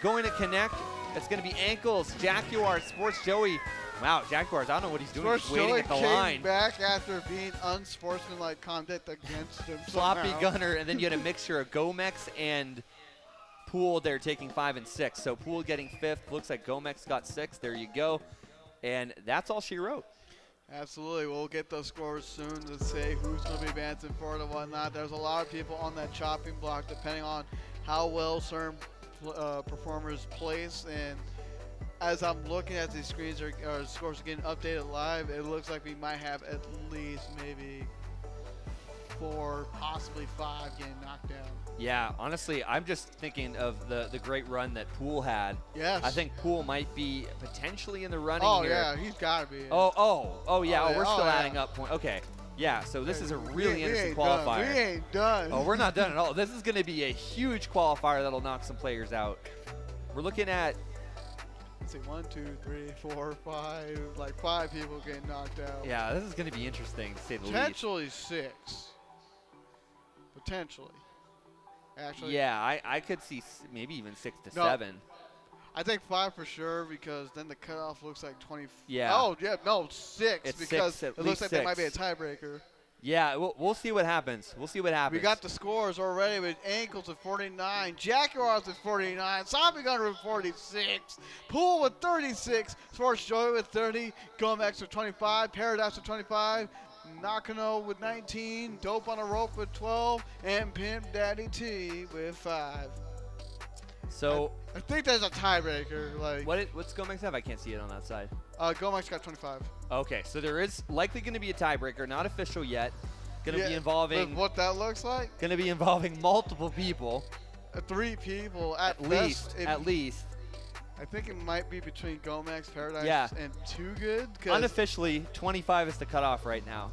going to connect. It's going to be Ankles. Jaguars, Sports Joey. Wow, Jaguars, I don't know what he's doing.
Sports
He's waiting
Joey
at the
came
line.
back after being unsportsmanlike conduct against him.
Sloppy
somehow.
Gunner, and then you had a mixture of Gomex and Poole there taking 5 and 6. So Poole getting 5th. Looks like Gomex got 6th. There you go. And that's all she wrote.
Absolutely. We'll get those scores soon to say who's going to be advancing forward and whatnot. There's a lot of people on that chopping block depending on how well certain performers place. And as I'm looking at these screens or scores are getting updated live, it looks like we might have at least maybe 4, possibly 5 getting knocked down.
Yeah, honestly, I'm just thinking of the great run that Poole had.
Yes.
I think Poole might be potentially in the running
Oh,
here.
yeah, he's got to be.
Oh, yeah.
Oh,
We're
yeah.
still
Oh,
adding
yeah.
up points. Okay. Yeah, so this is a really
we
interesting
ain't
qualifier.
Done. We ain't done.
Oh, we're not done at all. This is going to be a huge qualifier that'll knock some players out. We're looking at
Let's see, 1, 2, 3, 4, 5, like 5 people getting knocked out.
yeah, this is going to be interesting to say the least.
Potentially 6. Potentially. Actually.
Yeah, I could see maybe even 6 to
No.
7.
I think 5 for sure because then the cutoff looks like 20.
Yeah.
Oh, yeah, no, 6
It's
because
6, at
it
least
looks like there might be a
6.
tiebreaker.
Yeah, we'll see what happens. We'll see what happens.
We got the scores already with Ankles at 49, Jaguars at 49, Zombie Gunner with 46, Poole with 36, Sports Joy with 30, Gomex with 25, Paradise with 25, Nakano with 19, Dope on a Rope with 12, and Pimp Daddy T with 5.
So
I think there's a tiebreaker. Like
what's Gomex have? I can't see it on that side.
Gomex got 25.
Okay, so there is likely going to be a tiebreaker, not official yet. Going to be
With
involving
what that looks like?
going to be involving multiple people
3 people at
least.
best.
At least.
I think it might be between Gomex, Paradise,
Yeah.
and Too Good.
Unofficially, 25 is the cutoff right now.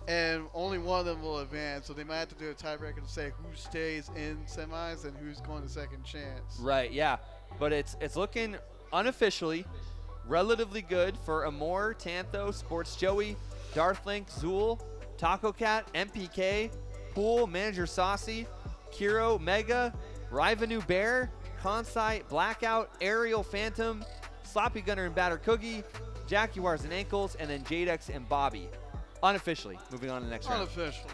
And only one of them will advance, so they might have to do a tiebreaker to say who stays in semis and who's going to second chance.
Right, yeah. But it's looking unofficially relatively good for Amor, Tantho, Sports Joey, Darthlink, Zool, Taco Cat, MPK, Pool, Manager Saucy, Kiro, Mega, Rivenu Bear, Kansai, Blackout, Aerial Phantom, Sloppy Gunner and Batter Cookie, Jaguars and Ankles, and then Jadex and Bobby. Unofficially, moving on to the next round.
Unofficially.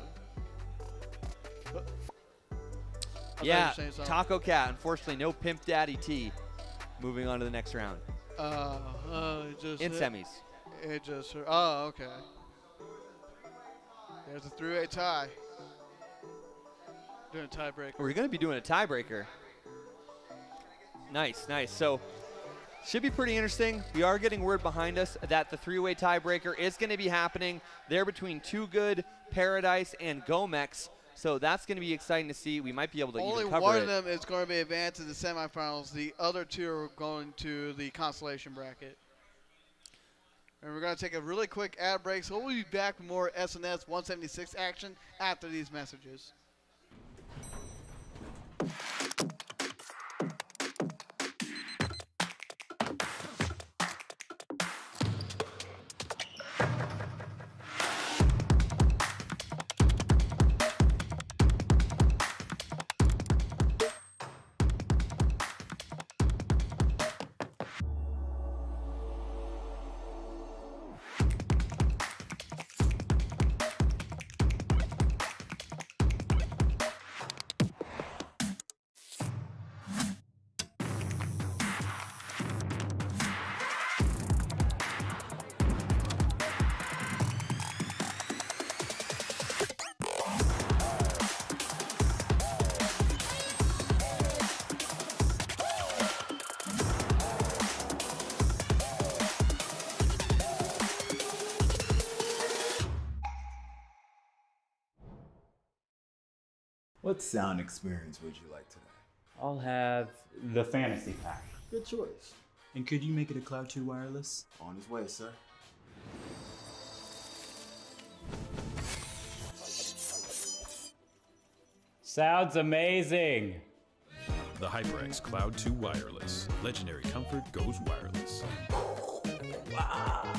Yeah, Taco Cat. Unfortunately, no Pimp Daddy T. Moving on to the next round. In semis.
It just hurt. Oh, okay. There's a 3-way tie. Doing a tiebreaker.
We're going to be doing a tiebreaker. Nice, nice. So, should be pretty interesting. We are getting word behind us that the 3-way tiebreaker is going to be happening there between Too Good, Paradise, and Gomex. So that's going to be exciting to see. We might be able to even cover it.
Only one of them is going to be advanced to the semifinals. The other two are going to the consolation bracket. And we're going to take a really quick ad break. So we'll be back with more SNS 176 action after these messages.
What sound experience would you like today?
I'll have the fantasy pack.
Good choice.
And could you make it a Cloud 2 wireless?
On his way, sir.
Sounds amazing.
The HyperX Cloud 2 Wireless. Legendary comfort goes wireless.
Wow.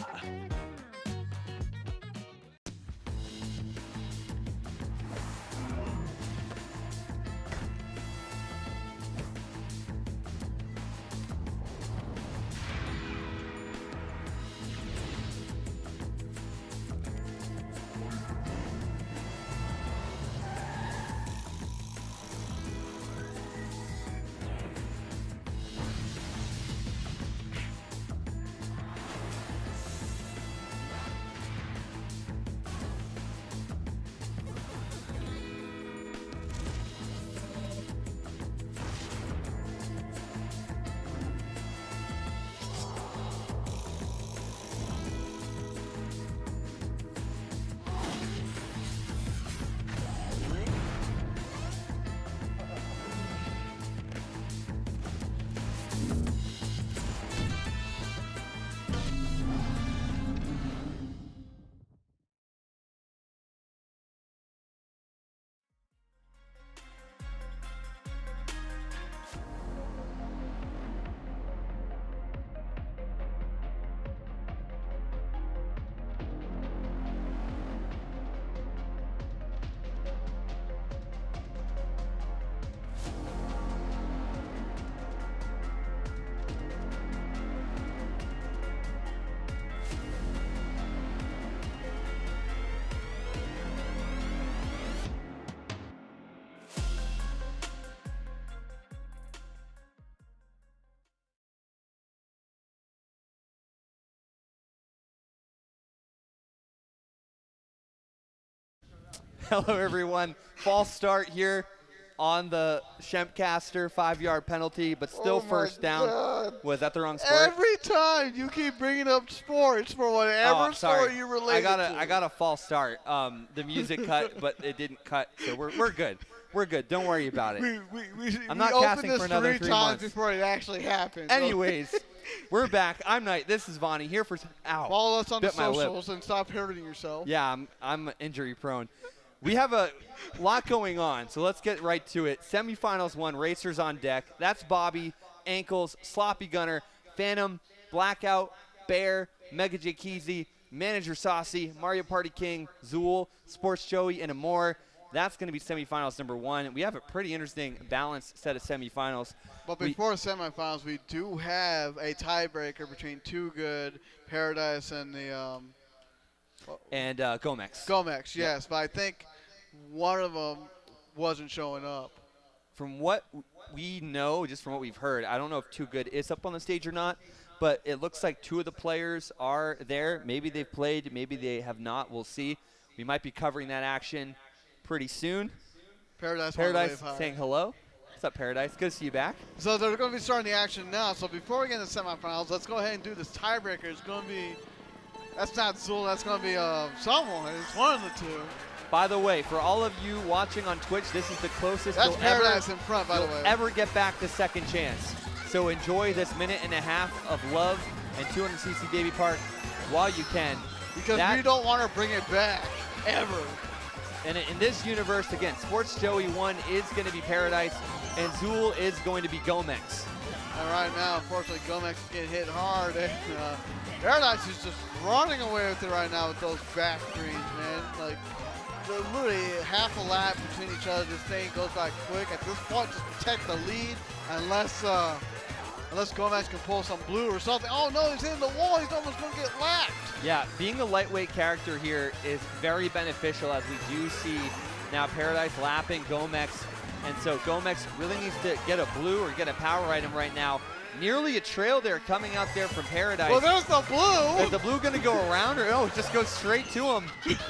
Hello, everyone. False start here on the Shempcaster 5-yard penalty, but still first down.
God.
Was that the wrong sport?
Every time you keep bringing up sports for whatever sport you relate to.
I got a false start. The music cut, but it didn't cut, so we're good. We're good. Don't worry about it. I'm not casting for another 3 months.
Before it actually happens.
Anyways, we're back. I'm Knight. This is Vonnie here for. Ow.
Follow us on the
Bit my lip.
socials and stop hurting yourself.
Yeah, I'm injury prone. We have a lot going on, so let's get right to it. Semifinals 1, racers on deck. That's Bobby, Ankles, Sloppy Gunner, Phantom, Blackout, Bear, Mega J Keezy, Manager Saucy, Mario Party King, Zool, Sports Joey, and more. That's going to be semifinals number 1. We have a pretty interesting balanced set of semifinals.
But before semifinals, we do have a tiebreaker between Too Good, Paradise, and the
Gomex.
Gomex, yes. But I think one of them wasn't showing up.
From what we know, just from what we've heard, I don't know if Too Good is up on the stage or not, but it looks like 2 of the players are there. Maybe they've played, maybe they have not. We'll see. We might be covering that action pretty soon.
Paradise
saying hello. What's up, Paradise? Good to see you back.
So they're going to be starting the action now. So before we get into the semifinals, let's go ahead and do this tiebreaker. It's going to be, that's not Zool, that's going to be someone. It's one of the 2.
By the way, for all of you watching on Twitch, this is the closest
that's
you'll
Paradise in front, by the way.
ever get back to second chance. So enjoy this minute and a half of love and 200cc Baby Park while you can.
Because we don't want to bring it back, ever.
And in this universe, again, Sports Joey 1 is going to be Paradise, and Zool is going to be Gomex.
And right now, unfortunately, Gomex is getting hit hard. And Paradise is just running away with it right now with those back screens, man. Like, literally half a lap between each other. This thing goes by quick. At this point, just protect the lead unless Gomex can pull some blue or something. Oh, no, he's hitting the wall. He's almost going to get lapped.
Yeah, being a lightweight character here is very beneficial, as we do see now Paradise lapping Gomex. And so Gomex really needs to get a blue or get a power item right now. Nearly a trail there coming out there from Paradise.
Well, there's the blue.
Is the blue going to go around, or no, it just goes straight to him,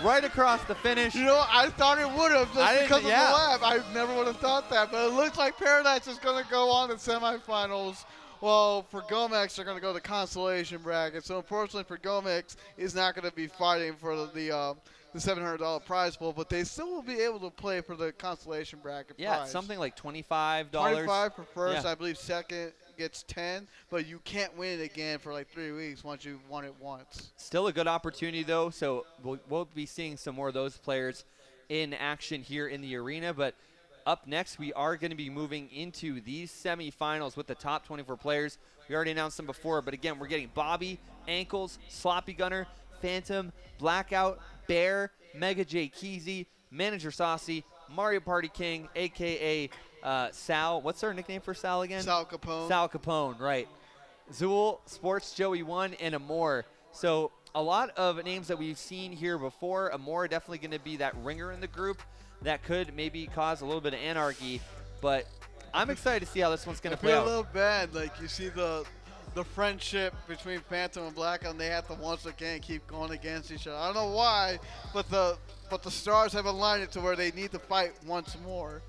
right across the finish.
You know, I thought it would have just because of the lap. I never would have thought that, but it looks like Paradise is going to go on to semifinals. Well, for Gomex, they're going to go to consolation bracket. So, unfortunately for Gomex, he's not going to be fighting for the $700 prize pool, but they still will be able to play for the consolation bracket
yeah,
prize.
Something like $25.
$25 for first.
Yeah.
I believe second gets 10, but you can't win it again for like 3 weeks once you've won it once.
Still a good opportunity, though, so we'll be seeing some more of those players in action here in the arena. But up next, we are going to be moving into these semifinals with the top 24 players. We already announced them before, but again, we're getting Bobby, Ankles, Sloppy Gunner, Phantom, Blackout, Bear, Mega J Keezy, Manager Saucy, Mario Party King, a.k.a. Sal. What's our nickname for Sal again?
Sal Capone.
Sal Capone, right. Zool, Sports Joey 1, and Amore. So a lot of names that we've seen here before. Amore definitely going to be that ringer in the group that could maybe cause a little bit of anarchy. But I'm excited to see how this one's going to play
I
out.
feel a little bad. Like, you see the friendship between Phantom and Blackout, and they have to once again keep going against each other. I don't know why, but the stars have aligned it to where they need to fight once more.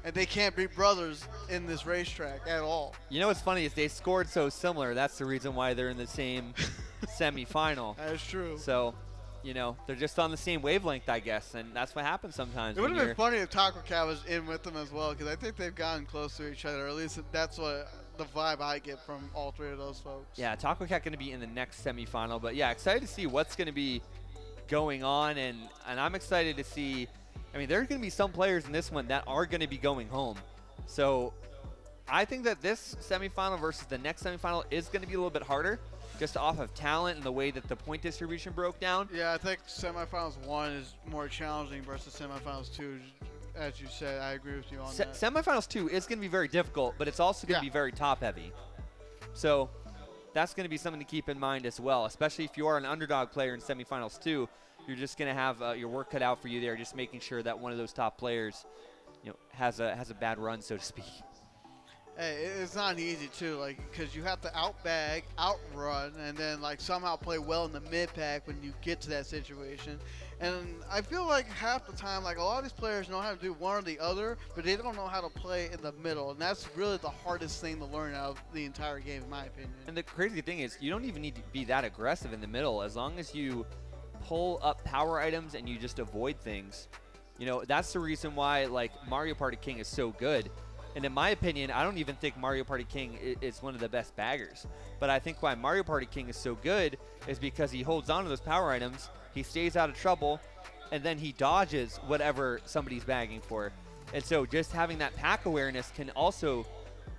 And they can't be brothers in this racetrack at all.
You know what's funny is they scored so similar. That's the reason why they're in the same semifinal.
That is true.
So, you know, they're just on the same wavelength, I guess, and that's what happens sometimes.
It would have been funny if Taco Cat was in with them as well, because I think they've gotten close to each other. Or at least that's what the vibe I get from all 3 of those folks.
Yeah, Taco Cat going to be in the next semifinal. But, yeah, excited to see what's going to be going on, and I'm excited to see – I mean, there's going to be some players in this one that are going to be going home. So I think that this semifinal versus the next semifinal is going to be a little bit harder, just off of talent and the way that the point distribution broke down.
Yeah, I think semifinals 1 is more challenging versus semifinals 2. As you said, I agree with you on that.
Semifinals 2 is going to be very difficult, but it's also going to be very top-heavy. So that's going to be something to keep in mind as well, especially if you are an underdog player in semifinals 2. You're just going to have your work cut out for you there, just making sure that one of those top players, you know, has a bad run, so to speak.
Hey, it's not easy too, like, because you have to outbag, outrun, and then like somehow play well in the mid pack when you get to that situation. And I feel like half the time, like, a lot of these players know how to do one or the other, but they don't know how to play in the middle, and that's really the hardest thing to learn out of the entire game, in my opinion.
And the crazy thing is, you don't even need to be that aggressive in the middle, as long as you pull up power items and you just avoid things. You know, that's the reason why, like, Mario Party King is so good. And in my opinion, I don't even think Mario Party King is one of the best baggers. But I think why Mario Party King is so good is because he holds on to those power items, he stays out of trouble, and then he dodges whatever somebody's bagging for. And so just having that pack awareness can also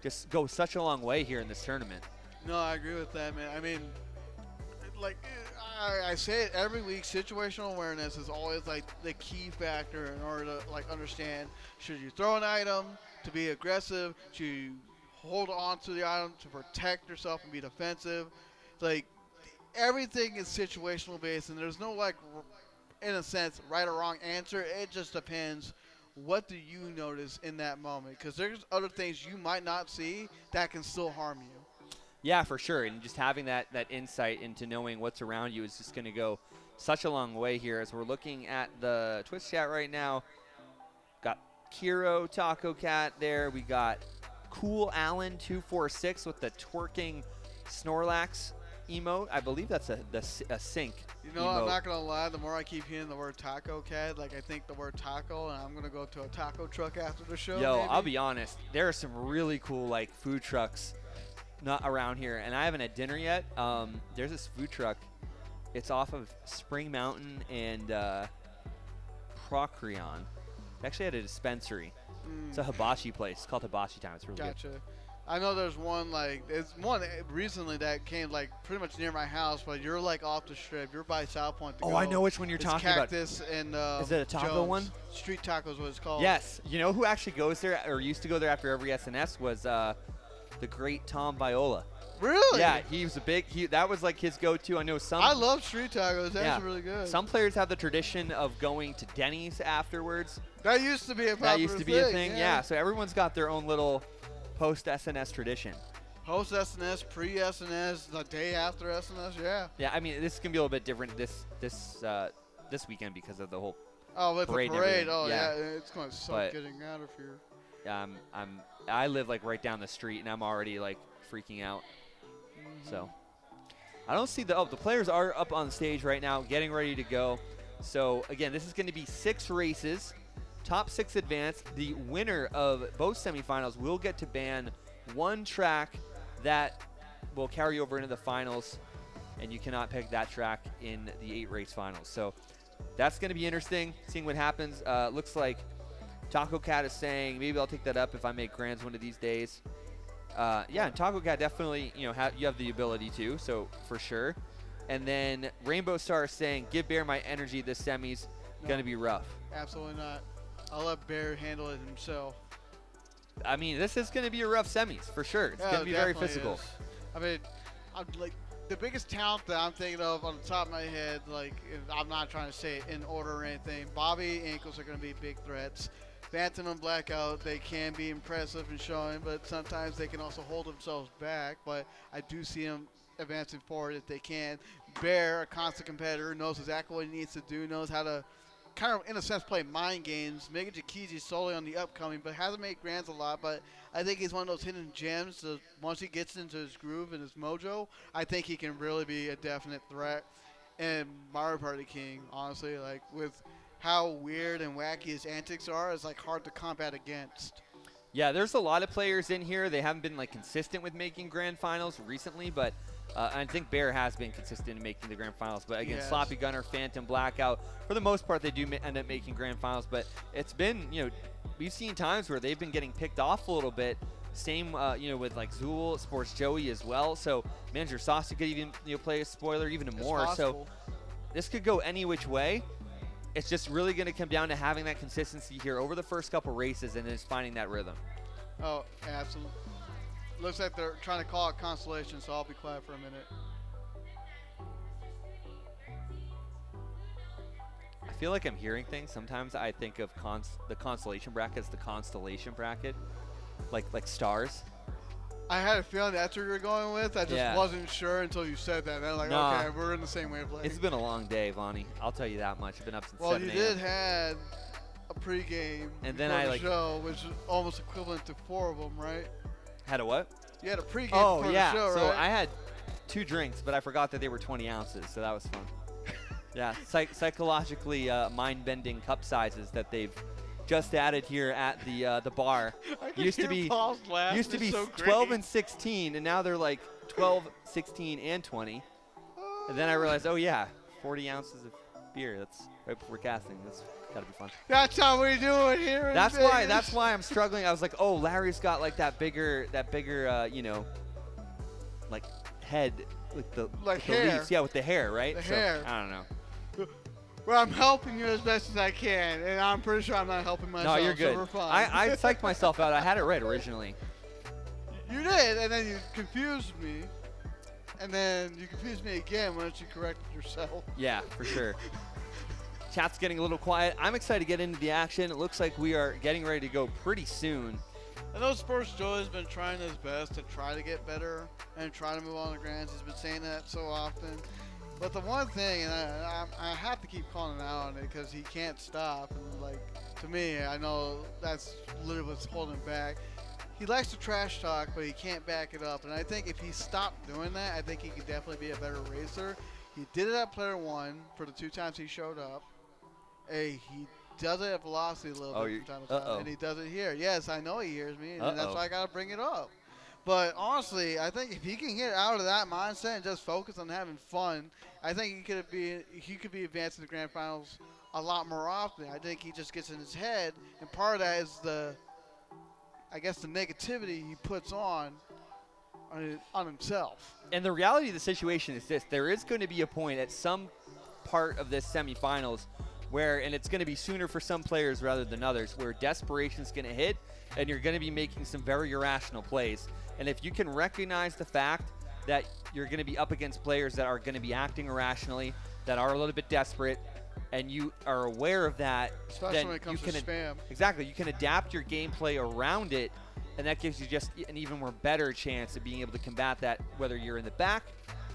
just go such a long way here in this tournament.
No, I agree with that, man. I mean, like I say it every week. Situational awareness is always like the key factor in order to like understand. Should you throw an item to be aggressive? Should you hold on to the item to protect yourself and be defensive? Like everything is situational based, and there's no like, in a sense, right or wrong answer. It just depends. What do you notice in that moment? Because there's other things you might not see that can still harm you.
Yeah, for sure. And just having that insight into knowing what's around you is just going to go such a long way here. As we're looking at the Twitch chat right now, got Kiro, Taco Cat there. We got Cool Allen 246 with the twerking Snorlax emote. I believe that's a sync.
You know,
emote.
I'm not gonna lie. The more I keep hearing the word taco cat, like I think the word taco, and I'm gonna go to a taco truck after the show.
Yo,
maybe.
I'll be honest. There are some really cool like food trucks not around here, and I haven't had dinner yet. There's this food truck. It's off of Spring Mountain and Procreon. It's actually at a dispensary. It's a hibachi place. It's called Hibachi Time. It's really
Gotcha.
good.
I know there's one like it's one recently that came like pretty much near my house, but you're like off the strip. You're by South Point.
Oh, I know which one you're talking about.
Cactus and
Is it a taco
Jones.
one?
Street Tacos is what it's called.
Yes. You know who actually goes there or used to go there after every SNS was the great Tom Viola.
Really?
Yeah, he was a big. That was like his go-to. I know some.
I love street tacos. That's really good.
Some players have the tradition of going to Denny's afterwards.
That used to be a popular
That used to be a thing. Yeah. So everyone's got their own little post SNS tradition.
Post SNS, pre SNS, the day after SNS. Yeah.
Yeah. I mean, this is gonna be a little bit different this weekend because of the whole.
Oh, with
parade
the
and
parade.
everything.
Oh,
Yeah.
yeah. It's going to suck
But-
getting out of here.
I live like right down the street, and I'm already like freaking out. So I don't see the players are up on stage right now, getting ready to go. So again, this is going to be 6 races, top 6 advance. The winner of both semifinals will get to ban one track that will carry over into the finals, and you cannot pick that track in the 8 race finals. So that's going to be interesting, seeing what happens. Looks like Taco Cat is saying maybe I'll take that up if I make grands one of these days. Yeah, and Taco Cat definitely, you have the ability to, so for sure. And then Rainbow Star is saying, give Bear my energy this semi's going to be rough.
Absolutely not. I'll let Bear handle it himself.
I mean, this is going to be a rough semis, for sure. It's
Yeah,
going to be
it
very
definitely
physical.
is. I mean, I'm like the biggest talent that I'm thinking of on the top of my head, like I'm not trying to say it in order or anything. Bobby Ankles are going to be big threats. Phantom and Blackout, they can be impressive and showing, but sometimes they can also hold themselves back. But I do see them advancing forward if they can. Bear, a constant competitor, knows exactly what he needs to do, knows how to kind of, in a sense, play mind games. Megan Jakizi solely on the upcoming, but hasn't made grands a lot. But I think he's one of those hidden gems. So once he gets into his groove and his mojo, I think he can really be a definite threat. And Mario Party King, honestly, like with how weird and wacky his antics are, is like hard to combat against.
Yeah, there's a lot of players in here. They haven't been like consistent with making grand finals recently, but I think Bear has been consistent in making the grand finals. But again,
Yes.
Sloppy Gunner, Phantom, Blackout, for the most part, they do end up making grand finals. But it's been, we've seen times where they've been getting picked off a little bit. Same, with like Zool, Sports Joey as well. So Manager Saucy could even, play a spoiler even
It's
more. So
possible.
this could go any which way. It's just really going to come down to having that consistency here over the first couple races and just finding that rhythm.
Oh, absolutely. Looks like they're trying to call it Constellation, so I'll be quiet for a minute.
I feel like I'm hearing things. Sometimes I think of the constellation bracket as the constellation bracket, like stars.
I had a feeling that's where you're going with. I just
Yeah.
wasn't sure until you said that. And I'm like,
Nah.
okay, we're in the same wavelength.
It's been a long day, Vonnie. I'll tell you that much. I've been up since
Well,
7
you
a.m.
did have a pregame
And then
before
I,
the
like-
show, which is almost equivalent to 4 of them, right?
Had a what?
You had a pregame
Oh,
before
yeah.
the show,
So
right?
I had 2 drinks, but I forgot that they were 20 ounces, so that was fun. Yeah, psychologically mind-bending cup sizes that they've just added here at the bar.
I could
Used to
hear
be
Paul's laugh.
used to
It's
be
so
12
great.
and 16, and now they're like 12, 16, and 20. And then I realized, oh yeah, 40 ounces of beer. That's right before casting. That's gotta be fun.
That's how we do it here. in
That's
Vegas.
why I'm struggling. I was like, oh, Larry's got like that bigger, like head, like the
hair.
leaves. Yeah, with the hair, right?
The
So,
hair.
I don't know.
Well, I'm helping you as best as I can, and I'm pretty sure I'm not helping myself.
No, you're good.
So we're fine.
I psyched myself out. I had it right originally.
You did, and then you confused me, and then you confused me again once you corrected yourself.
Yeah, for sure. Chat's getting a little quiet. I'm excited to get into the action. It looks like we are getting ready to go pretty soon.
I know Sports Joe has been trying his best to try to get better and try to move on the grands. He's been saying that so often. But the one thing, and I have to keep calling him out on it because he can't stop. And like, to me, I know that's literally what's holding him back. He likes to trash talk, but he can't back it up. And I think if he stopped doing that, I think he could definitely be a better racer. He did it at Player One for the 2 times he showed up. He does it at Velocity a little bit from time to time, and he does it here. Yes, I know he hears me, and that's why I got to bring it up. But honestly, I think if he can get out of that mindset and just focus on having fun, I think he could be advancing the grand finals a lot more often. I think he just gets in his head, and part of that is the negativity he puts on himself.
And the reality of the situation is this: there is going to be a point at some part of this semifinals where, and it's going to be sooner for some players rather than others, where desperation is going to hit, and you're going to be making some very irrational plays. And if you can recognize the fact that you're going to be up against players that are going to be acting irrationally, that are a little bit desperate, and you are aware of that,
especially
then
when it comes
you
to spam.
Exactly. You can adapt your gameplay around it, and that gives you just an even more better chance of being able to combat that. Whether you're in the back,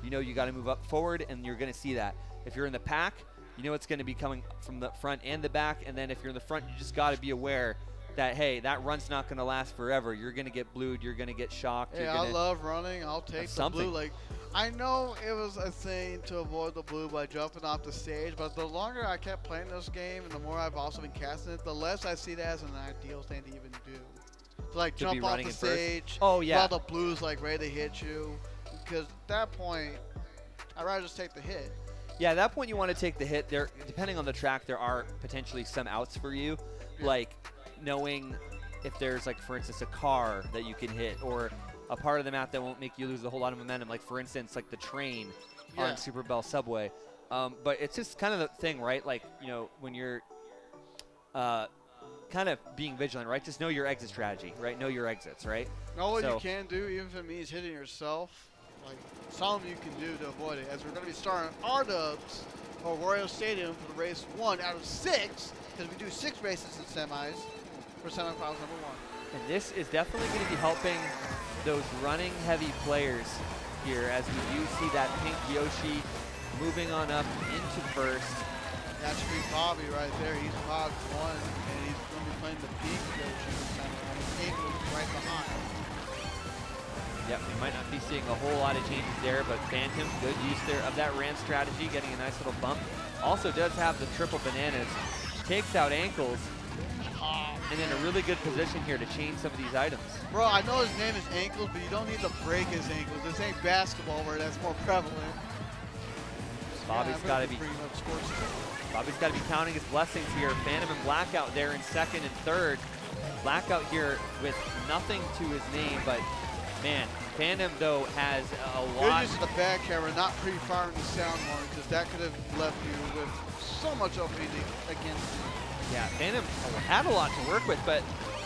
you know you got to move up forward, and you're going to see that. If you're in the pack, you know it's going to be coming from the front and the back, and then if you're in the front, you just got to be aware that, hey, that run's not going to last forever. You're going to get blued. You're going to get shocked.
Hey, I love running. I'll take the blue. Like, I know it was a thing to avoid the blue by jumping off the stage, but the longer I kept playing this game and the more I've also been casting it, the less I see that as an ideal thing to even do. To, like, jump off the stage while the blue's, like, ready to hit you. Because at that point, I'd rather just take the hit.
Yeah, at that point you want to take the hit. There, depending on the track, there are potentially some outs for you, like knowing if there's, like, for instance, a car that you can hit, or a part of the map that won't make you lose a whole lot of momentum, like, for instance, like the train on Super Bell Subway. But it's just kind of the thing, right? Like, you know, when you're kind of being vigilant, right? Just know your exit strategy, right? Know your exits, right?
Know what you can do, even if it means hitting yourself. Like, something you can do to avoid it. As we're going to be starting our dubs or Royal Stadium for the race 1 out of 6, because we do 6 races in semis for semifinals number 1.
And this is definitely going to be helping those running heavy players here, as we do see that pink Yoshi moving on up into first.
That should be Bobby right there. He's pod 1, and he's going to be playing the pink Yoshi this time around. His ankle is right behind.
Yep, we might not be seeing a whole lot of changes there, but Phantom, good use there of that ramp strategy, getting a nice little bump. Also does have the triple bananas, takes out ankles, and in a really good position here to change some of these items.
Bro, I know his name is Ankles, but you don't need to break his ankles. This ain't basketball where that's more prevalent.
Bobby's got to be counting his blessings here. Phantom and Blackout there in second and third. Blackout here with nothing to his name, but man, Phantom though has a lot.
Good use of the back camera, not pre-firing the sound horn, because that could have left you with so much opening against you.
Yeah, Phantom had a lot to work with, but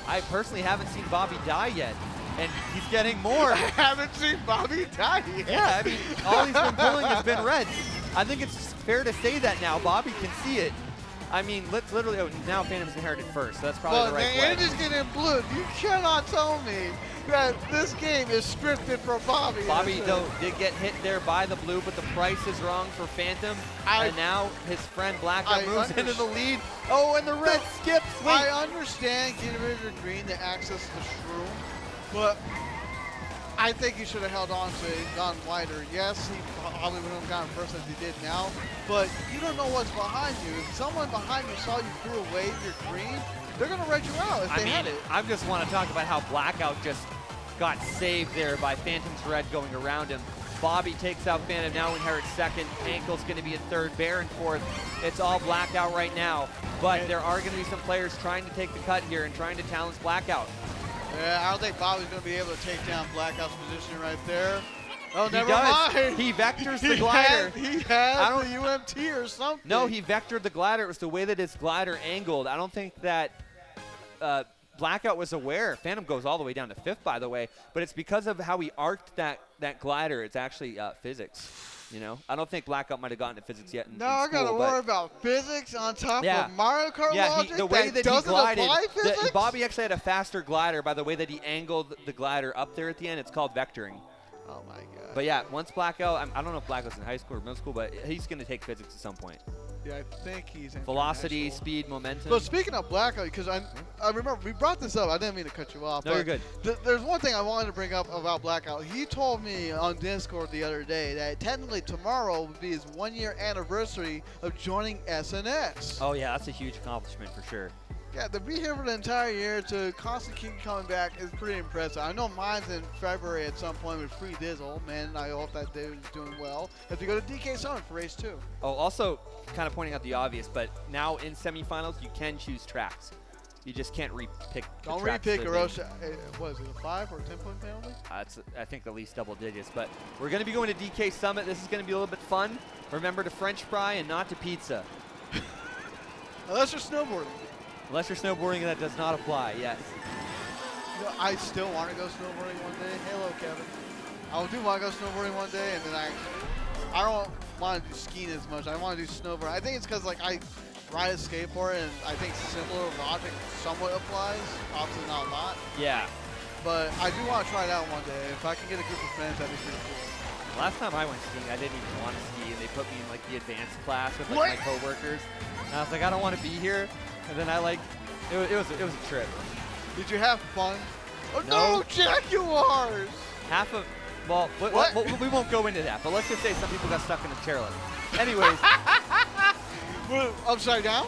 I personally haven't seen Bobby die yet, and he's getting more.
I haven't seen Bobby die yet.
Yeah, I mean, all he's been pulling has been reds. I think it's fair to say that now. Bobby can see it. I mean, let's literally, now Phantom's inherited first, so that's probably the right play.
Well, the end is getting blue. You cannot tell me that this game is scripted for Bobby.
Bobby, though, did get hit there by the blue, but the price is wrong for Phantom. And now his friend Blackout moves into the lead. Oh, and the red skips. Wait.
I understand getting rid of the green to access the shroom, but I think he should have held on to it, gone wider. Yes, he probably would have gone first as he did now, but you don't know what's behind you. If someone behind you saw you threw away your green, they're going to red you out if they had it.
I just want to talk about how Blackout just got saved there by Phantom's red going around him. Bobby takes out Phantom, now inherits second. Ankle's going to be in third, Bear in fourth. It's all Blackout right now, but there are going to be some players trying to take the cut here and trying to challenge Blackout.
Yeah, I don't think Bobby's going to be able to take down Blackout's position right there. Oh,
He
never
does.
mind.
He vectors the glider.
He had
I don't-
the UMT or something.
No, he vectored the glider. It was the way that his glider angled. I don't think that Blackout was aware. Phantom goes all the way down to 5th, by the way. But it's because of how he arced that glider. It's actually physics. You know, I don't think Blackout might have gotten to physics yet in
No, I
school,
gotta
but
worry about physics on top
Yeah.
of Mario Kart
yeah,
logic
the way that he
doesn't
glided,
apply physics?
Bobby actually had a faster glider by the way that he angled the glider up there at the end. It's called vectoring.
Oh my god.
But yeah, once Blackout, I don't know if Blackout's in high school or middle school, but he's going to take physics at some point.
Yeah, I think he's in
Velocity,
high school.
speed, momentum.
So speaking of Blackout, because I remember we brought this up. I didn't mean to cut you off.
No,
but
you're good.
There's one thing I wanted to bring up about Blackout. He told me on Discord the other day that technically tomorrow would be his 1-year anniversary of joining SNS.
Oh yeah, that's a huge accomplishment for sure.
Yeah, to be here for the entire year, to constantly keep coming back is pretty impressive. I know mine's in February at some point with Free Dizzle. Man, I hope that dude is doing well. Have to go to DK Summit for race 2.
Oh, also kind of pointing out the obvious, but now in semifinals you can choose tracks. You just can't repick.
Don't
the tracks
repick
that
or
they-
else, what is it, a 5 or 10-point penalty?
It's, I think at least double digits. But we're going to be going to DK Summit. This is going to be a little bit fun. Remember to French fry and not to pizza.
Unless you're snowboarding.
Unless you're snowboarding, that does not apply. Yes.
You know, I still want to go snowboarding one day. Hello, Kevin. I do want to go snowboarding one day, and then I don't want to do skiing as much. I want to do snowboarding. I think it's because like I ride a skateboard, and I think similar logic somewhat applies. Obviously not a lot,
Yeah.
but I do want to try it out one day. If I can get a group of friends, that'd be pretty cool.
Last time I went skiing, I didn't even want to ski, and they put me in like the advanced class with
What?
like my coworkers. And I was like, I don't want to be here. And then I like, it was a trip.
Did you have fun? Oh
No.
no, Jaguars!
Half of, well, we won't go into that, but let's just say some people got stuck in a chairlift. Anyways,
What, upside down?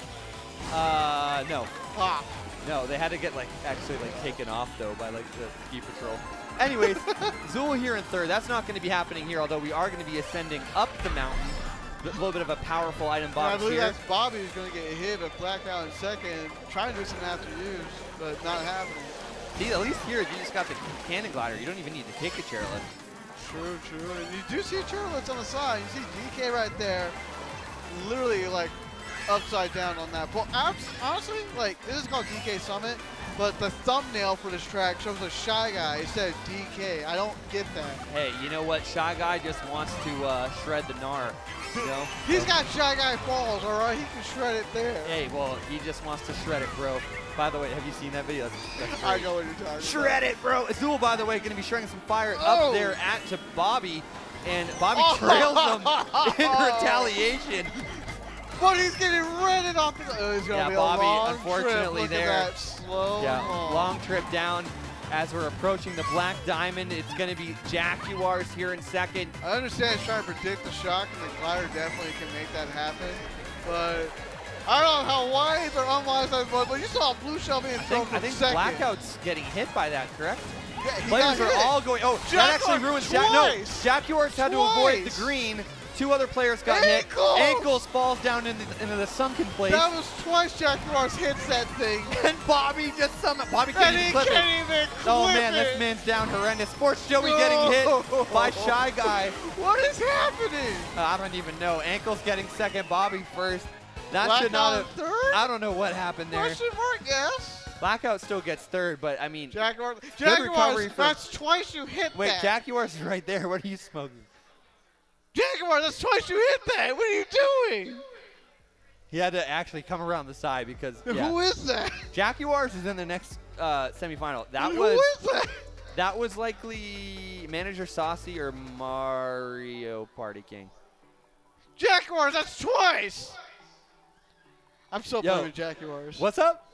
no.
Ah.
No, they had to get like actually like taken off though by like the ski patrol. Anyways, Zool here in 3rd. That's not going to be happening here, although we are going to be ascending up the mountain. A little bit of a powerful item
I
box
believe
here.
that's Bobby who's going to get hit, but Blackout in 2nd. Trying to do some after use, but not happening.
See, at least here you just got the cannon glider. You don't even need to take a chairlift.
True, true. And you do see chairlifts on the side. You see DK right there, literally like upside down on that pole. Honestly, like this is called DK Summit, but the thumbnail for this track shows a Shy Guy instead of DK. I don't get that.
Hey, you know what? Shy Guy just wants to shred the gnar. You know?
He's
So-
got Shy Guy balls, all right? He can shred it there.
Hey, well, he just wants to shred it, bro. By the way, have you seen that video? That's
I
great.
know what you're talking
Shred it, bro. Azul, by the way, going to be shredding some fire
Oh.
up there to Bobby, and Bobby
Oh.
trails him in retaliation.
about. But he's getting redded off the. Oh, he's gonna
Yeah,
be
Bobby,
a long
unfortunately,
trip. Look
there.
at that slow.
Yeah,
mo.
long trip down. As we're approaching the Black Diamond, it's going to be Jaguars here in 2nd.
I understand trying to predict the shock, and the glider definitely can make that happen. But I don't know how wise or unwise that was, but you saw a blue shell being thrown
I
from
think
2nd.
Blackout's getting hit by that, correct?
Yeah, he
Players
got
are
hit.
all going. Oh, that actually
Jaguar
ruins
twice.
Jaguars had to avoid the
Twice.
green. 2 other players got
Ankles.
hit. Ankles falls down into the sunken place.
That was twice Jaguars hits that thing.
And Bobby just Bobby
And
can't
he
even clip it.
can't even clip
Oh man,
it.
this man's down horrendous. Sports Joey getting hit by Shy Guy.
What is happening?
I don't even know. Ankles getting 2nd, Bobby 1st. That should not have.
Blackout 3rd?
I don't know what happened there.
Question mark, yes.
Blackout still gets 3rd, but I mean,
Jaguars,
recovery from-
that's twice you hit
wait,
that.
Jaguars is right there. What are you smoking?
Jaguars, that's twice you hit that. What are you doing?
He had to actually come around the side because yeah.
Who is that?
Jaguars is in the next semifinal.
Who is that?
That was likely Manager Saucy or Mario Party King.
Jaguars, that's twice. I'm still
Yo,
playing with Jaguars.
What's up?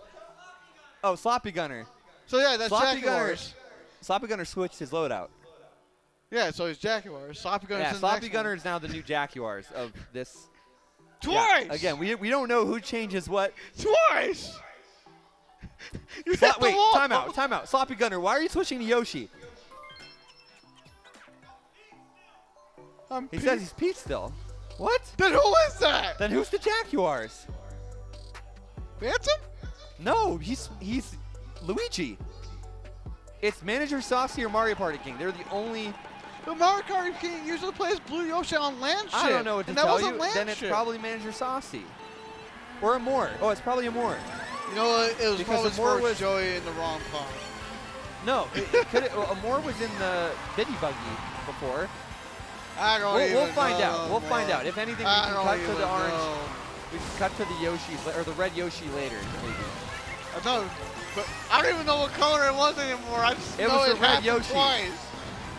Oh, Sloppy Gunner.
So yeah, that's
Sloppy
Jaguars.
Sloppy Gunner switched his loadout.
Yeah, so it's Jaguars. Sloppy Gunner's
Yeah,
in the
Sloppy
next
Gunner
one.
is now the new Jaguars of this.
Twice.
Yeah. Again, we don't know who changes what.
Twice. You hit the
Wait,
wall.
time out. Sloppy Gunner, why are you switching to Yoshi?
I'm
He
Pete.
says he's Pete still. What?
Then who is that?
Then who's the Jaguars?
Phantom?
No, he's Luigi. It's Manager Saucy or Mario Party King. They're the only
The Mario Kart King usually plays Blue Yoshi on land ship.
I don't know what to
and that
tell
was a
you.
land
Then it's
ship.
probably Manager Saucy. Or Amore. Oh, it's probably Amore.
You know what? It was
Because
probably
Amore
Sports
was-
Joey in the wrong pod.
No, it could. Amore was in the Biddy Buggy before.
I don't
We'll
even
find
know
out. We'll find
more.
out. If anything, we
I
can
don't
cut to
even
the orange.
know.
We can cut to the Yoshi or the red Yoshi later, maybe.
I know, but I don't even know what color it was anymore. I just
It
know
was
it
the red
happened
Yoshi.
twice.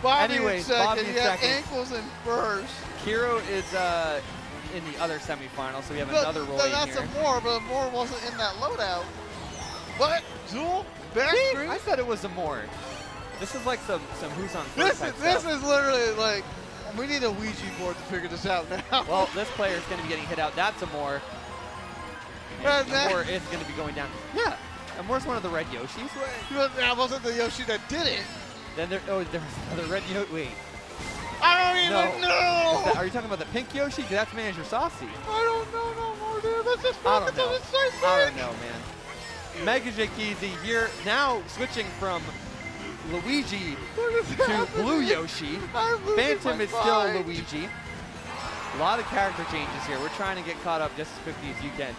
Bobby
Anyways,
in second.
Bobby in
He had
second.
ankles in first.
Kiro is in the other semifinal, so we have
But
another Roy
that's
here.
Amore, but Amore wasn't in that loadout. What? Zool? Back
See?
screen?
I said it was Amore. This is like some who's on
This
first
is
type
this
stuff.
is literally like we need a Ouija board to figure this out now.
Well, this player is going to be getting hit out. That's Amore. And
And that-
Amore is going to be going down. Yeah, Amore's one of the red Yoshis.
That wasn't the Yoshi that did it.
Then there's another red Yoshi. Wait,
I don't even
No.
know.
are you talking about the pink Yoshi? 'Cause that's Manager Saucy.
I don't know no more, dude. Let's just
I
focus
don't
on
know.
the same
I don't
thing.
know, man. Mega Jakeezy here, now switching from Luigi to Blue Yoshi.
I'm losing
Phantom
my
is still
mind.
Luigi. A lot of character changes here. We're trying to get caught up just as quickly as you can.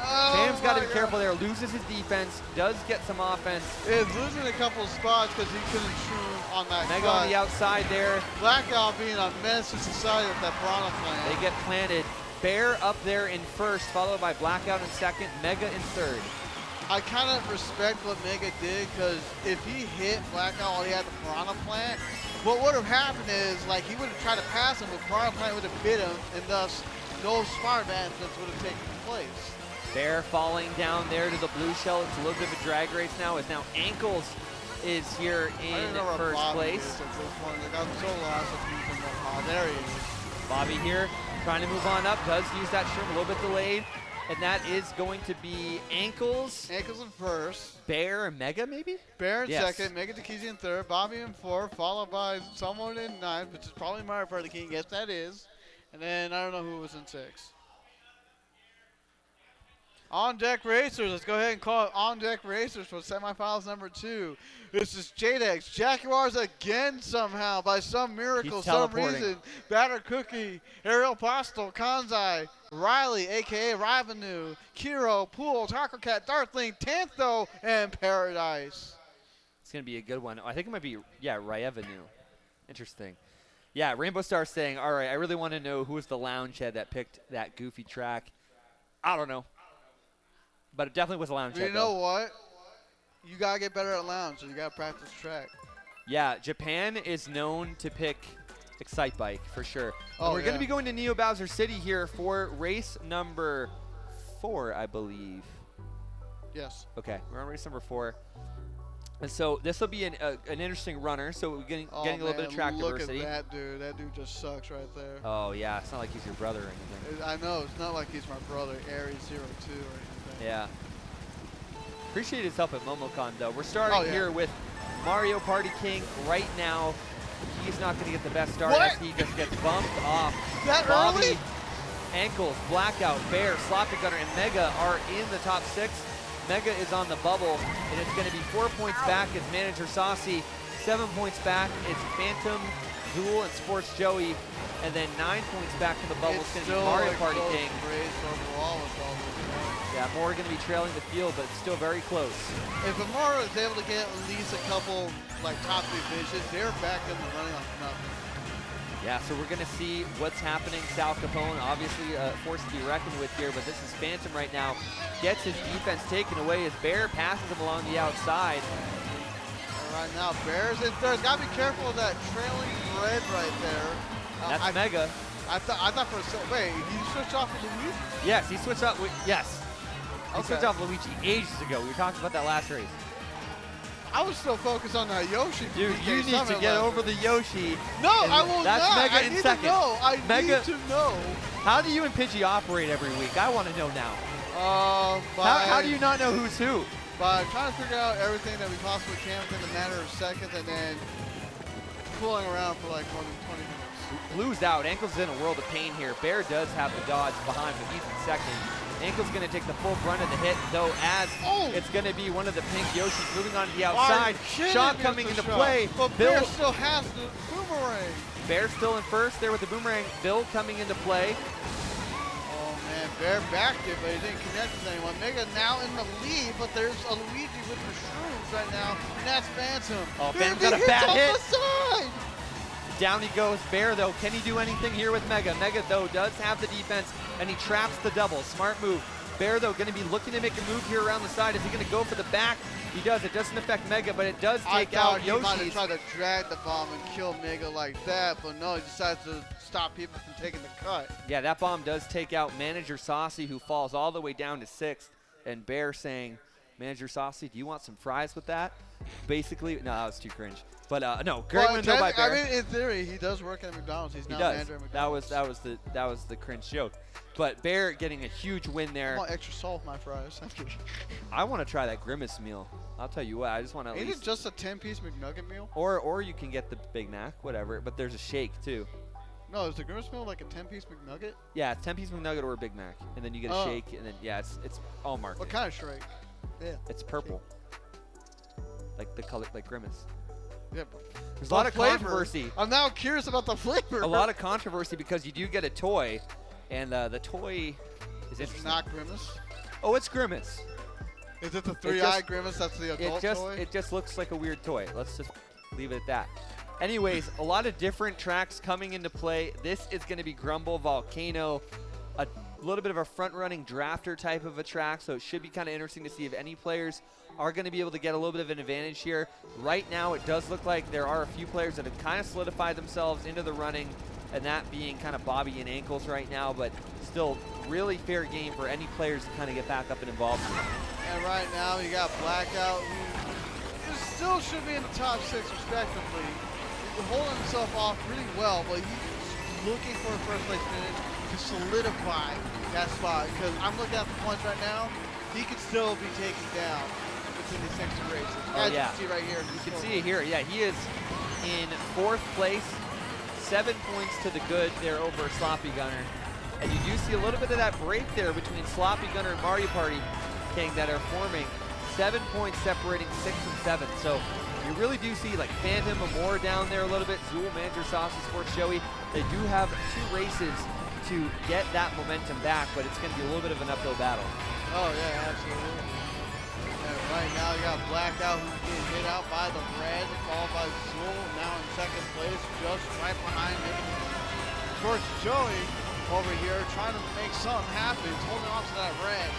Oh
Sam's got to
my
be careful there. Loses his defense. Does get some offense.
Is losing a couple spots because he couldn't shoot on that
Mega
cut.
on the outside there.
Blackout being a menace to society with that Piranha Plant.
They get planted. Bear up there in first, followed by Blackout in second. Mega in third.
I kind of respect what Mega did because if he hit Blackout while he had the Piranha Plant, what would have happened is like he would have tried to pass him, but Piranha Plant would have bit him, and thus no smart advancements would have taken place.
Bear falling down there to the blue shell. It's a little bit of a drag race now, as now Ankles is here
I
in
didn't know where
first
Bobby
place.
is at this point. Like, I'm so lost if he's in the pod. There he is.
Bobby here trying to move on up. Does use that shrimp, a little bit delayed. And that is going to be Ankles,
Ankles in first.
Bear, and Mega maybe?
Bear in
Yes.
second, Mega Jakeezy in third, Bobby in fourth, followed by someone in ninth, which is probably Mario Party King. Yes, that is. And then I don't know who was in sixth. On Deck Racers. Let's go ahead and call it On Deck Racers for semifinals number 2. This is Jadex. Jaguars again somehow by some miracle,
He's
some
teleporting.
reason. Batter Cookie, Ariel Postel, Kanzai, Riley, a.k.a. Rivenu, Kiro, Pool, Taco Cat, Darthling, Tantho, and Paradise.
It's going to be a good one. I think it might be, yeah, Ryevenu. Interesting. Yeah, Rainbow Star saying, all right, I really want to know who was the lounge head that picked that goofy track. I don't know. But it definitely was a lounge
You
head,
know
though.
what? You got to get better at lounge, so you got to practice track.
Yeah, Japan is known to pick Excite Bike for sure.
Oh,
And we're going
yeah.
to be going to Neo Bowser City here for race number 4, I believe.
Yes.
Okay, we're on race number 4. And so this will be an interesting runner. So we're getting
Oh,
a little bit of
man,
track
look
diversity.
at that dude. That dude just sucks right there.
Oh yeah, it's not like he's your brother or anything.
I know. It's not like he's my brother, Aries02 or anything.
Yeah. Appreciate his help at MomoCon though. We're starting
Oh, yeah.
here with Mario Party King right now. He's not going to get the best start
What?
as he just gets bumped off.
That
Bobby,
early?
Ankles, Blackout, Bear, Sloppy Gunner, and Mega are in the top 6. Mega is on the bubble, and it's going to be 4 points back as Manager Saucy. 7 points back is Phantom, Zool, and Sports Joey. And then 9 points back to the bubble. It's going to be Mario
a
Party
close
King.
race overall with all those guys.
Yeah, more going to be trailing the field, but still very close.
If Amaro is able to get at least a couple like top 3 finishes, they're back in the running like nothing.
Yeah, so we're going to see what's happening. Sal Capone, obviously a force to be reckoned with here, but this is Phantom right now. Gets his defense taken away as Bear passes him along the outside.
And right now, Bears in third. Got to be careful of that trailing red right there.
That's Mega.
I thought for a second. Wait, he switched off with Luigi?
Yes, he switched up. Yes. He switched
Okay.
off Luigi ages ago. We were talking about that last race.
I was still focused on that Yoshi. from
Dude,
DK
you need to
Summit
get
last
over the Yoshi.
No,
And
I will
that's
not.
Mega
I
in
need
second.
to know. I
Mega-
need to know.
How do you and Pidgey operate every week? I want to know now.
By
How do you not know who's who?
By trying to figure out everything that we possibly can within a matter of seconds and then fooling around for like more than 20 minutes.
Blue's out. Ankle's in a world of pain here. Bear does have the dodge behind, but he's in second. Ankle's going to take the full brunt of the hit, though, as it's going to be one of the pink Yoshis moving on to the outside. Shot coming into play.
But Bear still has the boomerang.
Bear still in first there with the boomerang. Bill coming into play.
Oh, man. Bear backed it, but he didn't connect with anyone. Mega now in the lead, but there's a Luigi with the shrooms right now, and that's Phantom.
Oh, Phantom got a bad hit.
The side.
Down he goes. Bear, though, can he do anything here with Mega? Mega, though, does have the defense, and he traps the double. Smart move. Bear, though, going to be looking to make a move here around the side. Is he going to go for the back? He does. It doesn't affect Mega, but it does take out
Yoshi. He might
Yoshi's.
have tried to drag the bomb and kill Mega like that, but no, he decides to stop people from taking the cut.
Yeah, that bomb does take out Manager Saucy, who falls all the way down to 6th, and Bear saying, Manager Saucy, do you want some fries with that? Basically, no, that was too cringe. But no, great window by Bear.
I mean, in theory, he does work at McDonald's. He's now manager at McDonald's.
That was the cringe joke. But Bear getting a huge win there.
I want extra salt with my fries.
I want to try that Grimace meal. I'll tell you what, I just want to.
Ain't it just a 10-piece McNugget meal?
Or you can get the Big Mac, whatever. But there's a shake too.
No, is the Grimace meal like a 10-piece McNugget?
Yeah, it's 10-piece McNugget or a Big Mac, and then you get a shake, and then it's all marketing.
What kind of shake? Yeah.
It's purple. Like the color, like Grimace.
Yeah,
there's a lot of controversy.
I'm now curious about the flavor.
A lot of controversy because you do get a toy, and the toy is interesting.
It's not Grimace.
Oh, it's Grimace.
Is it the three-eyed Grimace? That's the adult toy?
It just looks like a weird toy. Let's just leave it at that. Anyways, a lot of different tracks coming into play. This is going to be Grumble Volcano, a little bit of a front-running drafter type of a track, so it should be kind of interesting to see if any players are going to be able to get a little bit of an advantage here. Right now, it does look like there are a few players that have kind of solidified themselves into the running, and that being kind of Bobby and Ankles right now, but still really fair game for any players to kind of get back up and involved.
And right now, you got Blackout, who still should be in the top 6 respectively. He's holding himself off really well, but he's looking for a first place finish to solidify that spot, because I'm looking at the points right now, he could still be taken down within these next 2 races. As you can see right here.
You can see it here. Yeah, he is in 4th place, 7 points to the good there over Sloppy Gunner. And you do see a little bit of that break there between Sloppy Gunner and Mario Party King that are forming. 7 points separating 6th and 7th. So you really do see like Phantom, Amore down there a little bit, Zool, Manager, Saucy, Sports, Joey. They do have 2 races to get that momentum back, but it's going to be a little bit of an uphill battle.
Oh, yeah, absolutely. And right now, you got Blackout who's getting hit out by the red, followed by Zool, now in 2nd place, just right behind him. Of course, Joey over here trying to make something happen. He's holding on to that red.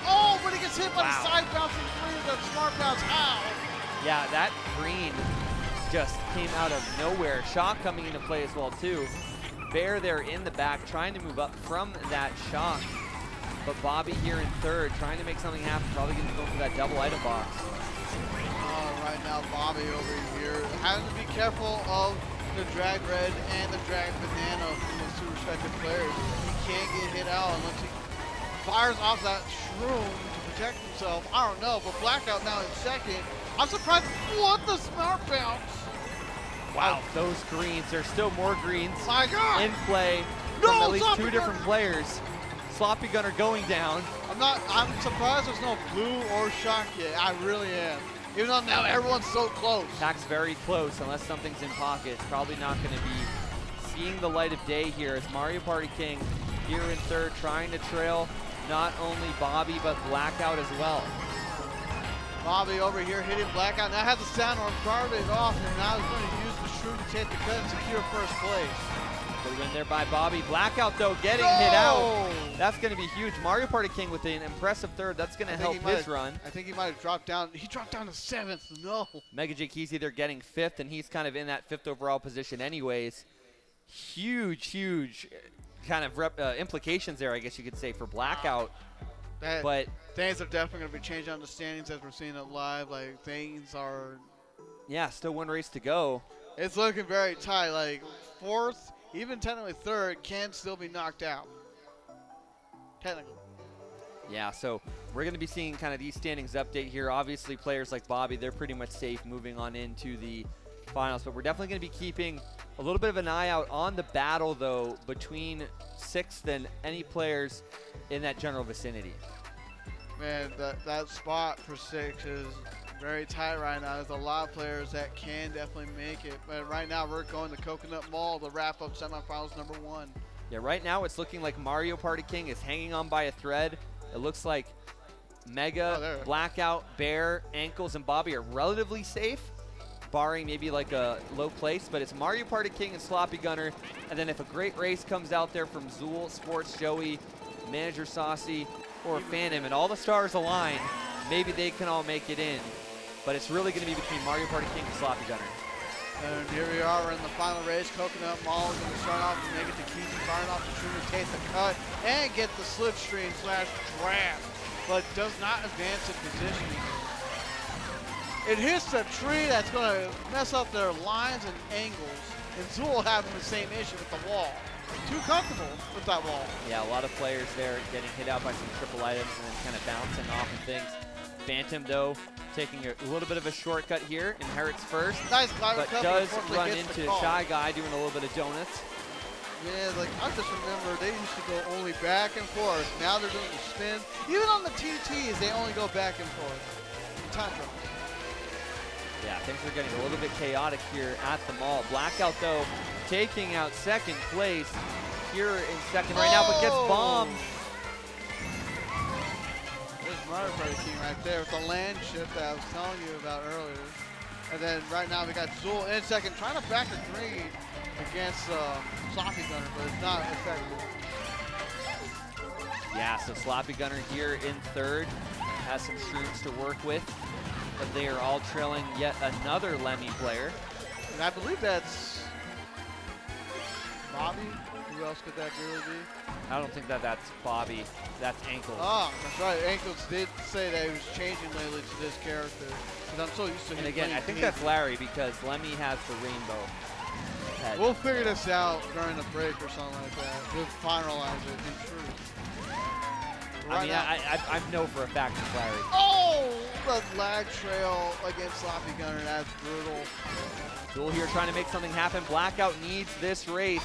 Oh, but he gets hit by the side bouncing green, the smart bounce. Ow!
Yeah, that green just came out of nowhere. Shock coming into play as well, too. Bear there in the back, trying to move up from that shock. But Bobby here in 3rd, trying to make something happen. Probably going to go for that double item box.
Right now, Bobby over here having to be careful of the drag red and the drag banana from those 2 respective players. He can't get hit out unless he fires off that shroom to protect himself. I don't know, but Blackout now in 2nd. I'm surprised. What the smart bounce?
Wow, those greens. There's still more greens in play from at least 2 different players. Sloppy Gunner going down.
I'm surprised there's no blue or shock yet. I really am. Even though now everyone's so close.
Pack's very close unless something's in pocket. Probably not going to be seeing the light of day here as Mario Party King here in 3rd, trying to trail not only Bobby but Blackout as well.
Bobby over here hitting Blackout. Now has the sound arm, guarded it off, and now he's going to use the shroom to take the cut and secure 1st place.
Good win there by Bobby. Blackout, though, getting hit out. That's going to be huge. Mario Party King with an impressive 3rd. That's going to help his run.
I think he might have dropped down. He dropped down to 7th. No.
Mega J Keezy, they're getting 5th, and he's kind of in that 5th overall position anyways. Huge kind of implications there, I guess you could say, for Blackout. But
things are definitely going to be changing on the standings as we're seeing it live. Like, things are...
Yeah, still 1 race to go.
It's looking very tight. Like, 4th, even technically 3rd, can still be knocked out. Technically.
Yeah, so we're going to be seeing kind of these standings update here. Obviously, players like Bobby, they're pretty much safe moving on into the finals. But we're definitely going to be keeping A little bit of an eye out on the battle, though, between 6th and any players in that general vicinity.
Man, that spot for 6 is very tight right now. There's a lot of players that can definitely make it. But right now, we're going to Coconut Mall to wrap up semifinals number 1.
Yeah, right now it's looking like Mario Party King is hanging on by a thread. It looks like Mega, Blackout, Bear, Ankles, and Bobby are relatively safe, barring maybe like a low place, but it's Mario Party King and Sloppy Gunner. And then if a great race comes out there from Zool, Sports Joey, Manager Saucy, or Phantom, and all the stars align, maybe they can all make it in. But it's really going to be between Mario Party King and Sloppy Gunner.
And here we are, we're in the final race. Coconut Mall is going to start off and make it to Keezy, firing off the tree to take the cut and get the slipstream slash draft, but does not advance in positioning. It hits the tree, that's going to mess up their lines and angles. And Zool having the same issue with the wall. Too comfortable with that wall.
Yeah, a lot of players there getting hit out by some triple items and then kind of bouncing off of things. Phantom, though, taking a little bit of a shortcut here. Inherits first,
nice
but does run into Shy Guy doing a little bit of donuts.
Yeah, like I just remember they used to go only back and forth. Now they're doing the spin. Even on the TTs, they only go back and forth. Time drop.
Yeah, things are getting a little bit chaotic here at the mall. Blackout, though, taking out second place here in second right now, but gets bombed.
There's Mario Party King right there with the land shift that I was telling you about earlier. And then right now we got Zool in second, trying to back the green against Sloppy Gunner, but it's not effective.
Yeah, so Sloppy Gunner here in third has some shrooms to work with, but they are all trailing yet another Lemmy player.
And I believe that's Bobby. Who else could that really be?
I don't think that's Bobby. That's Ankles.
Oh, that's right. Ankles did say that he was changing lately to this character. Because I'm so used to him.
And again, I think that's Larry because Lemmy has the rainbow head.
We'll figure this out during the break or something like that. We'll finalize it in truth.
Right I know for a fact it's Larry.
Oh, the lag trail against Sloppy Gunner. That's brutal.
Zool here trying to make something happen. Blackout needs this race.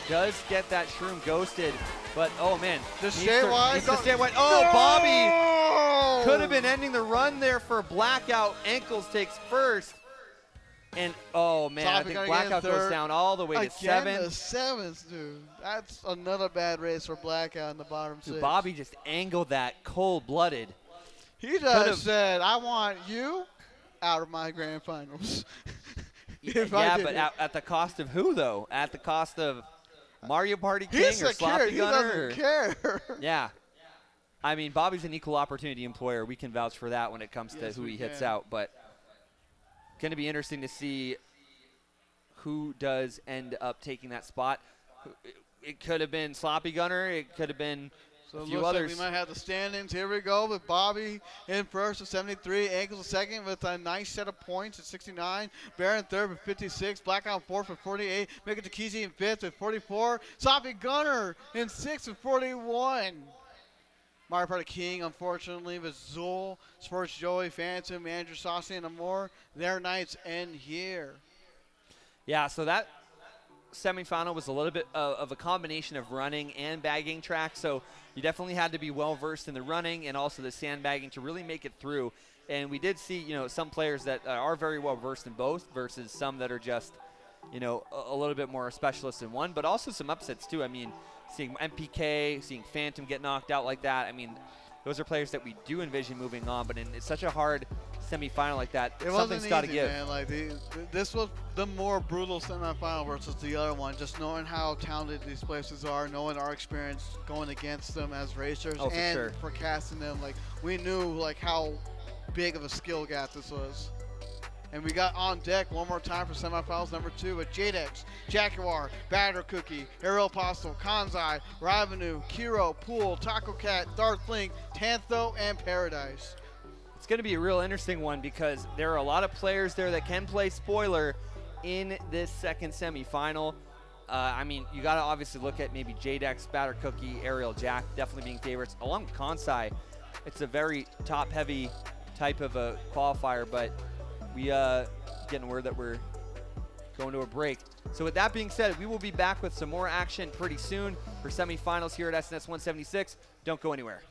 Does get that shroom ghosted, but oh man.
Just stay wide.
Oh,
no!
Bobby could have been ending the run there for Blackout. Ankles takes first. And oh man, I think Blackout goes down all the way to 7th.
The 7th, dude. That's another bad race for Blackout in the bottom 6.
Dude, Bobby just angled that cold-blooded.
He just said, I want you out of my grand finals.
Yeah, but at the cost of who, though? At the cost of Mario Party King or Sloppy Gunner?
He doesn't care.
Yeah. I mean, Bobby's an equal opportunity employer. We can vouch for that when it comes to who he hits out. But going to be interesting to see who does end up taking that spot. It could have been Sloppy Gunner. It could have been a few others.
Like we might have the standings. Here we go with Bobby in first with 73. Ankles in second with a nice set of points at 69. Bear in third with 56. Blackout fourth with 48. Make it to Keezy in fifth with 44. Sloppy Gunner in sixth with 41. Mario Party King, unfortunately, with Zool, Sports Joey, Phantom, Andrew Saucy, and more. Their nights end here.
Yeah, so that semifinal was a little bit of a combination of running and bagging track. So you definitely had to be well versed in the running and also the sandbagging to really make it through. And we did see, some players that are very well versed in both versus some that are just, a little bit more specialist in one, but also some upsets too. I mean, seeing MPK, seeing Phantom get knocked out like that. I mean, those are players that we do envision moving on, but it's such a hard semifinal like that. Something's got to give.
Man. Like this was the more brutal semifinal versus the other one. Just knowing how talented these places are, knowing our experience going against them as racers, and forecasting them. Like we knew how big of a skill gap this was. And we got on deck one more time for semifinals number 2 with Jadex, Jaguar, Batter Cookie, Ariel Postal, Kanzai, Ravenu, Kiro, Pool, Taco Cat, Darth Link, Tantho, and Paradise.
It's going to be a real interesting one because there are a lot of players there that can play spoiler in this second semifinal. I mean, you got to obviously look at maybe Jadex, Batter Cookie, Ariel, Jack definitely being favorites, along with Kansai. It's a very top-heavy type of a qualifier, but we getting word that we're going to a break. So with that being said, we will be back with some more action pretty soon for semifinals here at SNS 176. Don't go anywhere.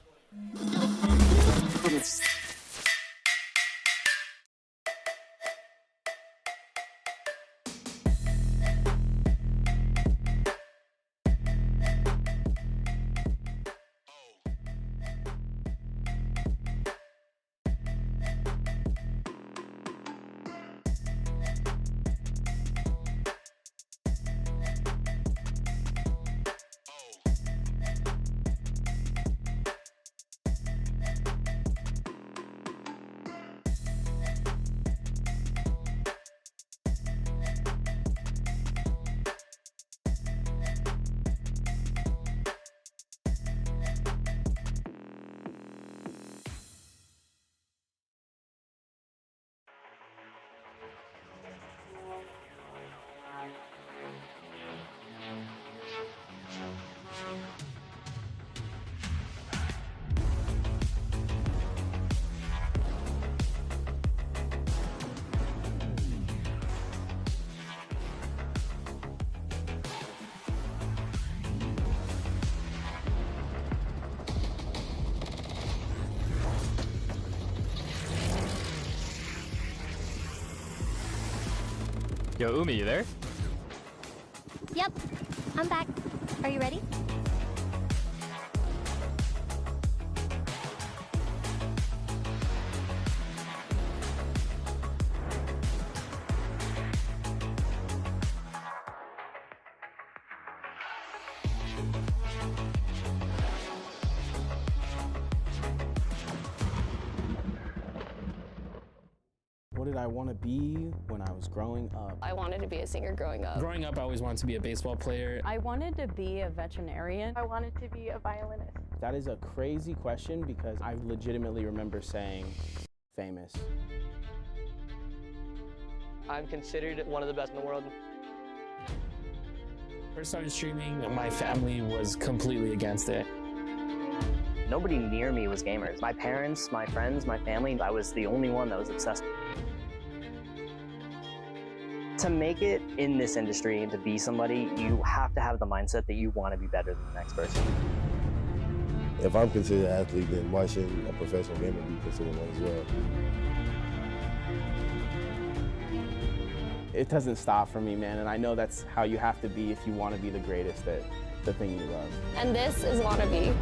Yo, Umi, you there?
Yep, I'm back. Are you ready?
What did I want to be when I was growing up?
I wanted to be a singer growing up.
Growing up, I always wanted to be a baseball player.
I wanted to be a veterinarian.
I wanted to be a violinist.
That is a crazy question because I legitimately remember saying famous.
I'm considered one of the best in the world.
First started streaming, my family was completely against it.
Nobody near me was gamers. My parents, my friends, my family, I was the only one that was obsessed. To make it in this industry and to be somebody, you have to have the mindset that you want to be better than the next person.
If I'm considered an athlete, then why shouldn't a professional gamer be considered one as well?
It doesn't stop for me, man, and I know that's how you have to be if you want to be the greatest at the thing you love.
And this is Wannabe.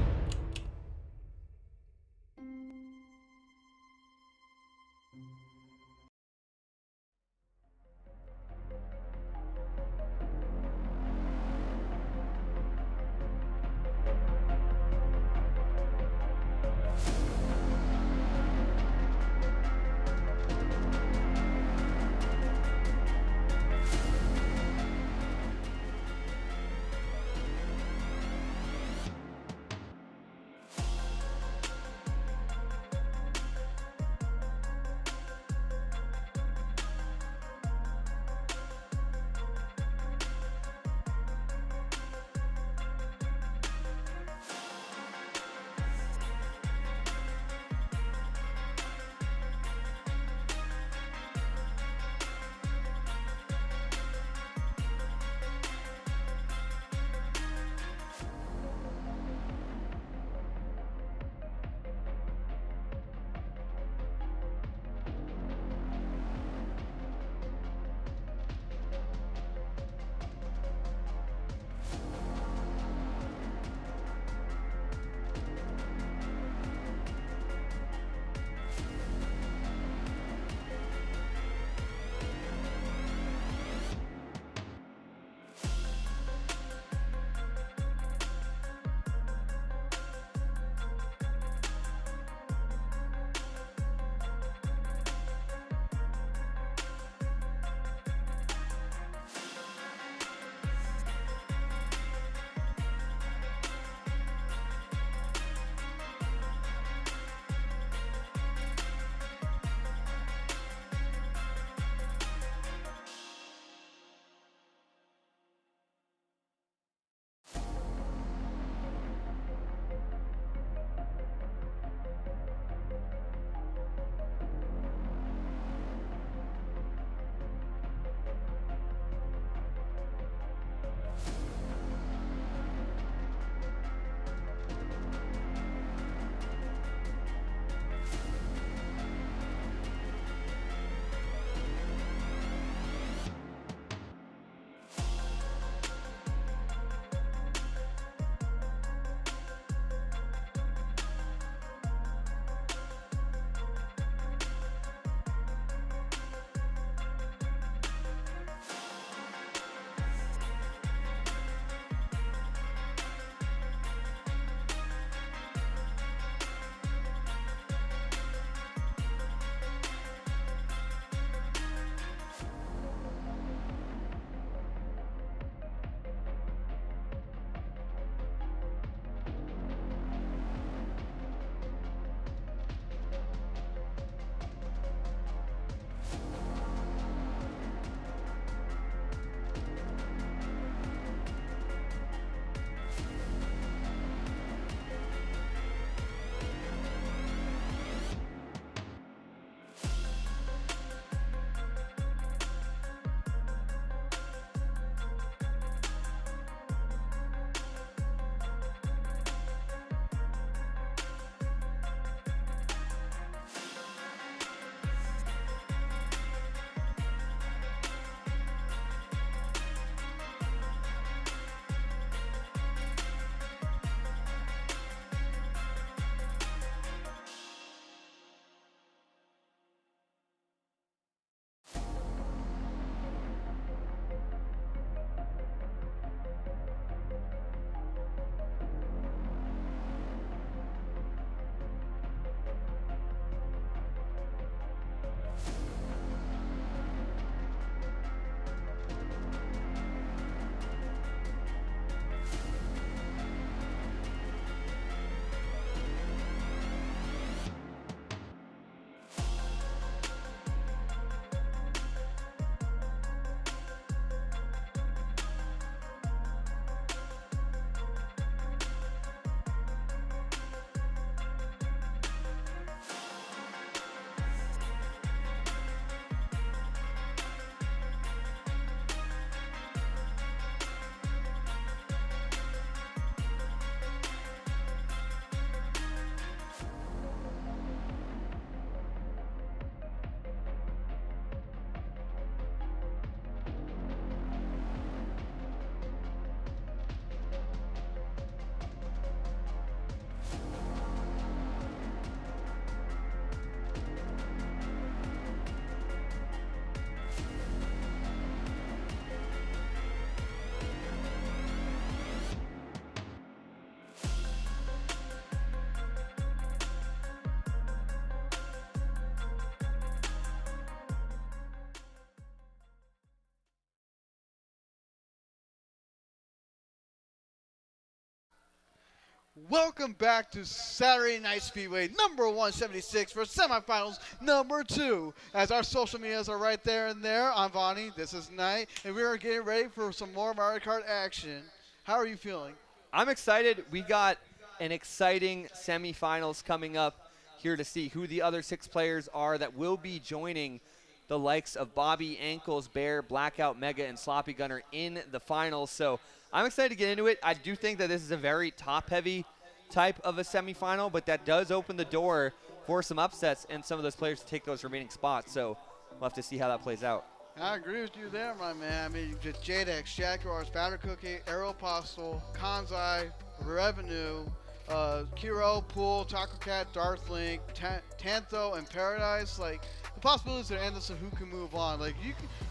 Welcome back to Saturday Night Speedway number 176 for semifinals number 2. As our social medias are right there and there, I'm Vonnie, this is Knight, and we are getting ready for some more Mario Kart action. How are you feeling?
I'm excited. We got an exciting semifinals coming up here to see who the other 6 players are that will be joining the likes of Bobby, Ankles, Bear, Blackout, Mega, and Sloppy Gunner in the finals. So I'm excited to get into it. I do think that this is a very top-heavy type of a semifinal, but that does open the door for some upsets and some of those players to take those remaining spots. So we'll have to see how that plays out.
I agree with you there, my man. I mean, just JDX, Jaguars, Batter Cookie, Aeropostale, Kanzai, Revenue, Kiro, Pool, Taco Cat, Darth Link, Tantho, and Paradise. Like, the possibilities are endless of who can move on. Like,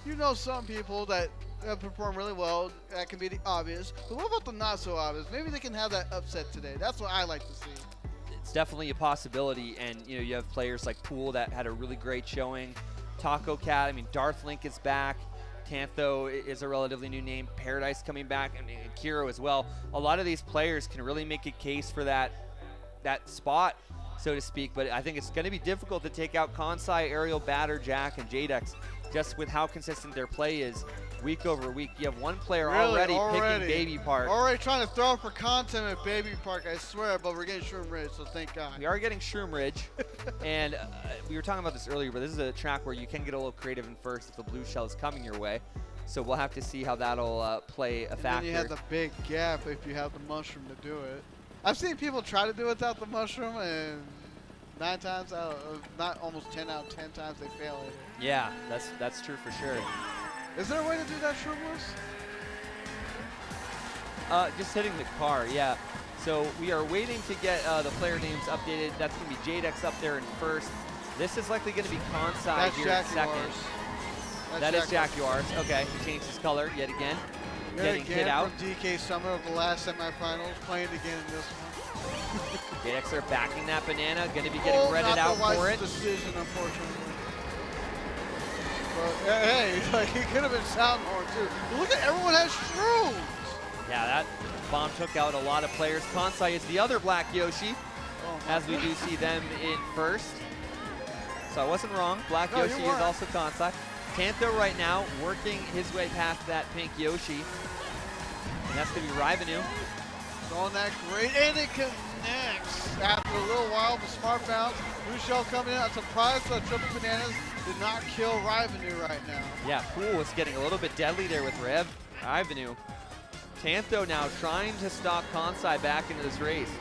you know some people that perform really well. That can be the obvious. But what about the not so obvious? Maybe they can have that upset today. That's what I like to see.
It's definitely a possibility, and you have players like Pool that had a really great showing. Taco Cat, I mean, Darth Link is back. Tantho is a relatively new name. Paradise coming back, and Kiro as well. A lot of these players can really make a case for that spot, so to speak, but I think it's going to be difficult to take out Kansai, Ariel, Batter, Jack, and JDX just with how consistent their play is week over week. You have one player already picking Baby Park.
Already trying to throw for content at Baby Park, I swear, but we're getting Shroom Ridge, so thank God.
We are getting Shroom Ridge, and we were talking about this earlier, but this is a track where you can get a little creative in first if the blue shell is coming your way. So we'll have to see how that'll play a factor.
And then you have the big gap if you have the mushroom to do it. I've seen people try to do it without the mushroom, and 9 times out of, not almost 10 out of 10 times they fail at it.
Yeah, that's true for sure.
Is there a way to do that, Shroomless?
Just hitting the car, yeah. So we are waiting to get the player names updated. That's going to be JDX up there in first. This is likely going to be Kansai here in second. That is Jaguars. Okay, he changed his color yet again. Getting hit out.
From DK Summer of the last semifinals, playing again in this one.
JDX are backing that banana, going to be getting redded out for it.
Decision, unfortunately. But hey, like, he could have been Soundhorn too. But look at everyone has shrooms.
Yeah, that bomb took out a lot of players. Kansai is the other Black Yoshi, as we do see them in first. So I wasn't wrong. Black Yoshi is also Kansai. Tantho right now working his way past that pink Yoshi. And that's going to be Revenue.
On that great, and it connects. After a little while, the smart bounce. Blue shell coming in. I'm surprised the triple bananas did not kill Revenue right now.
Yeah, Pool was getting a little bit deadly there with Revenue. Tantho now trying to stalk Kansai back into this race.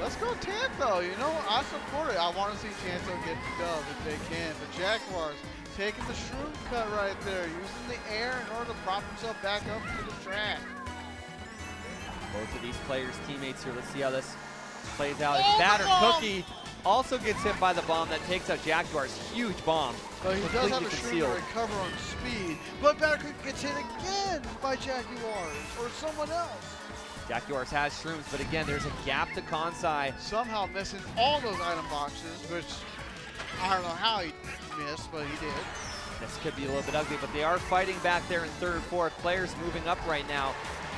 Let's go Tantho. You know, I support it. I want to see Tantho get the dub if they can. The Jaguars taking the shroom cut right there, using the air in order to prop himself back up to the track.
Both of these players' teammates here. Let's see how this plays out. Batter Cookie also gets hit by the bomb that takes out Jaguars. Huge bomb.
So he does have a shroom to recover on speed, but Batter Cookie gets hit again by Jaguars or someone else.
Jaguars has shrooms, but again, there's a gap to Kansai.
Somehow missing all those item boxes, which I don't know how he missed, but he did.
This could be a little bit ugly, but they are fighting back there in third and fourth. Players moving up right now.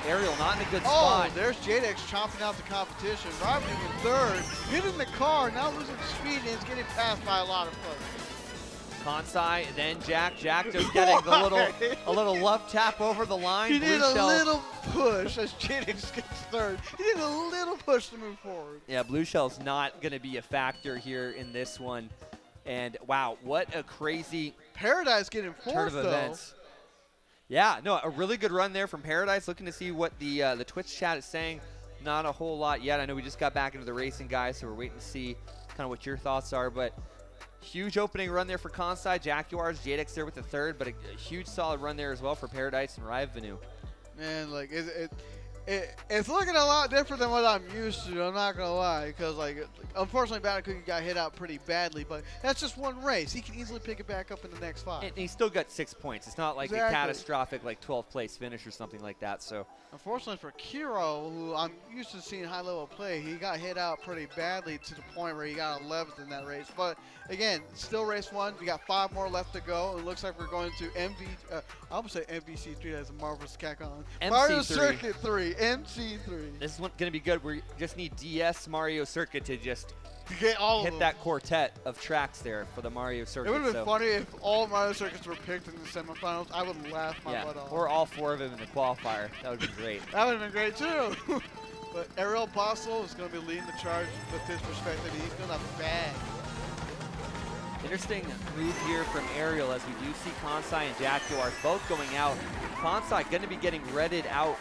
Ariel not in a good spot.
Oh, there's JDX chomping out the competition. Robbing in third, hitting the car, now losing speed, and it's getting passed by a lot of folks.
Kansai, then Jack. Jack just getting a little love tap over the line.
He did a little push as JDX gets third. He did a little push to move forward.
Yeah, Blue Shell's not going to be a factor here in this one. And wow, what a crazy
Paradise getting fourth,
turn of events. Yeah, no, a really good run there from Paradise. Looking to see what the Twitch chat is saying. Not a whole lot yet. I know we just got back into the racing, guys, so we're waiting to see kind of what your thoughts are. But huge opening run there for Kansai. Jaguars, JDX there with the third, but a huge solid run there as well for Paradise and Revenue.
Man, like it's looking a lot different than what I'm used to. I'm not gonna lie, because like unfortunately, Batter Cookie got hit out pretty badly, but that's just one race. He can easily pick it back up in the next 5.
And he still got 6 points. It's not like a catastrophic like 12th place finish or something like that. So
unfortunately for Kiro, who I'm used to seeing high level play, he got hit out pretty badly to the point where he got 11th in that race. But again, still race 1. We got 5 more left to go. It looks like we're going to I almost say MVC3 as a marvelous cack on. Mario Circuit 3. MC3.
This is going to be good. We just need DS Mario Circuit to just
get all
hit
of
that quartet of tracks there for the Mario Circuit.
It would have been funny if all Mario Circuits were picked in the semifinals. I would laugh my butt off.
Or all 4 of them in the qualifier. That would be great.
That would have been great too. But Ariel Apostle is going to be leading the charge with his perspective. He's going to bag.
Interesting move here from Ariel as we do see Kansai and Jaguars both going out. Kansai going to be getting redded out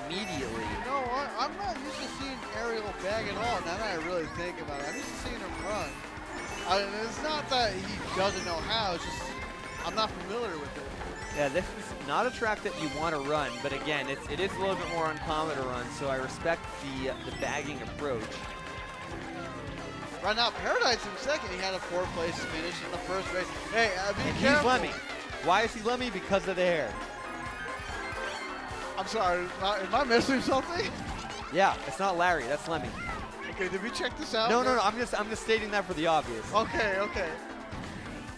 immediately.
You know what? I'm not used to seeing Ariel bag at all. Now that I really think about it, I'm used to seeing him run. It's not that he doesn't know how. It's just I'm not familiar with it.
Yeah, this is not a track that you want to run, but again, it is a little bit more uncommon to run, so I respect the bagging approach.
Right now, Paradise in second. He had a 4th place finish in the first race. Hey, be
and
careful.
He's Lemmy. Why is he Lemmy? Because of the hair.
I'm sorry, am I missing something?
Yeah, it's not Larry. That's Lemmy.
Okay, did we check this out?
No. I'm just stating that for the obvious.
Okay.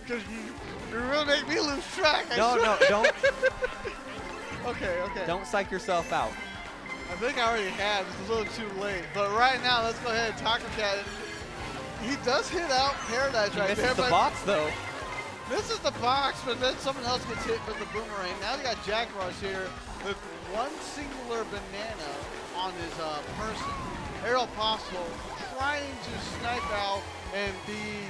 Because you really make me lose track.
No, don't.
Okay.
Don't psych yourself out.
I think I already have. It's a little too late. But right now, let's go ahead and Taco Cat. He does hit out Paradise right there.
Misses the box though.
This is the box, but then someone else gets hit with the boomerang. Now they got Jaguars here with one singular banana on his person. Ariel Apostle trying to snipe out and be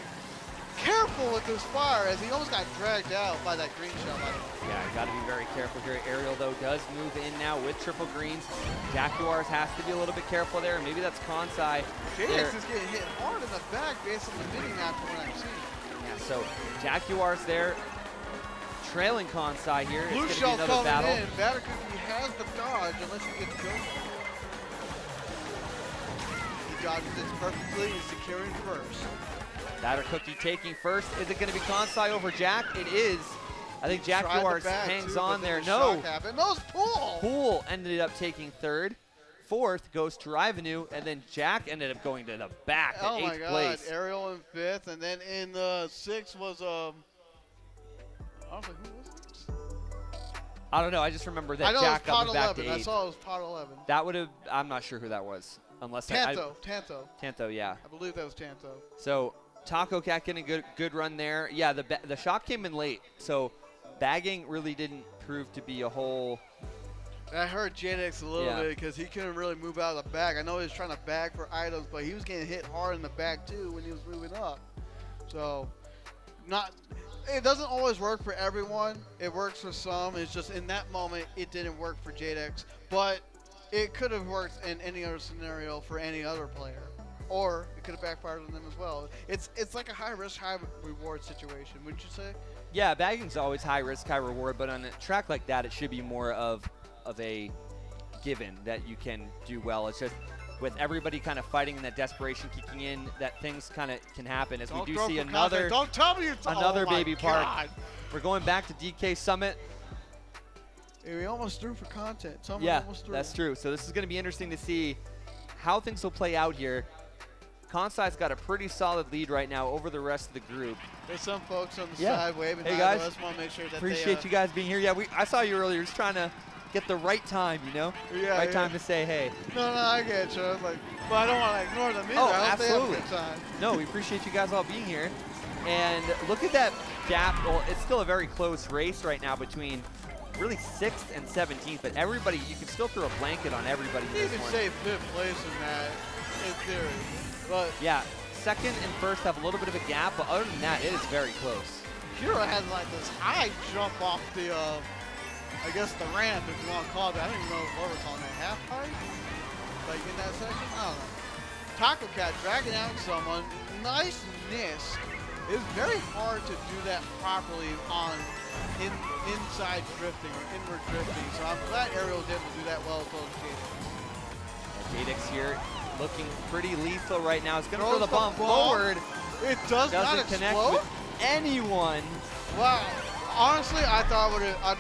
careful with this fire as he almost got dragged out by that green shell.
Yeah, got to be very careful here. Ariel, though, does move in now with triple greens. Jaguars has to be a little bit careful there. Maybe that's Kansai.
JX is getting hit hard in the back based on the mini map from what I'm seeing.
Yeah, so Jaguars there trailing Kansai here.
Blue
it's
shell
going to be another
coming
battle.
in. Batter Cookie has the dodge unless he gets killed. He dodges it perfectly and securing first.
Batter Cookie taking first. Is it going to be Kansai over Jack? It is. I think Jaguars hangs on there. No.
No, it's Pool.
Pool ended up taking 3rd. 4th goes to Rivenue, and then Jack ended up going to the back at 8th place.
Oh my God, Ariel in 5th, and then in the 6th was I was like, who was it?
I don't know. I just remember that Jack got back to 8th.
I saw it was pot 11.
That would have. I'm not sure who that was, unless
Tanto.
Tanto, yeah.
I believe that was Tanto.
So Taco Cat getting a good run there. Yeah, the shot came in late, so bagging really didn't prove to be a whole.
That hurt JX a little bit because he couldn't really move out of the bag. I know he was trying to bag for items, but he was getting hit hard in the bag too when he was moving up. So, it doesn't always work for everyone. It works for some. It's just in that moment it didn't work for JX, but it could have worked in any other scenario for any other player, or it could have backfired on them as well. It's like a high risk, high reward situation, wouldn't you say?
Yeah, bagging's always high risk, high reward, but on a track like that, it should be more of a given that you can do well. It's just with everybody kind of fighting and that desperation kicking in, that things kind of can happen. As we do see another,
don't tell me it's
another baby
God.
park. We're going back to DK Summit.
Hey, we almost threw for content.
Yeah, that's true. So this is going to be interesting to see how things will play out here. Kansai's got a pretty solid lead right now over the rest of the group.
There's some folks on the side waving.
Hey guys,
I just want to make sure that
appreciate you guys being here. Yeah, I saw you earlier, just trying to get the right time, you know?
Yeah,
right time to say hey.
No, I get you. I was like, but I don't want to ignore them either.
Oh,
I hope
absolutely.
they have a good time.
No, we appreciate you guys all being here. And look at that gap. Well, it's still a very close race right now between really 6th and 17th, but everybody, you can still throw a blanket on everybody.
You can say 5th place in that, in theory. But
yeah, 2nd and 1st have a little bit of a gap, but other than that, it is very close.
Kira has like this high jump off the, I guess the ramp, if you want to call it. I don't even know what we're calling it. Half pipe? Like in that section? I don't know. Taco Cat dragging out someone. Nice miss. It's very hard to do that properly on inside drifting or inward drifting. So I'm glad Ariel was able to do that well as well as Jadix.
Jadix here looking pretty lethal right now. It's going to throw the bomb forward.
It doesn't
connect with anyone.
Wow. Honestly, I thought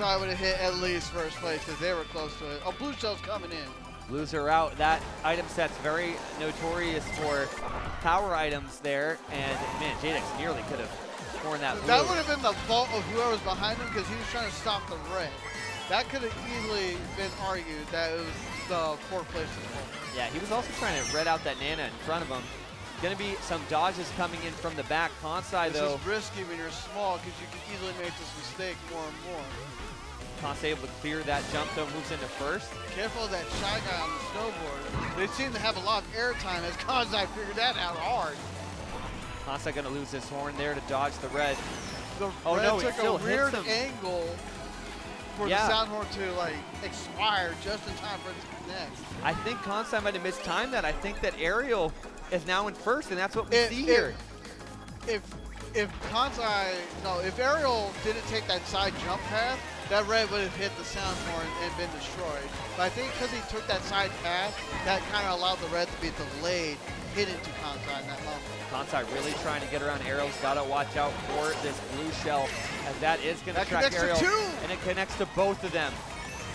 I would have hit at least first place because they were close to it. Oh, blue shell's coming in.
Blues are out. That item set's very notorious for power items there, and man, Jadix nearly could have torn that blue.
That would have been the fault of whoever's behind him because he was trying to stop the red. That could have easily been argued that it was the fourth place at the moment.
Yeah, he was also trying to red out that Nana in front of him. Going to be some dodges coming in from the back. Kansai, though.
This is risky when you're small because you can easily make this mistake more and more.
Kansai able to clear that jump, though, moves into first.
Careful of that shy guy on the snowboard. They seem to have a lot of airtime as Kansai figured that out hard.
Kansai going to lose his horn there to dodge the red.
The
oh,
red
no,
took
it still
a weird
hits him.
angle for the sound horn to like expire just in time for it to connect.
I think Kansai might have mistimed that. I think that Ariel is now in first, and that's what we see here.
If Ariel didn't take that side jump path, that red would have hit the sound horn and been destroyed. But I think because he took that side path, that kind of allowed the red to be delayed, hit into Kansai in that moment.
Kansai really trying to get around Ariel's got to watch out for this blue shell, as that is going to track Ariel. And it connects to both of them.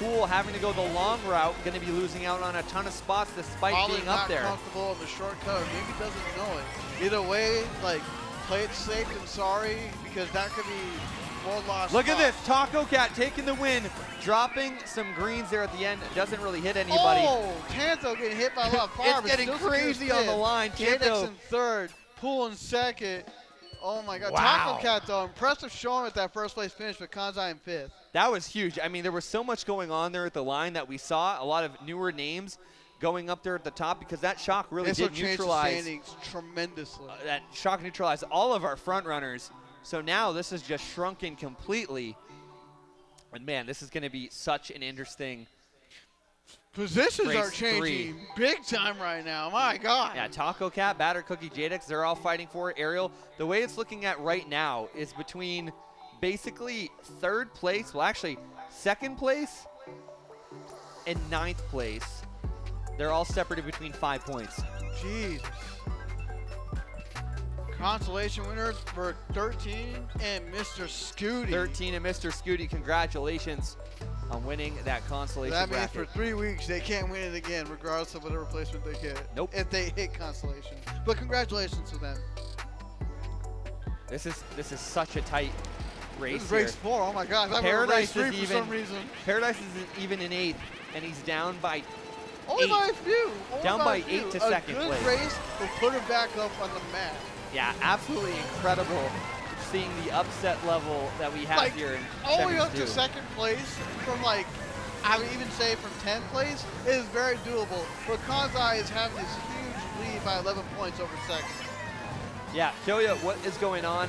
Poole having to go the long route, going to be losing out on a ton of spots despite being up there.
Not comfortable in the shortcut, or maybe doesn't know it. Either way, like, play it safe and sorry, because that could be more lost.
Look at this, Taco Cat taking the win, dropping some greens there at the end. Doesn't really hit anybody.
Oh, Tanto getting hit by a lot of fire.
It's getting crazy on the line.
Tanto in third, Poole in second. Oh my God,
wow.
Taco Cat though, impressive showing at that first place finish with Kansai in fifth.
That was huge. I mean, there was so much going on there at the line that we saw a lot of newer names going up there at the top because that shock really did neutralize.
The standings tremendously.
That shock neutralized all of our front runners. So now this is just shrunken completely. And man, this is going to be such an interesting
positions are changing big time right now. My God.
Yeah, Taco Cat, Batter Cookie, Jadex, they're all fighting for it. Ariel, the way it's looking at right now is between basically third place, well actually second place and ninth place. They're all separated between 5 points.
Jesus. Consolation winners for 13 and Mr. Scooty.
13 and Mr. Scooty, congratulations on winning that consolation
That means
bracket.
for 3 weeks they can't win it again, regardless of whatever placement they hit.
Nope.
If they hit consolation. But congratulations to them.
This is such a tight race.
This is race 4. Oh my God! I
Paradise
race 3
is
for
even.
some reason.
Paradise is even in 8th, and he's down by.
Only 8. By a few.
Down by 8 to second
place. A good race will put him back up on the map.
Yeah, absolutely incredible seeing the upset level that we have here in
all the way up to second place from like, I would even say from 10th place is very doable. But Kansai is having this huge lead by 11 points over second.
Yeah, Kyoya, what is going on?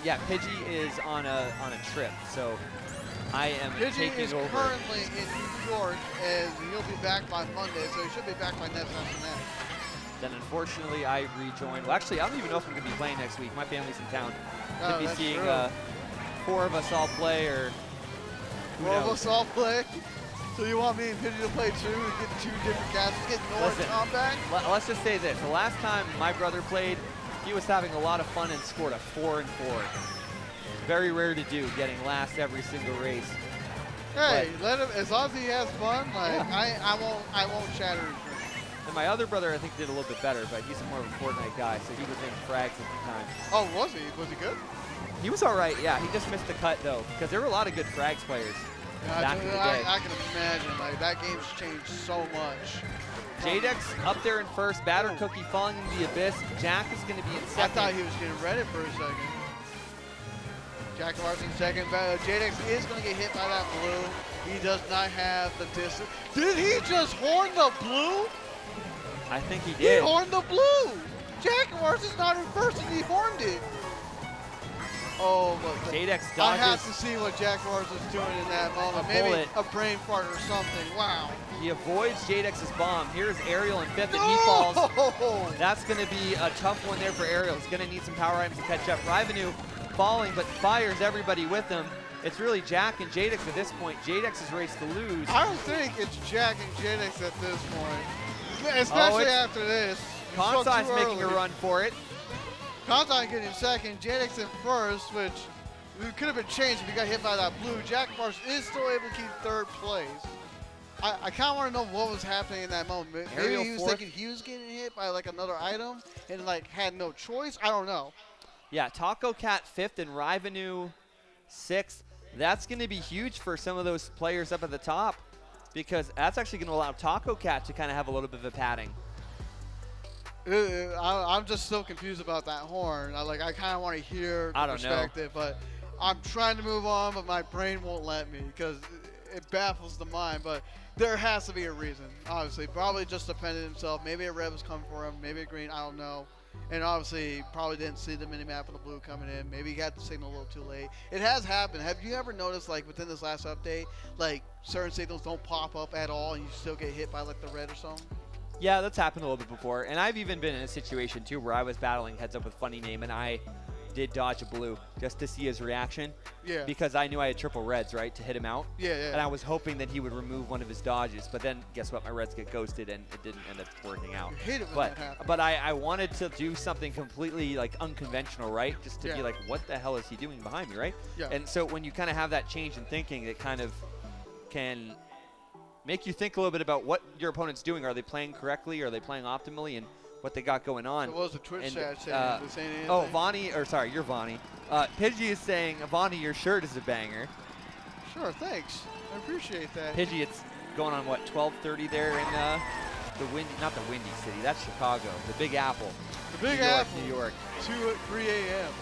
Yeah, Pidgey is on a trip, so I am
Pidgey
taking
is
over.
Currently in New York, and he'll be back by Monday, so he should be back by next after that.
Then unfortunately I rejoined. Well, actually, I don't even know if I'm going to be playing next week. My family's in town. Could be seeing 4 of us all play, or
4 of us all play? So you want me and Pidgey to play too, and get 2 different cats, get Nora and Tom back?
Let's just say this. The last time my brother played, he was having a lot of fun and scored a 4-4. Very rare to do, getting last every single race.
Hey, let him, as long as he has fun, like I won't shatter his dream.
And my other brother, I think, did a little bit better, but he's more of a Fortnite guy, so he was in frags at the time.
Oh, was he? Was he good?
He was all right, yeah. He just missed the cut, though, because there were a lot of good frags players back in the day.
I can imagine. Like, that game's changed so much.
Jadex up there in first. Batter Cookie falling into the abyss. Jack is going to be in second.
I thought he was getting ready for a second. Jack Larson second. Jadex is going to get hit by that blue. He does not have the distance. Did he just horn the blue?
I think he did.
He horned the blue. Jack Larson's not in first, and he horned it. Oh, but
Jadex dodges.
I have to see what Jack Larson's doing in that moment. Maybe a brain fart or something. Wow.
He avoids Jadex's bomb. Here's Ariel in 5th, and he falls. That's going to be a tough one there for Ariel. He's going to need some power items to catch up. Rivenu falling, but fires everybody with him. It's really Jack and Jadex at this point. Jadex's race to lose.
I don't think it's Jack and Jadex at this point, especially after this.
Kansai's making a run for it.
Kansai getting second, Jadex in first, which could have been changed if he got hit by that blue. Jack Mars is still able to keep 3rd place. I kind of want to know what was happening in that moment. Maybe he was thinking he was getting hit by like another item and like had no choice. I don't know.
Yeah, Taco Cat 5th and Rivenu 6th. That's going to be huge for some of those players up at the top. because that's actually going to allow Taco Cat to kind of have a little bit of a padding.
I'm just so confused about that horn. I kind of want to hear the perspective, but I'm trying to move on, but my brain won't let me because it baffles the mind. But there has to be a reason, obviously. Probably just defended himself. Maybe a red was coming for him. Maybe a green. I don't know. And obviously, probably didn't see the mini-map of the blue coming in. Maybe he got the signal a little too late. It has happened. Have you ever noticed, like, within this last update, like, certain signals don't pop up at all and you still get hit by, like, the red or something?
Yeah, that's happened a little bit before. And I've even been in a situation, too, where I was battling heads up with Funny Name, and I did dodge a blue just to see his reaction.
Yeah.
Because I knew I had triple reds, right, to hit him out.
Yeah, yeah.
And I was hoping that he would remove one of his dodges. But then, guess what? My reds get ghosted, and it didn't end up working out.
I hate it when that happens.
But I wanted to do something completely, like, unconventional, right? Just to be like, what the hell is he doing behind me, right?
Yeah.
And so when you kind of have that change in thinking, it kind of can make you think a little bit about what your opponent's doing. Are they playing correctly? Are they playing optimally? And what they got going on.
What was the Twitch chat saying? Anything?
Oh, Vonnie, or sorry, you're Vonnie. Pidgey is saying, Vonnie, your shirt is a banger.
Sure, thanks. I appreciate that.
Pidgey, it's going on, what, 12:30 there in the windy, not the Windy City, that's Chicago, the Big Apple.
The Big Apple.
New York.
2 at 3 a.m.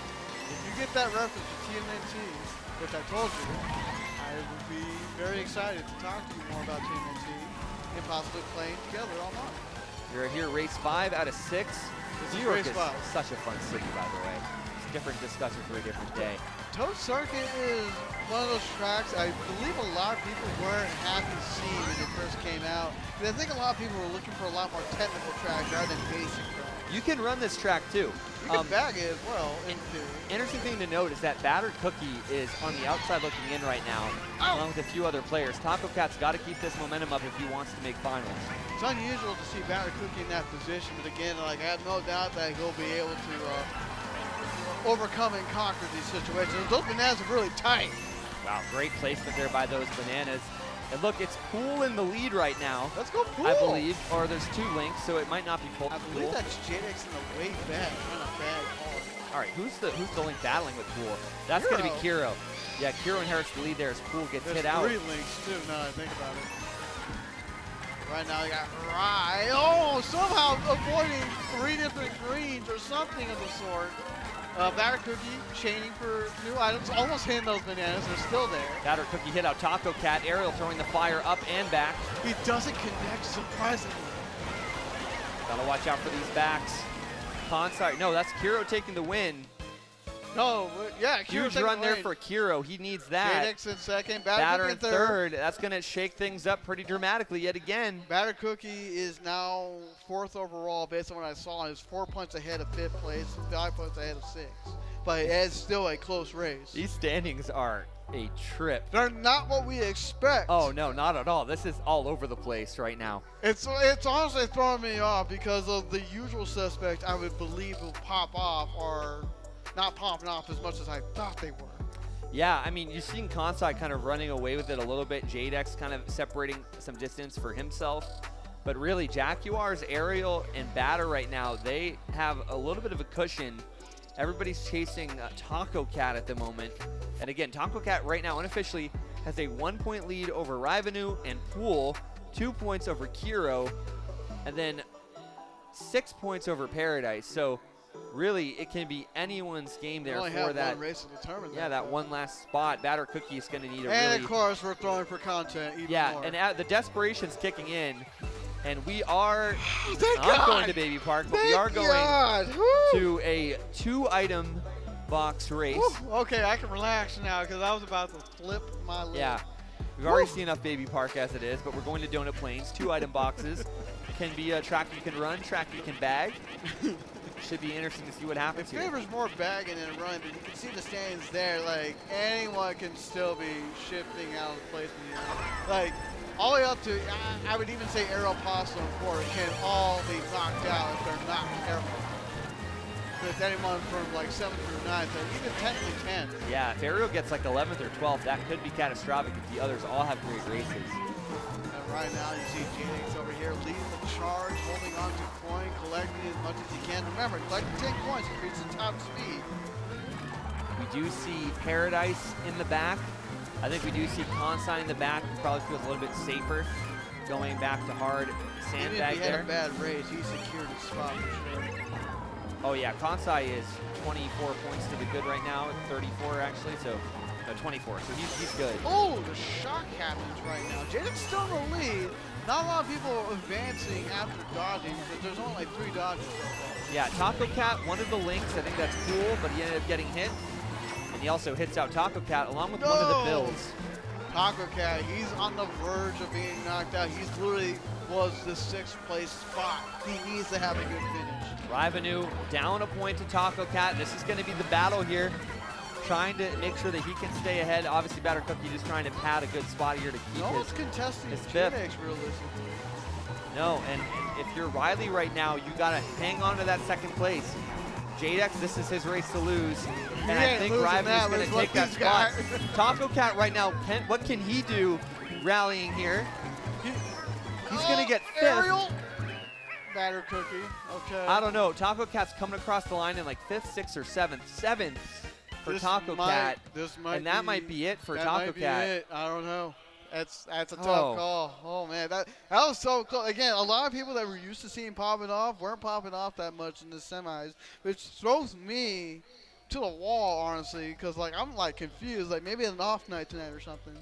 If you get that reference to TMNT, which I told you, I would be very excited to talk to you more about TMNT and possibly playing together online.
You're here, race 5 out of 6. New York is such a fun city, by the way. It's a different discussion for a different day.
Toad Circuit is one of those tracks I believe a lot of people weren't happy seeing when it first came out. Because I think a lot of people were looking for a lot more technical tracks rather than basic tracks.
You can run this track too.
You can bag it as well, in theory.
Interesting thing to note is that Battered Cookie is on the outside looking in right now, along with a few other players. Taco Cat's got to keep this momentum up if he wants to make finals.
It's unusual to see Battered Cookie in that position, but again, I have no doubt that he'll be able to overcome and conquer these situations. Those bananas are really tight.
Wow, great placement there by those bananas. And look, it's Pool in the lead right now.
Let's go Pool.
I believe, or there's 2 links, so it might not be Pool.
I believe that's JDX in the way back, trying to bag hard.
All right, who's the link battling with Pool? That's going to be Kiro. Yeah, Kiro inherits the lead there as Pool gets hit out.
There's 3 links too, now that I think about it. Right now, you got Rye. Oh, somehow avoiding 3 different greens or something of the sort. Batter Cookie chaining for new items, almost hitting those bananas. They're still there.
Batter Cookie hit out Taco Cat. Ariel throwing the fire up and back.
He doesn't connect, surprisingly.
Gotta watch out for these backs. Sorry, no, that's Kiro taking the win.
No, yeah,
huge run there for Kiro. He needs that.
JDX in second,
Batter
in
third. That's going to shake things up pretty dramatically yet again.
Batter Cookie is now 4th overall based on what I saw. He's 4 points ahead of 5th place, 5 points ahead of 6th. But it's still a close race.
These standings are a trip.
They're not what we expect.
Oh, no, not at all. This is all over the place right now.
It's honestly throwing me off because of the usual suspects I would believe will pop off are not popping off as much as I thought they were.
Yeah, I mean, you're seeing Kansai kind of running away with it a little bit. JDX kind of separating some distance for himself. But really, Jaguars, Ariel, and Batter right now, they have a little bit of a cushion. Everybody's chasing Taco Cat at the moment. And again, Taco Cat right now unofficially has a 1-point lead over Rivenu and Pool, 2 points over Kiro, and then 6 points over Paradise. So really, it can be anyone's game there for that.
One race to determine
yeah, that one last spot. Batter Cookie is going to need a
and
really.
Of course, we're throwing for content even more.
And the desperation's kicking in, and we are
not
God. Going to Baby Park, but we are going to a 2-item box race.
Woo. Okay, I can relax now because I was about to flip my lid.
Yeah, we've already seen enough Baby Park as it is, but we're going to Donut Plains. 2-item boxes. Can be a track you can run, track you can bag. Should be interesting to see what happens here.
It favors more bagging than running, but you can see the stands there. Like, anyone can still be shifting out of placement here. Like, all the way up to, I would even say Aeropasta and Ford can all be knocked out if they're not careful. With anyone from like 7th through 9th, or even 10th through 10th.
Yeah, if Ariel gets like 11th or 12th, that could be catastrophic if the others all have great races.
Right now, you see JDX over here leading the charge, holding on to coin, collecting as much as he can. Remember, collecting 10 coins increases top speed.
We do see Paradise in the back. I think we do see Kansai in the back, who probably feels a little bit safer going back to hard sandbag
Even if he
there.
had a bad race, he secured his spot for sure.
Oh yeah, Kansai is 24 points to the good right now, 34 actually, so no, 24, so he's good.
Oh, the shock happens right now. Jaden's still in the lead. Not a lot of people advancing after dodging, because there's only like 3 dodges.
Yeah, Taco Cat, one of the links, I think that's cool, but he ended up getting hit. And he also hits out Taco Cat along with one of the builds.
Taco Cat, he's on the verge of being knocked out. He's literally was the 6th place spot. He needs to have a good finish.
Rivenu down a point to Taco Cat. This is going to be the battle here, trying to make sure that he can stay ahead. Obviously, Batter Cookie just trying to pad a good spot here to keep
no one's contesting
his
5th.
fifth.
Realistically.
No, and if you're Riley right now, you got to hang on to that 2nd place. Jadex, this is his race to lose. And I think Rivenu's going to take that spot. Taco Cat right now, what can he do rallying here? He's going to get 5th.
Ariel. Batter Cookie, okay.
I don't know. Taco Cat's coming across the line in like 5th, 6th, or 7th. 7th for Taco Cat. And that might be it for Taco Cat.
I don't know. That's a tough call. Oh man, that was so close. Again, a lot of people that were used to seeing popping off weren't popping off that much in the semis, which throws me to the wall, honestly, because like I'm like confused. Like maybe an off night tonight or something.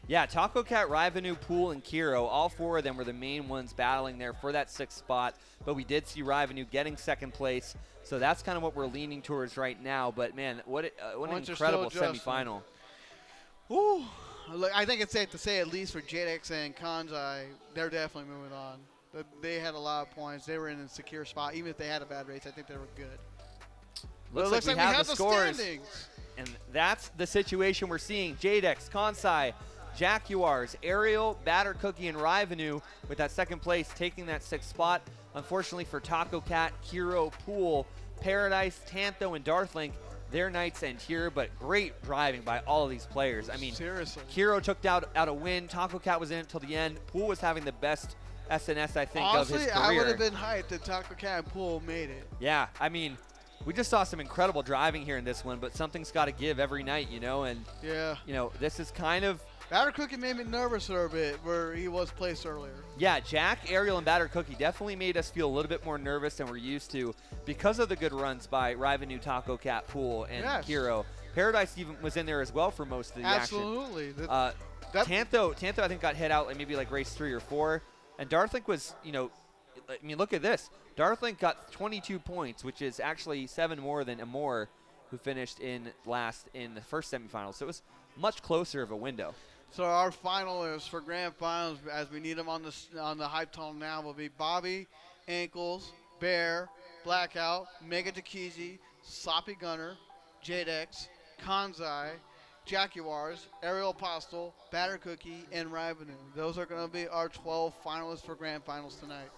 Yeah, Taco Cat, Rivenu, Pool, and Kiro, all 4 of them were the main ones battling there for that 6th spot. But we did see Rivenu getting 2nd place, so that's kind of what we're leaning towards right now. But man, what an incredible semifinal.
Ooh. I think it's safe to say, at least for JX and Kanzai, they're definitely moving on. They had a lot of points. They were in a secure spot. Even if they had a bad race, I think they were good.
Looks like we have the scores. And that's the situation we're seeing. JX, Kansai, Jaguars, Ariel, Batter Cookie, and Rivenu with that 2nd place taking that 6th spot. Unfortunately for Taco Cat, Kiro, Pool, Paradise, Tantho, and Darthlink, their nights end here, but great driving by all of these players. I mean,
seriously,
Kiro took out a win. Taco Cat was in it till the end. Pool was having the best SNS, I think,
honestly,
of his career.
I would have been hyped if Taco Cat and Pool made it.
Yeah, I mean, we just saw some incredible driving here in this one, but something's got to give every night, you know, and this is kind of
Batter Cookie made me nervous for a bit where he was placed earlier.
Yeah, Jack, Ariel, and Batter Cookie definitely made us feel a little bit more nervous than we're used to because of the good runs by Rivenu, Taco Cat, Pool, and Kiro. Paradise even was in there as well for most of the action.
Absolutely.
Tantho, I think, got hit out maybe like race 3 or 4. And Darthlink was, I mean, look at this. Darthlink got 22 points, which is actually 7 more than Amor, who finished in last in the first semifinal. So it was much closer of a window.
So our finalists for grand finals, as we need them on the hype tunnel now, will be Bobby, Ankles, Bear, Blackout, Mega Takizi, Sloppy Gunner, Jadex, Kanzai, Jaguars, Ariel Apostle, Batter Cookie, and Rivenu. Those are going to be our 12 finalists for grand finals tonight.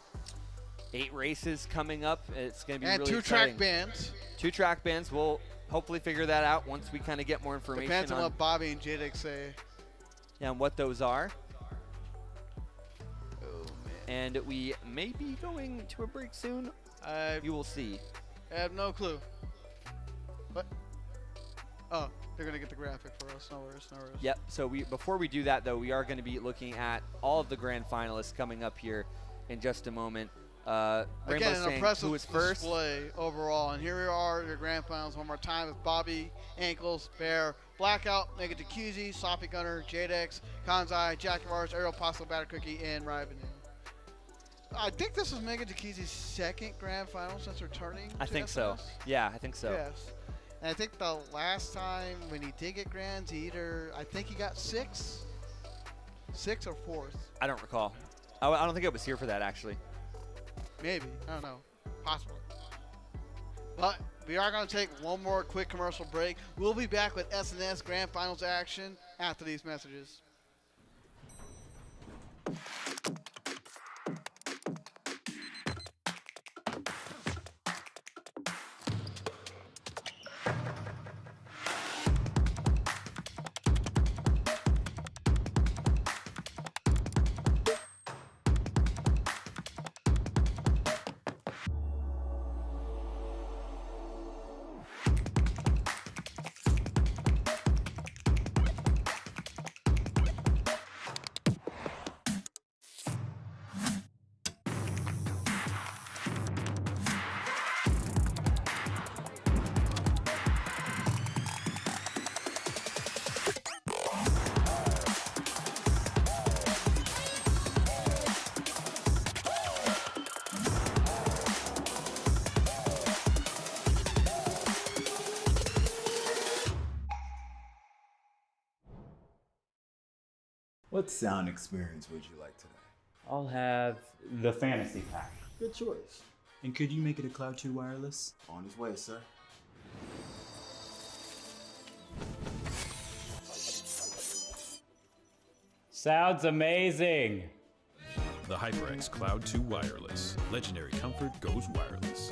8 races coming up. It's going to be
and
really
2
exciting.
track bands.
2 track bands. We'll hopefully figure that out once we kind of get more information.
Depends on what Bobby and Jadex say.
Yeah, and what those are.
Oh, man.
And we may be going to a break soon. You will see.
I have no clue. What? Oh, they're going to get the graphic for us. No worries, no worries.
Yep. So before we do that, though, we are going to be looking at all of the grand finalists coming up here in just a moment.
Again, an impressive
who was first.
display overall. And here we are, your grand finals one more time with Bobby, Ankles, Bear, Blackout, Mega Takizi, Sloppy Gunner, Jadex, Kanzai, Jaguars, Ariel Apostle, Batter Cookie, and Rivenu. I think this is Mega Takizi's second grand final since returning.
I think so. Yeah, I think so.
Yes. And I think the last time when he did get grands, I think he got 6th or 4th.
I don't recall. I don't think it was here for that, actually.
Maybe. I don't know. Possibly. But we are going to take one more quick commercial break. We'll be back with SNS Grand Finals action after these messages.
What sound experience would you like today?
I'll have the fantasy pack.
Good choice.
And could you make it a Cloud 2 wireless?
On his way, sir.
Sounds amazing.
The HyperX Cloud 2 Wireless. Legendary comfort goes wireless.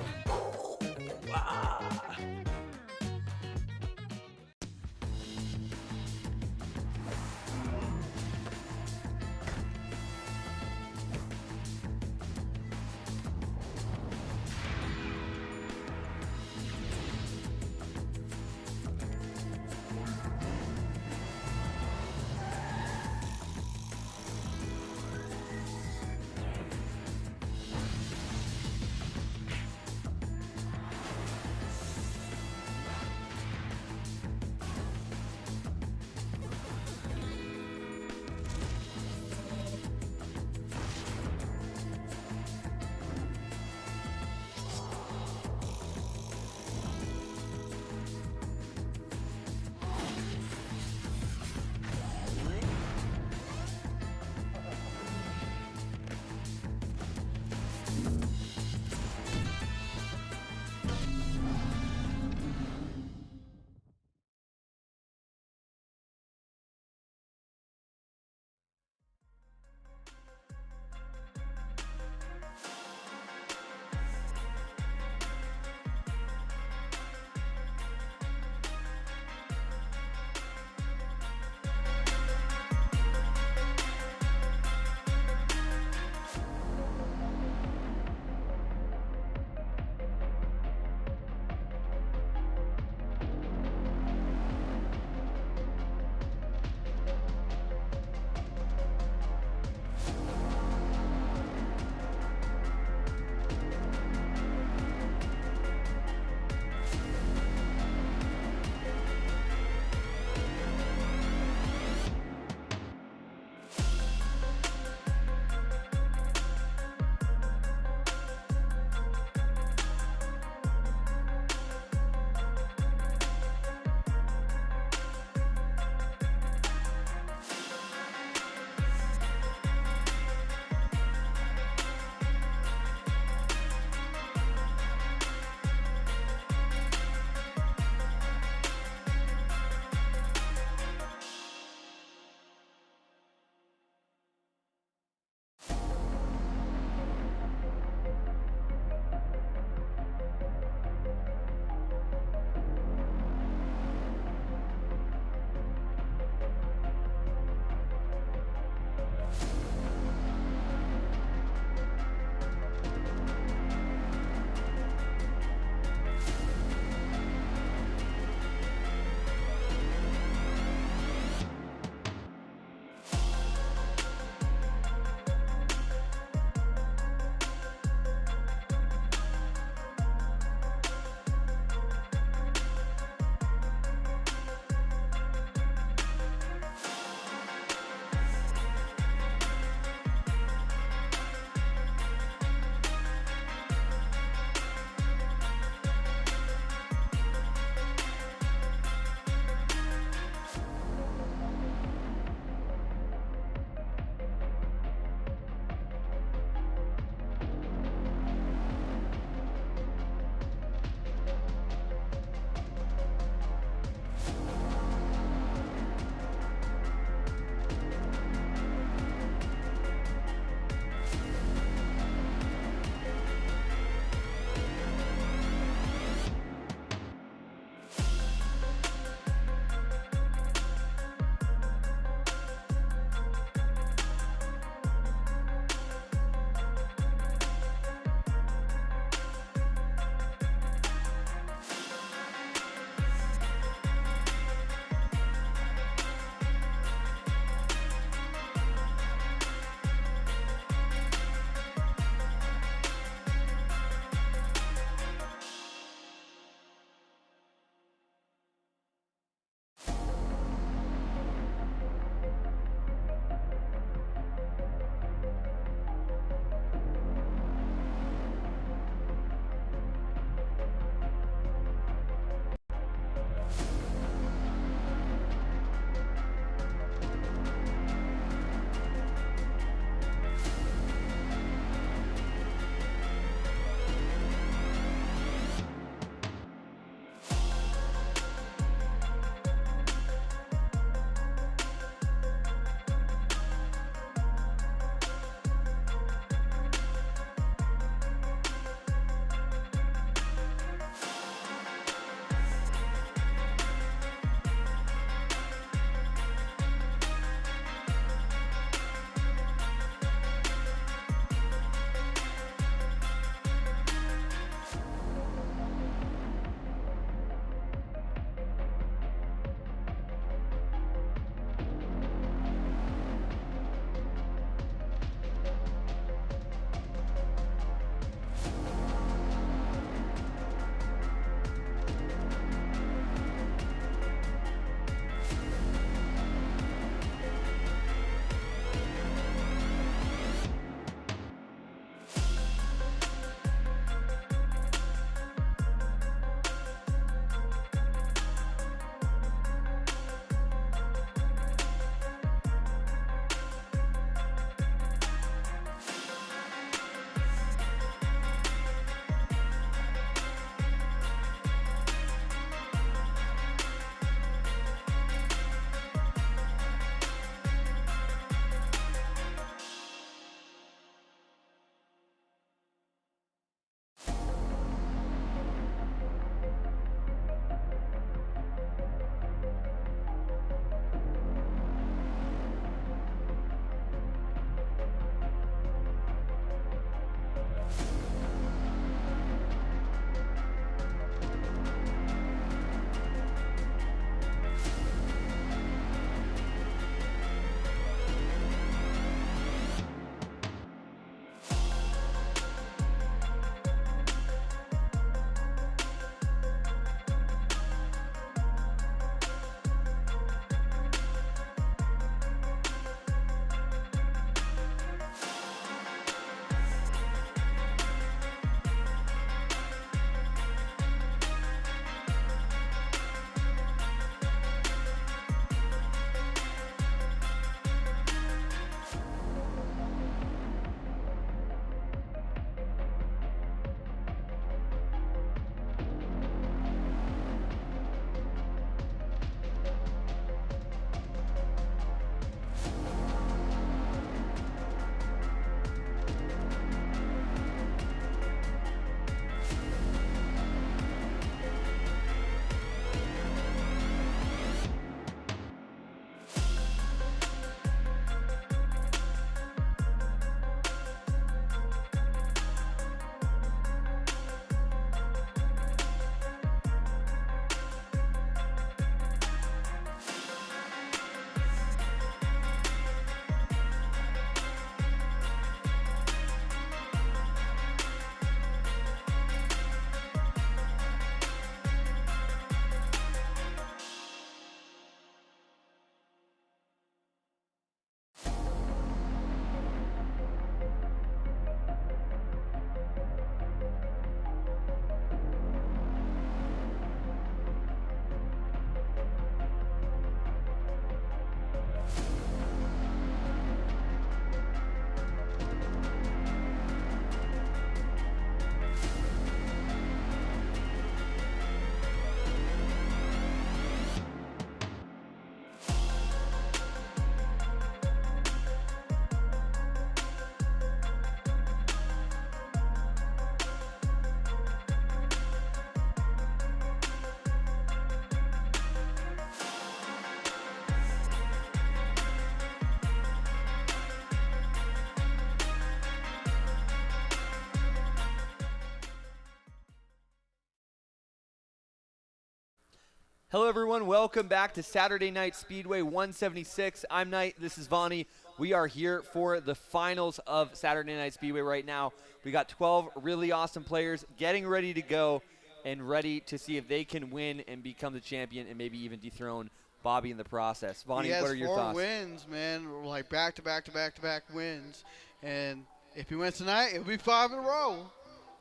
Hello, everyone. Welcome back to Saturday Night Speedway 176. I'm Knight. This is Vonnie. We are here for the finals of Saturday Night Speedway right now. We got 12 really awesome players getting ready to go and ready to see if they can win and become the champion and maybe even dethrone Bobby in the process. Vonnie, what are your thoughts?
He has 4 wins, man, like back-to-back wins. And if he wins tonight, it'll be 5 in a row.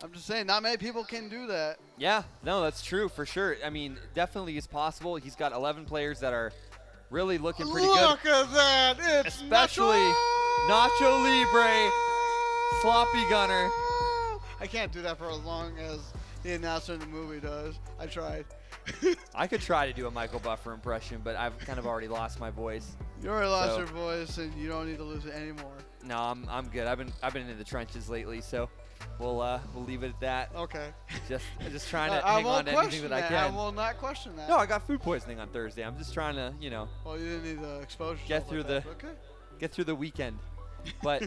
I'm just saying, not many people can do that.
Yeah, no, that's true for sure. I mean, definitely is possible. He's got 11 players that are really looking pretty good.
Look at that. It's
especially Nacho Libre, Sloppy Gunner.
I can't do that for as long as the announcer in the movie does. I tried.
I could try to do a Michael Buffer impression, but I've kind of already lost my voice.
You already lost your voice, and you don't need to lose it anymore.
No, I'm good. I've been in the trenches lately, so we'll leave it at that.
Okay.
Just trying to hang on to anything that I can.
I will not question that.
No, I got food poisoning on Thursday. I'm just trying to,
Well, you didn't need to expose yourself.
Get through the weekend. But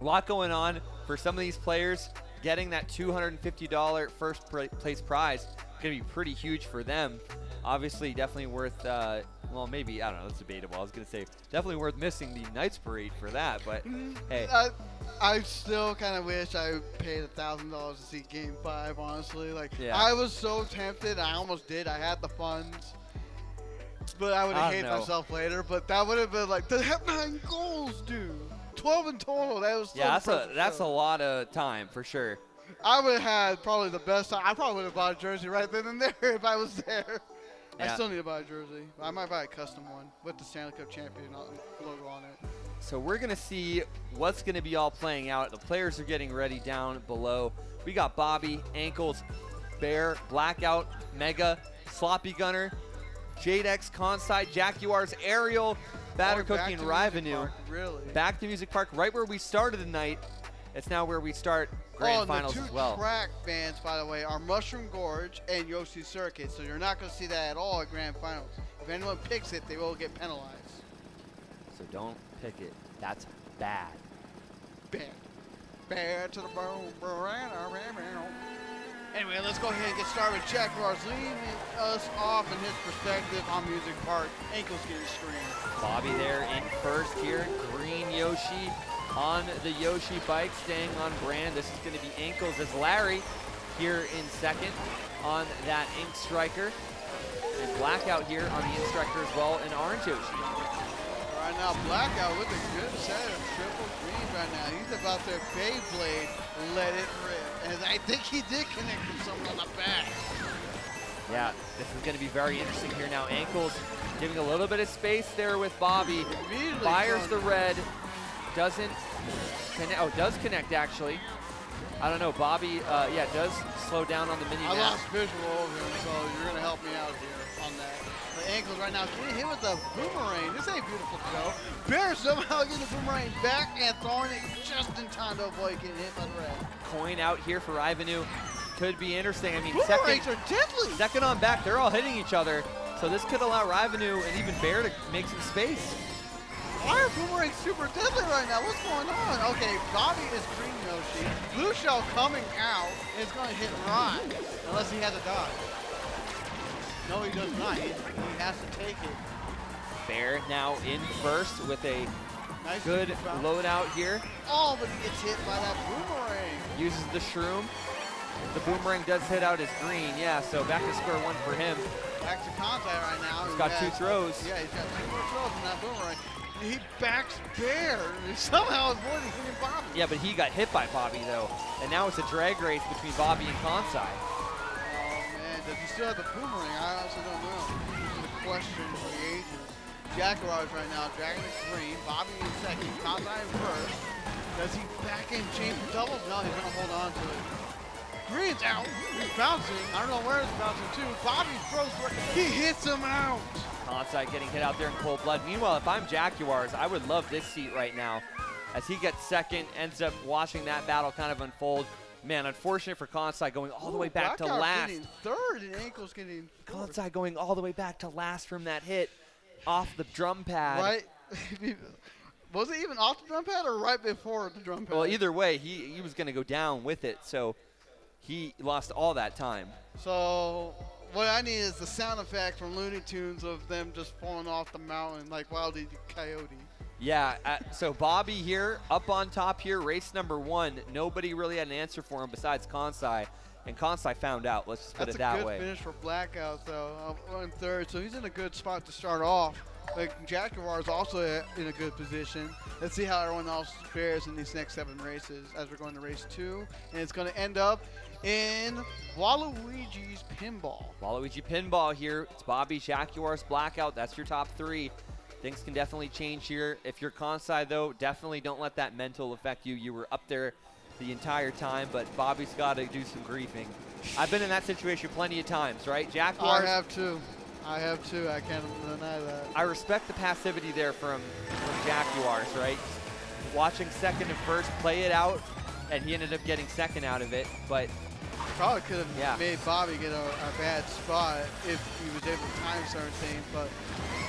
a lot going on for some of these players. Getting that $250 first place prize going to be pretty huge for them. Obviously, definitely worth, well, maybe, I don't know, that's debatable. I was going to say, definitely worth missing the Knights Parade for that, but hey.
I still kind of wish I paid $1,000 to see Game 5, honestly. Like,
yeah.
I was so tempted. I almost did. I had the funds. But I would have hated myself later. But that would have been like, they have 9 goals, dude. 12 in total. That was
that's a lot of time for sure.
I would have had probably the best time. I probably would have bought a jersey right then and there if I was there. Yeah. I still need to buy a jersey. I might buy a custom one with the Stanley Cup champion logo on it.
So we're going to see what's going to be all playing out. The players are getting ready down below. We got Bobby, Ankles, Bear, Blackout, Mega, Sloppy Gunner, Jadex, Conside, Jaguars, Ariel, Batter Cookie, and Rivenu.
Really?
Back to Music Park, right where we started the night. It's now where we start grand finals as well.
The 2 track bands, by the way, are Mushroom Gorge and Yoshi Circuit, so you're not going to see that at all at grand finals. If anyone picks it, they will get penalized.
So don't pick it. That's bad.
Bad to the bone. Anyway, let's go ahead and get started with Jaguars leading us off in his perspective on Music Park. Ankles getting screened.
Bobby there in first here. Green Yoshi on the Yoshi bike, staying on brand. This is going to be Ankles as Larry here in second on that Ink Striker. And Blackout here on the Ink Striker as well, and Orange Yoshi.
Right now, Blackout with a good set of triple greens right now. He's about to Beyblade, let it rip. And I think he did connect with someone on the back.
Yeah, this is going to be very interesting here now. Ankles giving a little bit of space there with Bobby. Fires the red. Doesn't connect. Oh, does connect actually. I don't know. Bobby, yeah, does slow down on the mini map.
I lost visual of him, so you're going to help me out here on that. The Ankles right now getting hit with the boomerang. This ain't beautiful to go. Bear somehow getting the boomerang back and throwing it just in time to avoid getting hit by the red.
Coin out here for Rivenu. Could be interesting. I mean,
boomerangs are deadly.
Second on back, they're all hitting each other. So this could allow Rivenu and even Bear to make some space.
Why are boomerangs super deadly right now? What's going on? Okay, Bobby is green Yoshi. Blue shell coming out. And it's going to hit Ron, unless he has a dodge. No, he does not. He has to take it.
Bear now in first with a nice good loadout here.
Oh, but he gets hit by that boomerang.
Uses the shroom. The boomerang does hit out his green. Yeah, so back to square one for him.
Back to contact right now.
He's got 2 throws.
Yeah, he's got 2 more throws from that boomerang. He backs Bear and somehow avoiding hitting Bobby.
Yeah, but he got hit by Bobby though. And now it's a drag race between Bobby and Conside.
Does he still have the boomerang? I honestly don't know. This is a question for the ages. Jaguars right now, dragging the green. Bobby in second, Conside in first. Does he back in chain doubles? No, he's going to hold on to it. Green's out. He's bouncing. I don't know where he's bouncing to. Bobby throws for it. He hits him out.
Conside getting hit out there in cold blood. Meanwhile, if I'm Jaguars, I would love this seat right now. As he gets second, ends up watching that battle kind of unfold. Man, unfortunate for Conside going all the way back to last.
Getting third and Ankles getting fourth.
Conside going all the way back to last from that hit off the drum pad.
Right. Was it even off the drum pad or right before the drum pad?
Well, either way, he was going to go down with it, so he lost all that time.
So what I need is the sound effect from Looney Tunes of them just falling off the mountain like Wild E. Coyote.
Yeah, so Bobby here, up on top here, race number 1. Nobody really had an answer for him besides Kansai, and Kansai found out. Let's just put it that way.
That's a good finish for Blackout, though, in third, so he's in a good spot to start off. Like, Jaguar is also in a good position. Let's see how everyone else fares in these next 7 races as we're going to race 2, and it's going to end up in Waluigi's Pinball.
Waluigi Pinball here. It's Bobby, Jaguars, Blackout. That's your top 3. Things can definitely change here. If you're Kansai, though, definitely don't let that mental affect you. You were up there the entire time, but Bobby's got to do some griefing. I've been in that situation plenty of times, right? Jaguars.
I have too. I can't deny that.
I respect the passivity there from Jaguars, right? Watching second and first play it out, and he ended up getting second out of it, but
probably could have made Bobby get a bad spot if he was able to time certain things, but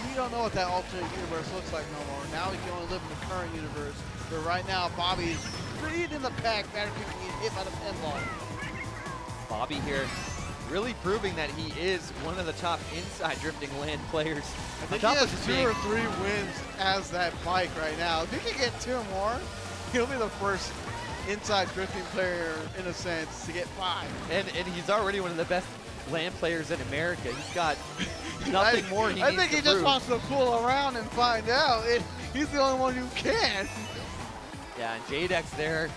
we don't know what that alternate universe looks like no more. Now we can only live in the current universe, but right now Bobby's leading in the pack, better than being hit by the pinball.
Bobby here really proving that he is one of the top inside drifting land players.
I think he has 2 or 3 wins as that bike right now. If he can get 2 more, he'll be the first inside drifting player, in a sense, to get 5.
And he's already one of the best land players in America. He's got nothing more he needs to
I think he just wants to fool around and find out. He's the only one who can.
Yeah, and Jadex there,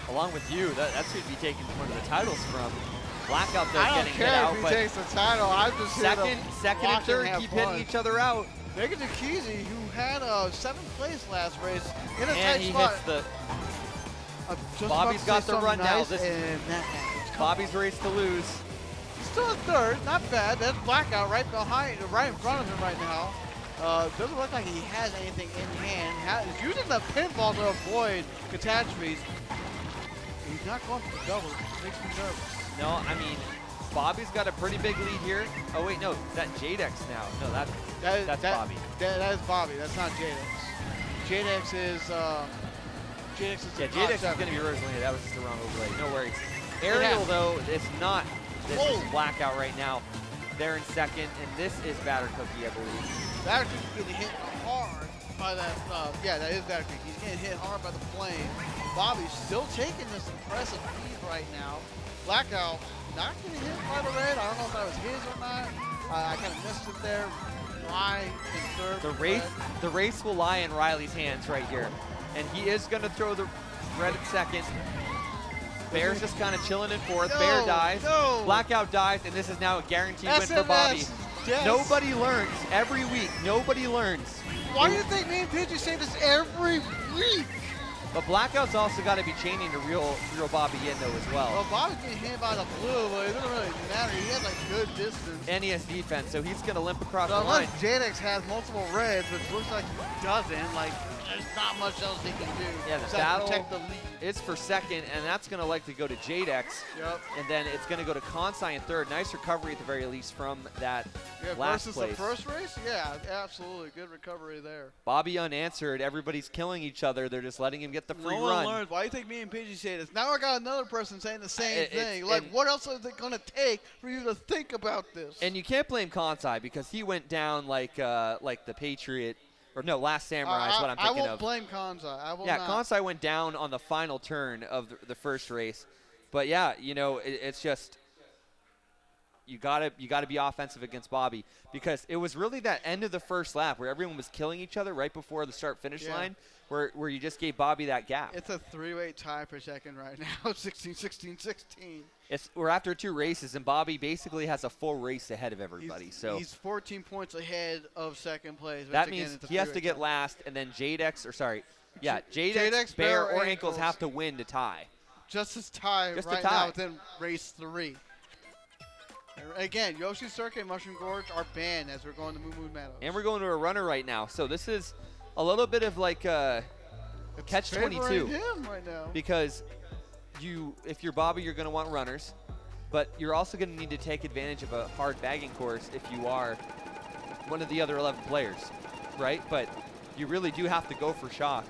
along with you, that's who'd be taking one of the titles from. Blackout there getting hit out.
I don't care if he takes the title. I'm just
second and third keep hitting each other out.
Megan Takezi, who had 7th place last race, in a
and
tight spot.
Hits the. Bobby's got the run now. This is Bobby's race to lose.
He's still in third, not bad. That's Blackout right in front of him right now. Doesn't look like he has anything in hand. He's using the pinball to avoid catastrophes. He's not going for the double. It makes me nervous.
No, I mean, Bobby's got a pretty big lead here. Oh wait, no, is that Jadex now? No, that's Bobby.
That is Bobby. That's not Jadex. Jadex is
Jadex is gonna be originally. That was just the wrong overlay. No worries. Ariel though, it's not. This is Blackout right now. They're in second, and this is Batter Cookie, I believe.
Batter Cookie's getting hit hard by that. Yeah, that is Batter Cookie. He's getting hit hard by the flame. Bobby's still taking this impressive lead right now. Blackout not getting hit by the red. I don't know if that was his or not. I kind of missed it there. Riley in third.
The race will lie in Riley's hands right here, and he is going to throw the red at second. Bear's just kind of chilling in fourth. Bear dies. Blackout dies, and this is now a guaranteed win for Bobby.
Yes.
Nobody learns every week. Nobody learns.
Why do you think me and Pidgey say this every week?
But Blackout's also got to be chaining to reel Bobby in, though, as well.
Well, Bobby's getting hit by the blue, but it doesn't really matter. He has, like, good distance.
And he has defense, so he's going to limp across the
line.
line.
Jadex has multiple reds, which looks like he doesn't. Like, there's not much else he can do.
Yeah, the battle is for second, and that's going to likely go to Jadex.
Yep.
And then it's going to go to Kansai in third. Nice recovery at the very least from that last
versus
place.
The first race? Yeah, absolutely. Good recovery there.
Bobby unanswered. Everybody's killing each other. They're just letting him get the free run.
Learns. Why do you think me and Pidgey say this? Now I got another person saying the same thing. Like, what else is it going to take for you to think about this?
And you can't blame Kansai because he went down like the Patriot. Or no, Last Samurai is what I'm thinking of.
I won't blame Kansai. I will
not.
Kansai
went down on the final turn of the first race. But yeah, you know, it's just you gotta be offensive against Bobby because it was really that end of the first lap where everyone was killing each other right before the start-finish line where you just gave Bobby that gap.
It's a 3-way tie per second right now, 16, 16, 16.
We're after 2 races, and Bobby basically has a full race ahead of everybody.
He's 14 points ahead of second place.
That means he has to get last, and then Jadex, Bear, or Ankles have to win to tie.
Just as tie right now within race 3. Again, Yoshi Circuit and Mushroom Gorge are banned as we're going to Moo Moo Meadows.
And we're going to a runner right now. So this is a little bit of like catch-22
right now.
Because if you're Bobby, you're going to want runners. But you're also going to need to take advantage of a hard bagging course if you are one of the other 11 players, right? But you really do have to go for shock,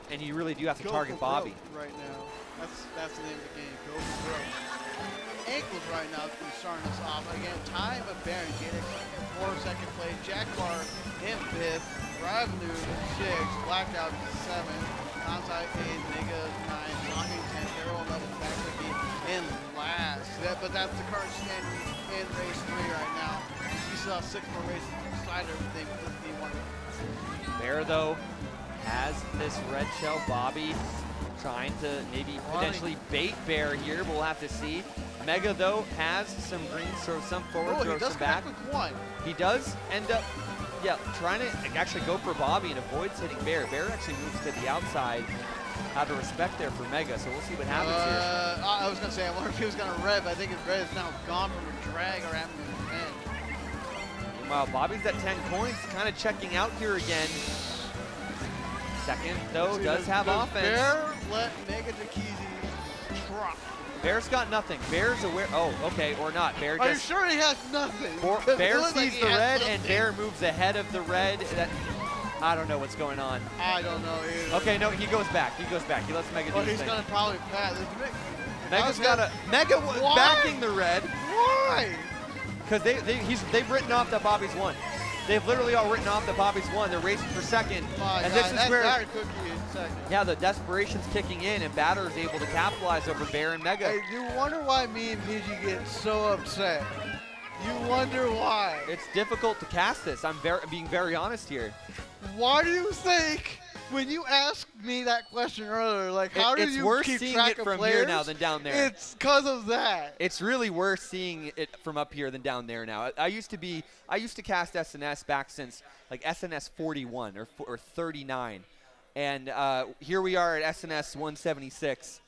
and you really do have to target Bobby.
Right now. That's the name of the game. Go for broke. ankles right now to starting us off. Again, time of Baron getting in 4th, second place. Jaguar in 5th. Revenue in 6th. Blackout 7th. Onside 8th. Mega 9th. Locking 10th. Arrow 11th. Back to be in last. But that's the current standing in race 3 right now. You still have 6 more races to decide everything with this D1.
Bear, though, has this red shell. Bobby trying to maybe potentially bait Bear here. We'll have to see. Mega, though, has some green, so some forward, throw some back. He does end up, trying to actually go for Bobby and avoids hitting Bear. Bear actually moves to the outside out of respect there for Mega, so we'll see what happens here.
I was going to say, I wonder if he was going to rev. I think his rev is now gone from a drag or having a 10.
Meanwhile, Bobby's at 10 points, kind of checking out here again. Second, though, does have offense.
Bear let Mega Takizi drop.
Bear's got nothing. Bear's aware. Oh, okay, or not. Bear
Are you
just.
sure he has nothing?
Bear sees the red, and Bear moves ahead of the red. I don't know what's going on.
I don't know either.
Okay, no, he goes back. He goes back. He lets Mega do his
he's
thing.
going to probably pass.
Mega's got a. Mega backing the red.
Why?
Because they've written off that Bobby's won. They've literally all written off that Bobby's won. They're racing for second. And this is where, yeah, the desperation's kicking in, and Batter is able to capitalize over Bear and Mega.
Hey, you wonder why me and PG get so upset. You wonder why.
It's difficult to cast this. I'm being very honest here.
Why do you think, when you asked me that question earlier, like how do you keep track of players? It's worse seeing it from here now than down there. It's because of that.
It's really worse seeing it from up here than down there now. I used to cast SNS back since like SNS 41 or 39. And here we are at SNS 176,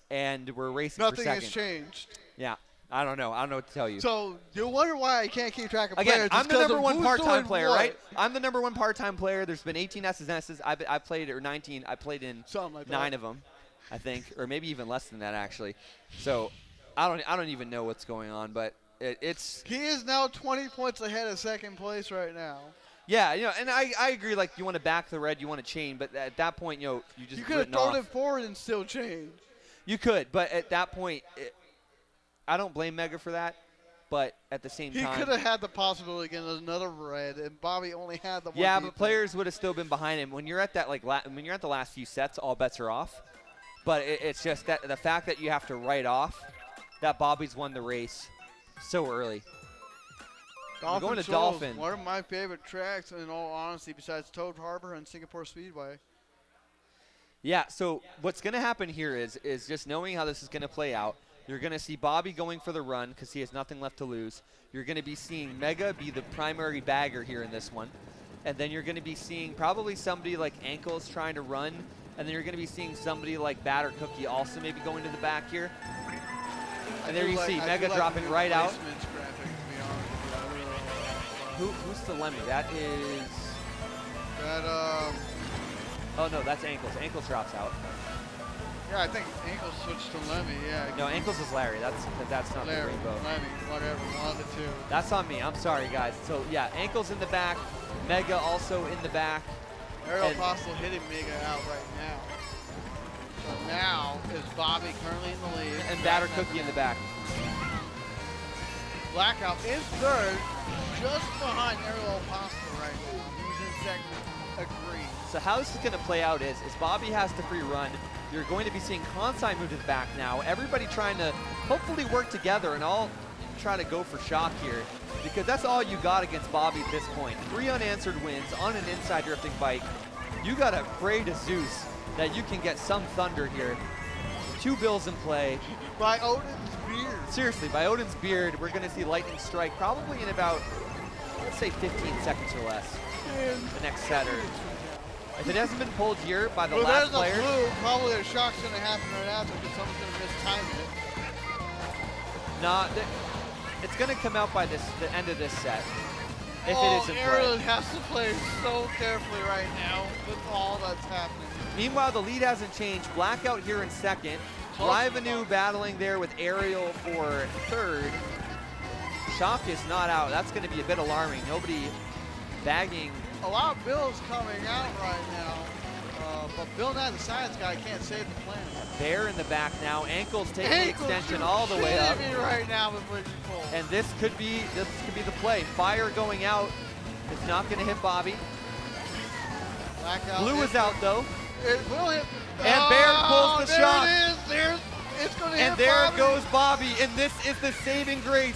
and we're racing for second.
Nothing has changed.
Yeah. I don't know. I don't know what to tell you.
So you wonder why I can't keep track of players.
Again, I'm the number one part-time player, right? I'm the number one part-time player. There's been 18 SNSs. I played, or 19. I played in
like
9 of them, I think, or maybe even less than that actually. So I don't even know what's going on, but it's.
He is now 20 points ahead of second place right now.
Yeah, and I agree. Like you want to back the red, you want to chain, but at that point, you just
you could have thrown it forward and still chained.
You could, but at that point. I don't blame Mega for that, but at the same time.
He could have had the possibility again of another red, and Bobby only had the one.
Yeah, but players would have still been behind him. When you're at that when you're at the last few sets, all bets are off. But it's just that the fact that you have to write off that Bobby's won the race so early. We're going to Dolphin.
One of my favorite tracks, in all honesty, besides Toad Harbor and Singapore Speedway.
Yeah. So what's going to happen here is just knowing how this is going to play out. You're going to see Bobby going for the run because he has nothing left to lose. You're going to be seeing Mega be the primary bagger here in this one. And then you're going to be seeing probably somebody like Ankles trying to run. And then you're going to be seeing somebody like Batter Cookie also maybe going to the back here. And there you see Mega dropping right out. Who's the Lemmy? That is... Oh, no, that's Ankles. Ankles drops out.
Yeah, I think Ankles switched to Lemmy, yeah.
No, Ankles is Larry. That's not
Larry,
the rainbow.
Lemmy, whatever, one of the two.
That's on me. I'm sorry, guys. So, yeah, Ankles in the back. Mega also in the back.
Ariel Apostle hitting Mega out right now. So now is Bobby currently in the lead.
And Batter Cookie in the back.
Blackout in third, just behind Ariel Apostle right now. Who's in second, agreed.
So how this is going to play out is Bobby has the free run. You're going to be seeing Kansai move to the back now. Everybody trying to hopefully work together and all try to go for shock here because that's all you got against Bobby at this point. 3 unanswered wins on an inside drifting bike. You got to pray to Zeus that you can get some thunder here. 2 bills in play.
By Odin's beard.
Seriously, by Odin's beard, we're going to see lightning strike probably in about, let's say 15 seconds or less. The next setter. If it hasn't been pulled here by the last player.
There's a blue, probably a shock's going to happen right after because someone's going to mistime it.
Nah, it's going to come out by the end of this set. If it isn't
Aaron has to play so carefully right now with all that's happening.
Meanwhile, the lead hasn't changed. Blackout here in second. Rivenue battling there with Ariel for third. Shock is not out. That's going to be a bit alarming. Nobody bagging.
A lot of bills coming out right now. But Bill Nye, the science guy, can't save the planet.
Bear in the back now. Ankles taking the extension all the way up.
Me right now with what you pull.
And this could be the play. Fire going out. It's not going to hit Bobby.
Blackout.
Blue is out though.
It will hit.
And Bear pulls the shot.
There it is. It's going to hit
And there
Bobby.
goes Bobby. And this is the saving grace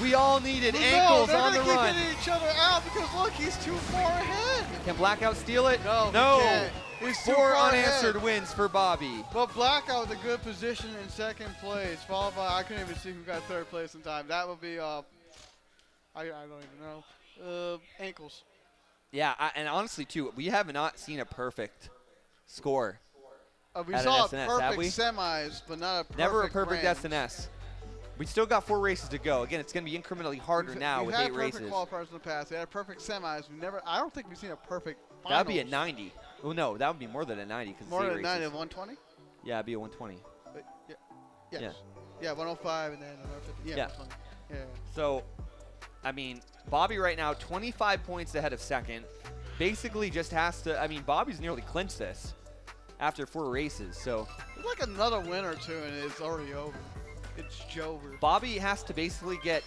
we all needed.
No,
Ankles on the
they're gonna
run.
keep hitting each other out because look, he's too far ahead.
Can Blackout steal it?
No,
No.
he can't. He's too
4
far
unanswered
ahead.
wins for Bobby.
But Blackout with a good position in second place, followed by, I couldn't even see who got third place in time. That would be, I don't even know, Ankles.
Yeah, and honestly too, we have not seen a perfect score.
We
at
saw
an SNS, have
perfect
we?
semis, but not a perfect
Never a perfect
grand.
SNS. We still got 4 races to go. Again, it's going to be incrementally harder now
We've
with
had
8 races.
perfect qualifiers in the past. We had perfect semis. I don't think we've seen a perfect finals.
That would be a 90. Oh no, that would be more than a 90 because
More
it's 8
than a 90
races.
and 120?
Yeah, it'd be a 120.
Yeah. Yes.
Yeah.
Yeah, 105 and then 150. Yeah.
Yeah.
120. Yeah.
So, I mean, Bobby right now 25 points ahead of second. Basically just has to, I mean, Bobby's nearly clinched this after 4 races. So
It's like another win or two and it's already over. It's Jover.
Bobby has to basically get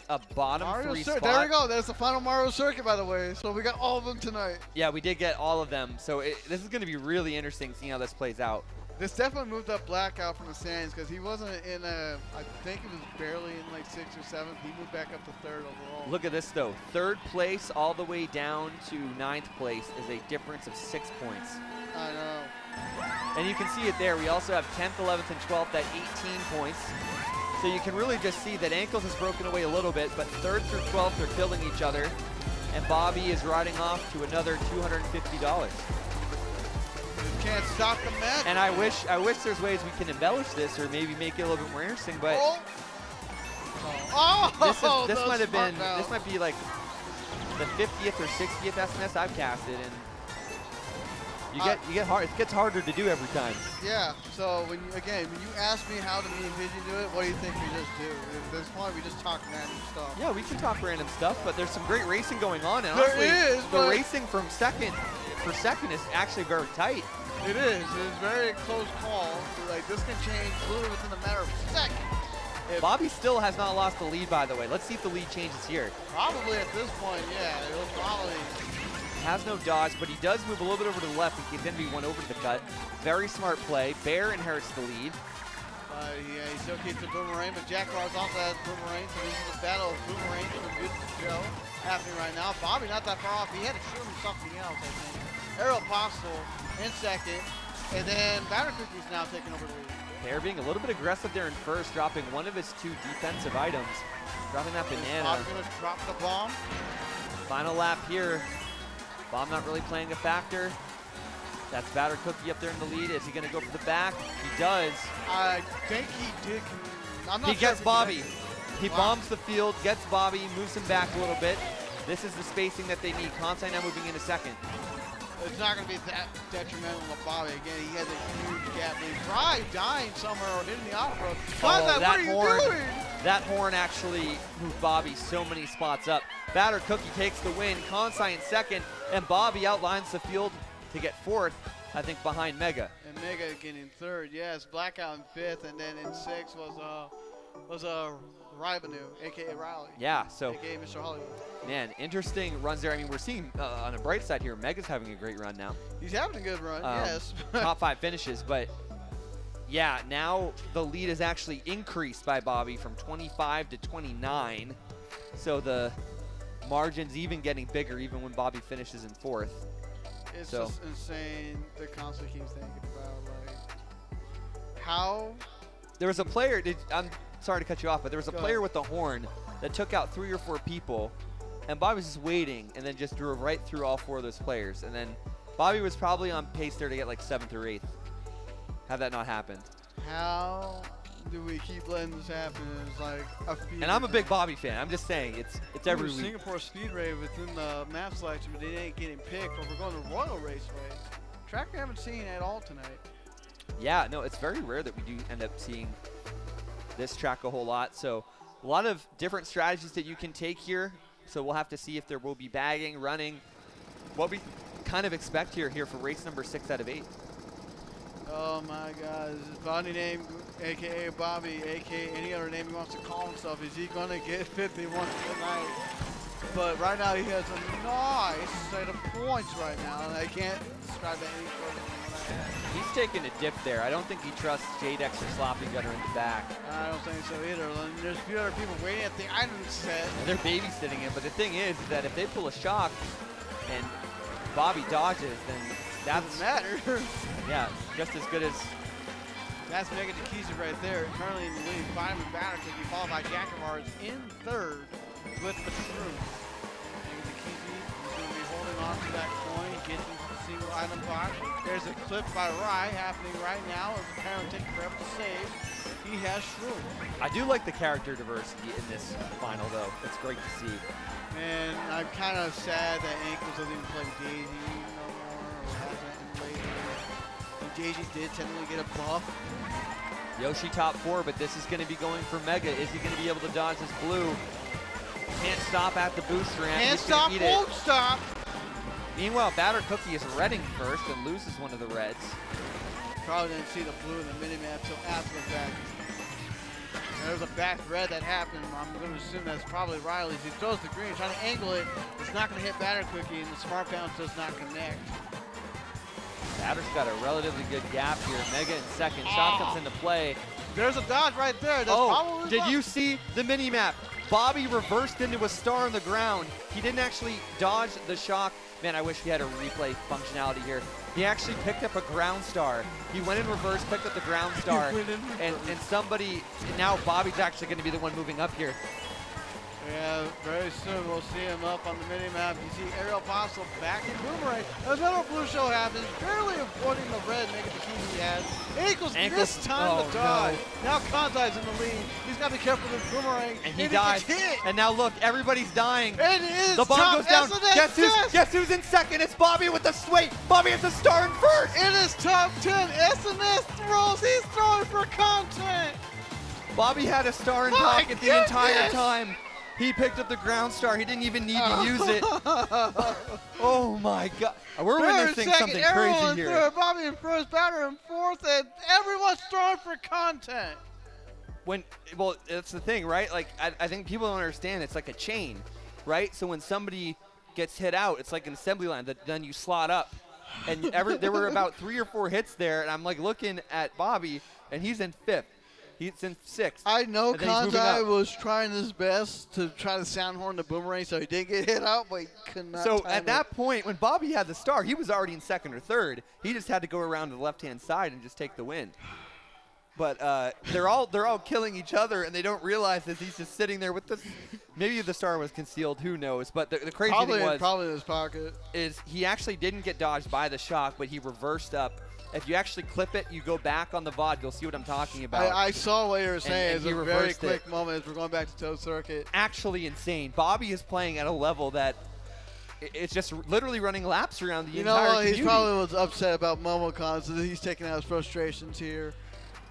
a bottom
Mario
3
Circuit.
spot.
There we go. There's the final Mario Circuit, by the way. So we got all of them tonight.
Yeah, we did get all of them. So this is going to be really interesting seeing how this plays out.
This definitely moved up Blackout from the standings because he wasn't in a, I think it was barely in like 6th or 7th. He moved back up to 3rd overall.
Look at this though. 3rd place all the way down to 9th place is a difference of 6 points.
I know.
And you can see it there. We also have 10th, 11th, and 12th at 18 points. So you can really just see that Ankles has broken away a little bit, but 3rd through 12th are killing each other. And Bobby is riding off to another $250.
You can't stop the match.
And I wish there's ways we can embellish this or maybe make it a little bit more interesting, but this might be like the 50th or 60th SNS I've casted, and it gets harder to do every time.
Yeah, so when you ask me how to me and Vision do it, what do you think we just do? At this point, we just talk random stuff.
Yeah, we can talk random stuff, but there's some great racing going on, and
There
honestly,
is,
the
but
racing from second is actually very tight.
it is. It's a very close call. Like this can change literally within a matter of seconds.
Bobby still has not lost the lead, by the way. Let's see if the lead changes here.
Probably at this point, yeah. It'll probably.
Has no dodge, but he does move a little bit over to the left. He can then be one over to the cut. Very smart play. Bear inherits the lead.
Yeah, he still keeps the boomerang, but Jack Ross also has boomerang, so this is a battle of boomerang and a good show happening right now. Bobby not that far off. He had to shoot him something else, I think. Aero Apostle in second, and then Batter Cookie's now taking over the lead.
Bear being a little bit aggressive there in first, dropping one of his 2 defensive items. Dropping that banana.
Bob's gonna drop the bomb.
Final lap here. Bomb not really playing a factor. That's Batter Cookie up there in the lead. Is he going to go for the back? He does.
I think he did. I'm not
He
sure
gets
if
Bobby. He
Wow.
bombs the field, gets Bobby, moves him back a little bit. This is the spacing that they need. Kansai now moving into second.
It's not going to be that detrimental to Bobby. Again, he has a huge gap. He tried dying somewhere or hitting the auto. What are you doing?
That horn actually moved Bobby so many spots up. Batter Cookie takes the win. Kansai in second, and Bobby outlines the field to get 4th, I think, behind Mega.
And Mega getting 3rd, yes. Blackout in 5th, and then in 6th was Rybanu, a.k.a. Riley.
Yeah, so.
A.k.a. Mr. Hollywood.
Man, interesting runs there. I mean, we're seeing on a bright side here, Mega's having a great run now.
He's having a good run, yes.
Top 5 finishes, but yeah, now the lead is actually increased by Bobby from 25 to 29. So the margin's even getting bigger even when Bobby finishes in 4th.
It's just insane the concept he's thinking about, like, how?
There was a player, I'm sorry to cut you off, but there was a player with the horn that took out 3 or 4 people, and Bobby was just waiting and then just drove right through all 4 of those players. And then Bobby was probably on pace there to get like 7th or 8th. Had that not happened.
How do we keep letting this happen? It's like a fever.
And I'm a big Bobby fan. I'm just saying, it's every week.
Singapore Speedway within the map selection, but they ain't getting picked. But we're going to Royal Raceway. Track we haven't seen at all tonight.
Yeah, no, it's very rare that we do end up seeing this track a whole lot. So a lot of different strategies that you can take here. So we'll have to see if there will be bagging, running, what we kind of expect here for race number 6 out of 8.
Oh my God, his body name, aka Bobby, aka any other name he wants to call himself. Is he gonna get 50 once tonight? But right now he has a nice set of points right now, and I can't describe that any further than what I have.
He's taking a dip there. I don't think he trusts Jadex or Sloppy Gunner in the back.
I don't think so either. And there's a few other people waiting at the item set.
And they're babysitting him, but the thing is that if they pull a shock and Bobby dodges, then that's
doesn't matter.
Yeah, just as good as.
That's Mega Takiza right there, currently in the lead. Fineman Batter can be followed by Jakavars in third with the Shroom. Mega Takiza is going to be holding on to that coin, getting to the single item box. There's a clip by Rai happening right now. It's apparently taking forever to save. He has Shroom.
I do like the character diversity in this final, though. It's great to see.
And I'm kind of sad that Ankles doesn't even play Daisy no more, or hasn't lately. And Daisy did technically get a buff.
Yoshi top 4, but this is going to be going for Mega. Is he going to be able to dodge this blue? Can't stop at the boost ramp.
Can't stop, won't stop.
Meanwhile, Batter Cookie is redding first and loses one of the reds.
Probably didn't see the blue in the minimap until after the fact. There's a back red that happened. I'm going to assume that's probably Riley's. He throws the green, trying to angle it. It's not going to hit Batter Cookie, and the smart bounce does not connect.
Batter's got a relatively good gap here. Mega in second. Shot comes into play.
There's a dodge right there. That's
oh, did you see the mini-map? Bobby reversed into a star on the ground. He didn't actually dodge the shock. Man, I wish we had a replay functionality here. He actually picked up a ground star. He went in reverse, picked up the ground star, and somebody, now Bobby's actually going to be the one moving up here.
Yeah, very soon we'll see him up on the mini-map. You see Ariel Apostle back in Boomerang. Another blue show happens, barely avoiding the red Mega Bikini he has. Ankles this time to dodge. No. Now Kanzai's in the lead. He's got to be careful with the Boomerang.
And he dies. And now look, everybody's dying.
And it is
the bomb goes down. Guess who's in second? It's Bobby with the swing. Bobby has a star in first.
It is top 10. SNS throws. He's throwing for content.
Bobby had a star in pocket the entire time. He picked up the ground star. He didn't even need to use it. Oh my God. We're witnessing something crazy here.
Third, Bobby in first, Batter in fourth, and everyone's throwing for content.
Well, that's the thing, right? Like, I think people don't understand. It's like a chain, right? So when somebody gets hit out, it's like an assembly line that then you slot up. And there were about 3 or 4 hits there, and I'm like looking at Bobby, and he's in 5th. He's in 6th.
I know Kanzai was trying his best to try to sound horn the Boomerang so he didn't get hit out, but he could not.
So at that point, when Bobby had the star, he was already in 2nd or 3rd. He just had to go around to the left-hand side and just take the win. But they're all killing each other, and they don't realize that he's just sitting there with this. Maybe the star was concealed. Who knows? But the crazy thing was
probably in his pocket.
Is he actually didn't get dodged by the shock, but he reversed up. If you actually clip it, you go back on the VOD, you'll see what I'm talking about.
I saw what you were saying. It's a very quick moment as we're going back to Toad Circuit.
Actually insane. Bobby is playing at a level that it's just literally running laps around the entire community.
He probably was upset about MomoCon, so he's taking out his frustrations here.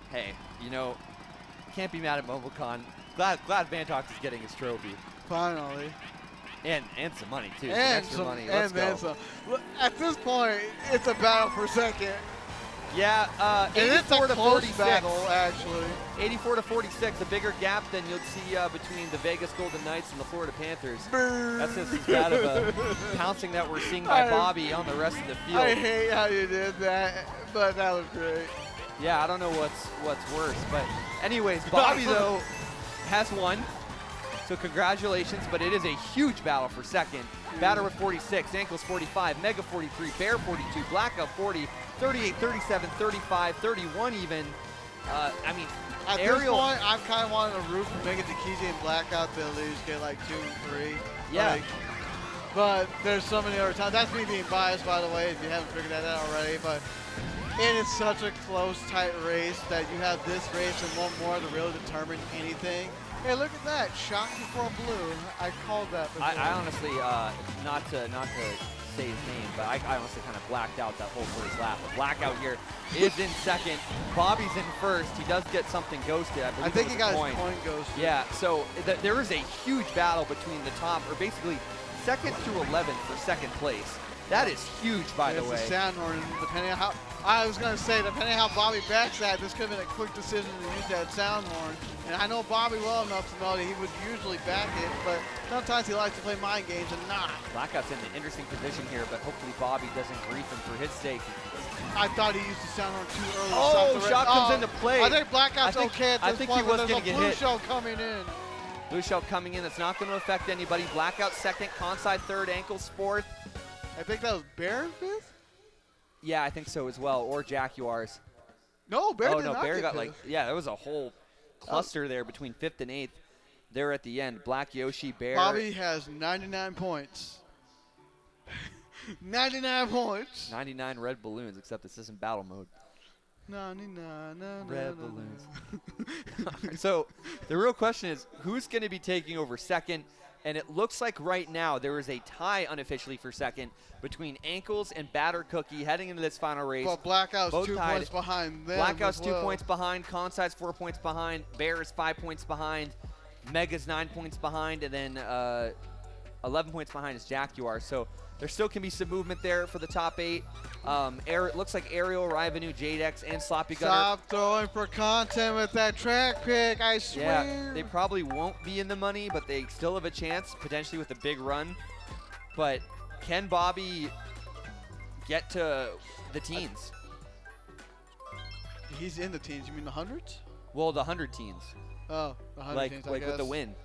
Hey, can't be mad at MomoCon. Glad Vantox is getting his trophy.
Finally.
And some money, too.
And
extra
some
money. Let's go.
Look, at this point, it's a battle for second.
Yeah,
and it's a close battle, actually.
84 to 46, a bigger gap than you'll see between the Vegas Golden Knights and the Florida Panthers. That's just as bad of a pouncing that we're seeing by Bobby on the rest of the field.
I hate how you did that, but that was great.
Yeah, I don't know what's worse, but anyways, Bobby though has won. So congratulations, but it is a huge battle for second. Batter with 46, Ankles 45, Mega 43, Bear 42, Blackout 40, 38, 37, 35, 31 even.
At this point, I'm kind of wanting to root for Mega Takizi and Blackout to at least get like 2 and 3.
Yeah.
But there's so many other times. That's me being biased, by the way, if you haven't figured that out already. But it is such a close, tight race that you have this race and one more to really determine anything. Hey, look at that. Shock before blue. I called that before.
I honestly, not to say his name, but I honestly kind of blacked out that whole first lap. But Blackout here is in second. Bobby's in first. He does get something ghosted. I
think he got his coin ghosted.
Yeah, so there is a huge battle between the top, or basically second through 11th for second place. That is huge, by the way.
It's a sound horn, depending on how, I was going to say, depending on how Bobby backs that, this could have been a quick decision to use that sound horn. And I know Bobby well enough to know that he would usually back it, but sometimes he likes to play mind games and not.
Blackout's in an interesting position here, but hopefully Bobby doesn't grief him for his sake.
I thought he used the sound horn too early.
Oh, shot comes into play.
I think Blackout's okay at this
I think
point,
he was
but
going
there's
to
a
get hit.
blue shell coming in.
Blue shell coming in. That's not going to affect anybody. Blackout second, Conside third, Ankles fourth.
I think that was Bear in fifth?
Yeah, I think so as well, or Jaguars.
No, Bear
oh,
did
no,
not
Bear
get
got
fifth.
like, yeah, there was a whole cluster there between fifth and eighth. There at the end, Black Yoshi, Bear.
Bobby has 99 points. 99 points.
99 red balloons, except this isn't battle mode.
99
red balloons. So the real question is, who's going to be taking over second? And it looks like right now there is a tie unofficially for second between Ankles and Batter Cookie heading into this final race.
But Blackout's
Both
2
tied.
points behind them.
Blackout's
as
2
well.
points behind, Conside's 4 points behind, Bear is 5 points behind, Mega's 9 points behind, and then 11 points behind is Jaguar. So there still can be some movement there for the top 8. It looks like Ariel, Rivenu, Jadex, and Sloppy Gunner.
Stop throwing for content with that track pick, I swear.
Yeah, they probably won't be in the money, but they still have a chance, potentially with a big run. But can Bobby get to the teens?
He's in the teens. You mean the hundreds?
Well, the 100 teens.
Oh, the 100
like
teens, I
like with
guess.
the win.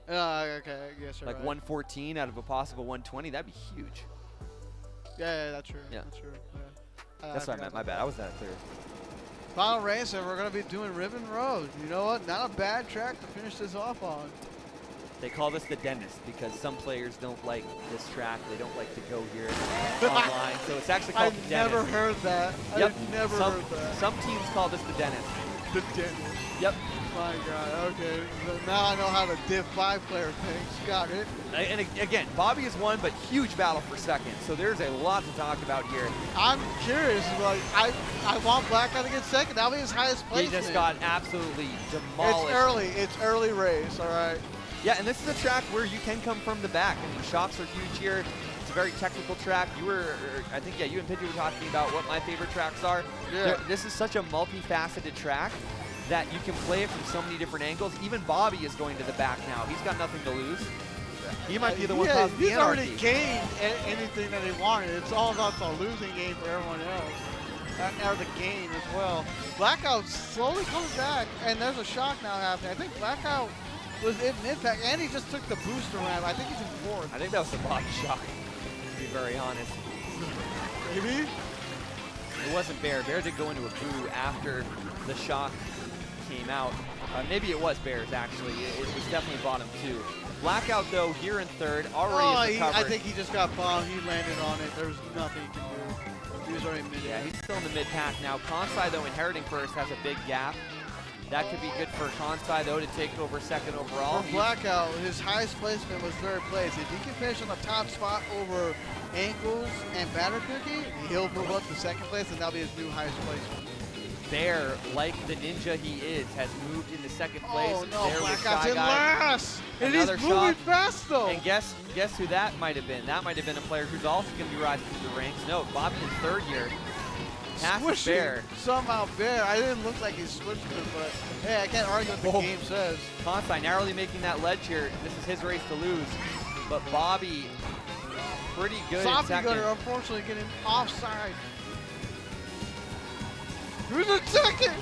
Okay, I guess you're
Like
right.
114 out of a possible 120, that'd be huge.
Yeah, that's true.
Yeah.
That's true. Yeah.
That's what I meant. My bad. I wasn't that clear.
Final race, and we're going to be doing Ribbon Road. You know what? Not a bad track to finish this off on.
They call this the dentist because some players don't like this track. They don't like to go here online. So it's actually called the dentist.
I've never heard that.
Yep.
I've never heard that.
Some teams call this the dentist.
The dentist.
Yep.
My God. Okay. So now I know how the Div 5 player thinks. Got it.
And again, Bobby has won, but huge battle for second. So there's a lot to talk about here.
I'm curious. Like I want Blackout to get second. That'll be his highest placement.
He just got absolutely demolished.
It's early. It's early race. All right.
Yeah, and this is a track where you can come from the back. I mean, shocks are huge here. It's a very technical track. I think, you and Pidgey were talking about what my favorite tracks are.
Yeah.
This is such a multifaceted track that you can play it from so many different angles. Even Bobby is going to the back now. He's got nothing to lose. He might be the one causing the anarchy.
He's already gained anything that he wanted. It's all about the losing game for everyone else. Or the game as well. Blackout slowly comes back, and there's a shock now happening. I think Blackout was in mid-pack, and he just took the booster ramp. I think he's in fourth.
I think that was the Bobby shock, to be very honest.
Maybe?
It wasn't Bear. Bear did go into a boo after the shock came out. Maybe it was Bears, actually. It was definitely bottom 2. Blackout, though, here in third, already
I think he just got bombed. He landed on it. There's nothing he can do. He was already mid.
Yeah, he's still in the mid-pack now. Kansai, though, inheriting first, has a big gap. That could be good for Kansai, though, to take over second overall.
For Blackout, his highest placement was third place. If he can finish on the top spot over Ankles and Batter Cookie, he'll move up to second place, and that'll be his new highest placement.
Bear, like the ninja he is, has moved into second place.
Oh no,
there
Blackout's in last! And he's
Another
moving
shot.
fast though!
And guess who that might have been? That might have been a player who's also going to be rising through the ranks. No, Bobby in third here. Passes Bear.
Somehow Bear. I didn't look like he's switching him, but hey, I can't argue what the game says.
Kansai narrowly making that ledge here. This is his race to lose. But Bobby, pretty good in second.
Gunner unfortunately getting offside. Who's in second?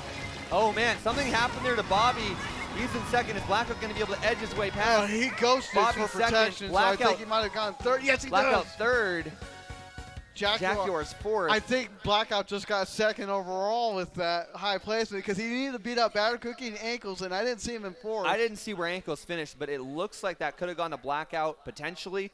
Oh man, something happened there to Bobby. He's in second. Is Blackout going to be able to edge his way past?
He ghosted
Bobby's
for protection, so I think he might have gone third. Yes, he
Blackout
does.
third. Jaguar's fourth.
I think Blackout just got second overall with that high placement because he needed to beat out Batter Cookie and Ankles, and I didn't see him in fourth.
I didn't see where Ankles finished, but it looks like that could have gone to Blackout potentially,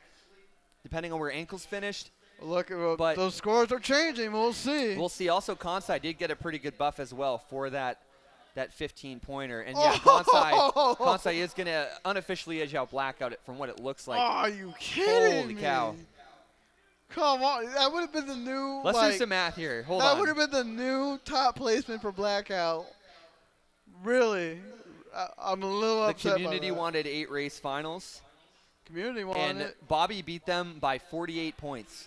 depending on where Ankles finished.
Look, but those scores are changing. We'll see.
We'll see. Also, Kansai did get a pretty good buff as well for that 15-pointer. And yeah, Kansai is going to unofficially edge out Blackout from what it looks like.
Are you kidding
Holy
me?
cow.
Come on. That would have been the new.
Let's do some math here. Hold on.
That would have been the new top placement for Blackout. Really. I'm a little upset.
The community wanted 8 race finals.
Community wanted
and
it.
Bobby beat them by 48 points.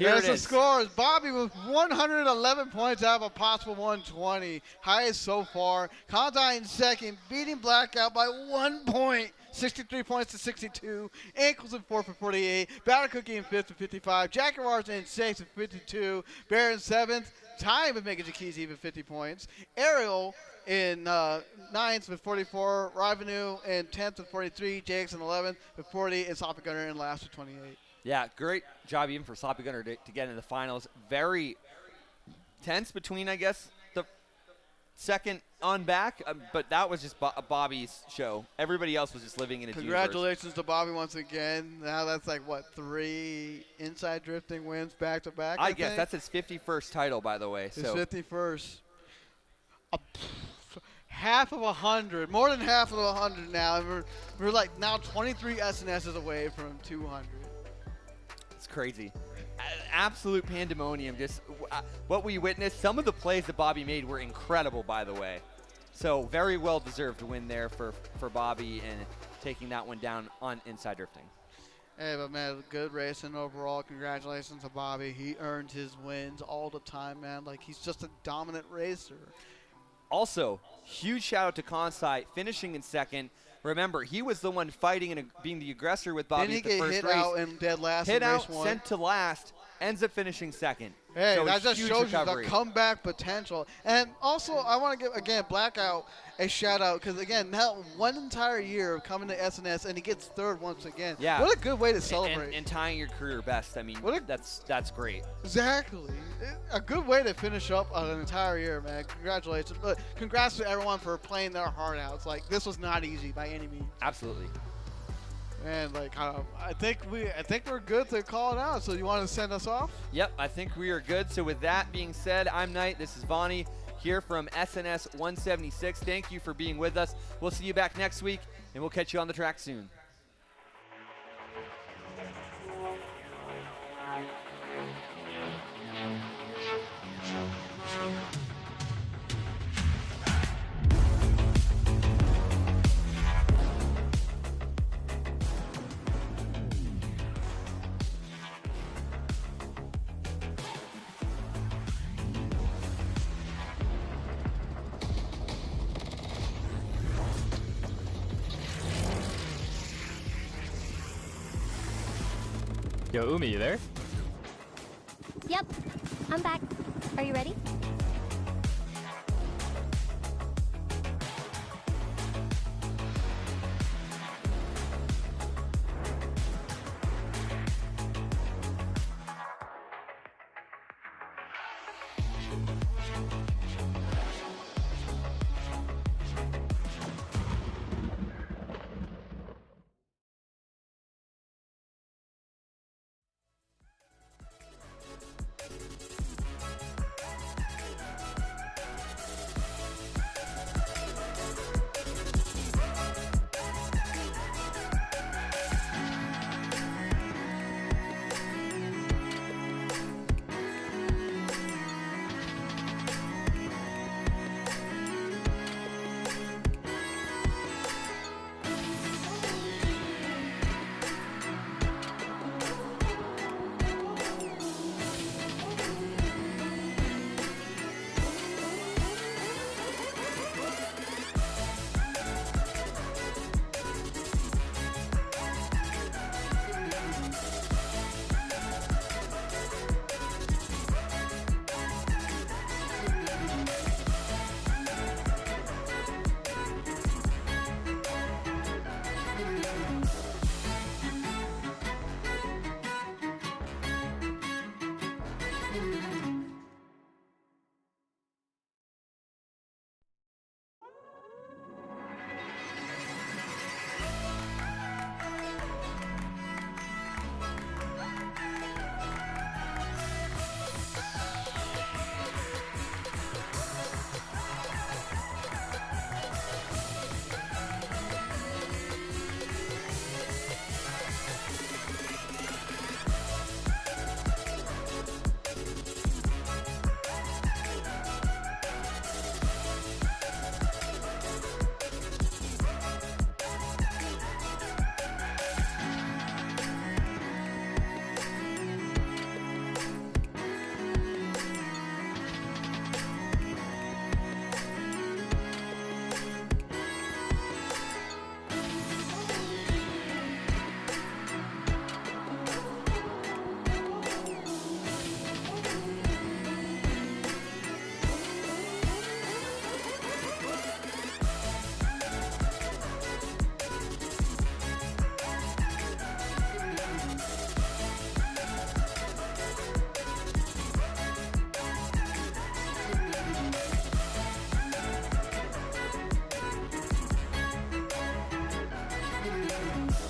Here
There's
it
the
is.
scores. Bobby with 111 points out of a possible 120. Highest so far. Conti in second, beating Blackout by 1 point. 63 points to 62. Ankles in fourth for 48. Batter Cookie in fifth for 55. Jaguars in sixth for 52. Bear in seventh. Tying with Mega Keys even 50 points. Ariel in ninth with 44. Revenue in 10th with 43. Jakes in 11th with 40. And Soppy Gunner in last with 28.
Yeah, great job even for Sloppy Gunner to get into the finals. Very tense between, I guess, the second on back, but that was just Bobby's show. Everybody else was just living in a
Congratulations to Bobby once again. Now that's like, what, 3 inside drifting wins back-to-back, I
guess
think?
that's his 51st title, by the way.
His 51st. Half of 100, more than half of 100 now. And we're like now 23 SNSs away from 200.
It's crazy. Absolute pandemonium. Just what we witnessed. Some of the plays that Bobby made were incredible, by the way. So very well deserved win there for Bobby and taking that one down on inside drifting.
Hey, but man, good racing overall. Congratulations to Bobby. He earned his wins all the time, man. Like, he's just a dominant racer.
Also, huge shout out to Kansai finishing in second. Remember, he was the one fighting and being the aggressor with Bobby at the first race.
Hit out and dead last
Hit
in
out,
race 1.
sent to last, ends up finishing second.
Hey,
so
that just shows
recovery.
you the comeback potential. And also, I want to give, again, Blackout a shout-out because, again, now 1 entire year of coming to SNS, and he gets third once again.
Yeah.
What a good way to celebrate.
And tying your career best. I mean, that's great.
Exactly. A good way to finish up an entire year, man. Congratulations. But congrats to everyone for playing their heart out. It's like, this was not easy by any means.
Absolutely.
And like, I think we're good to call it out. So you want to send us off?
Yep, I think we are good. So with that being said, I'm Knight. This is Vonnie here from SNS 176. Thank you for being with us. We'll see you back next week, and we'll catch you on the track soon.
Yo, Umi, you there?
Yep, I'm back. Are you ready? Bye.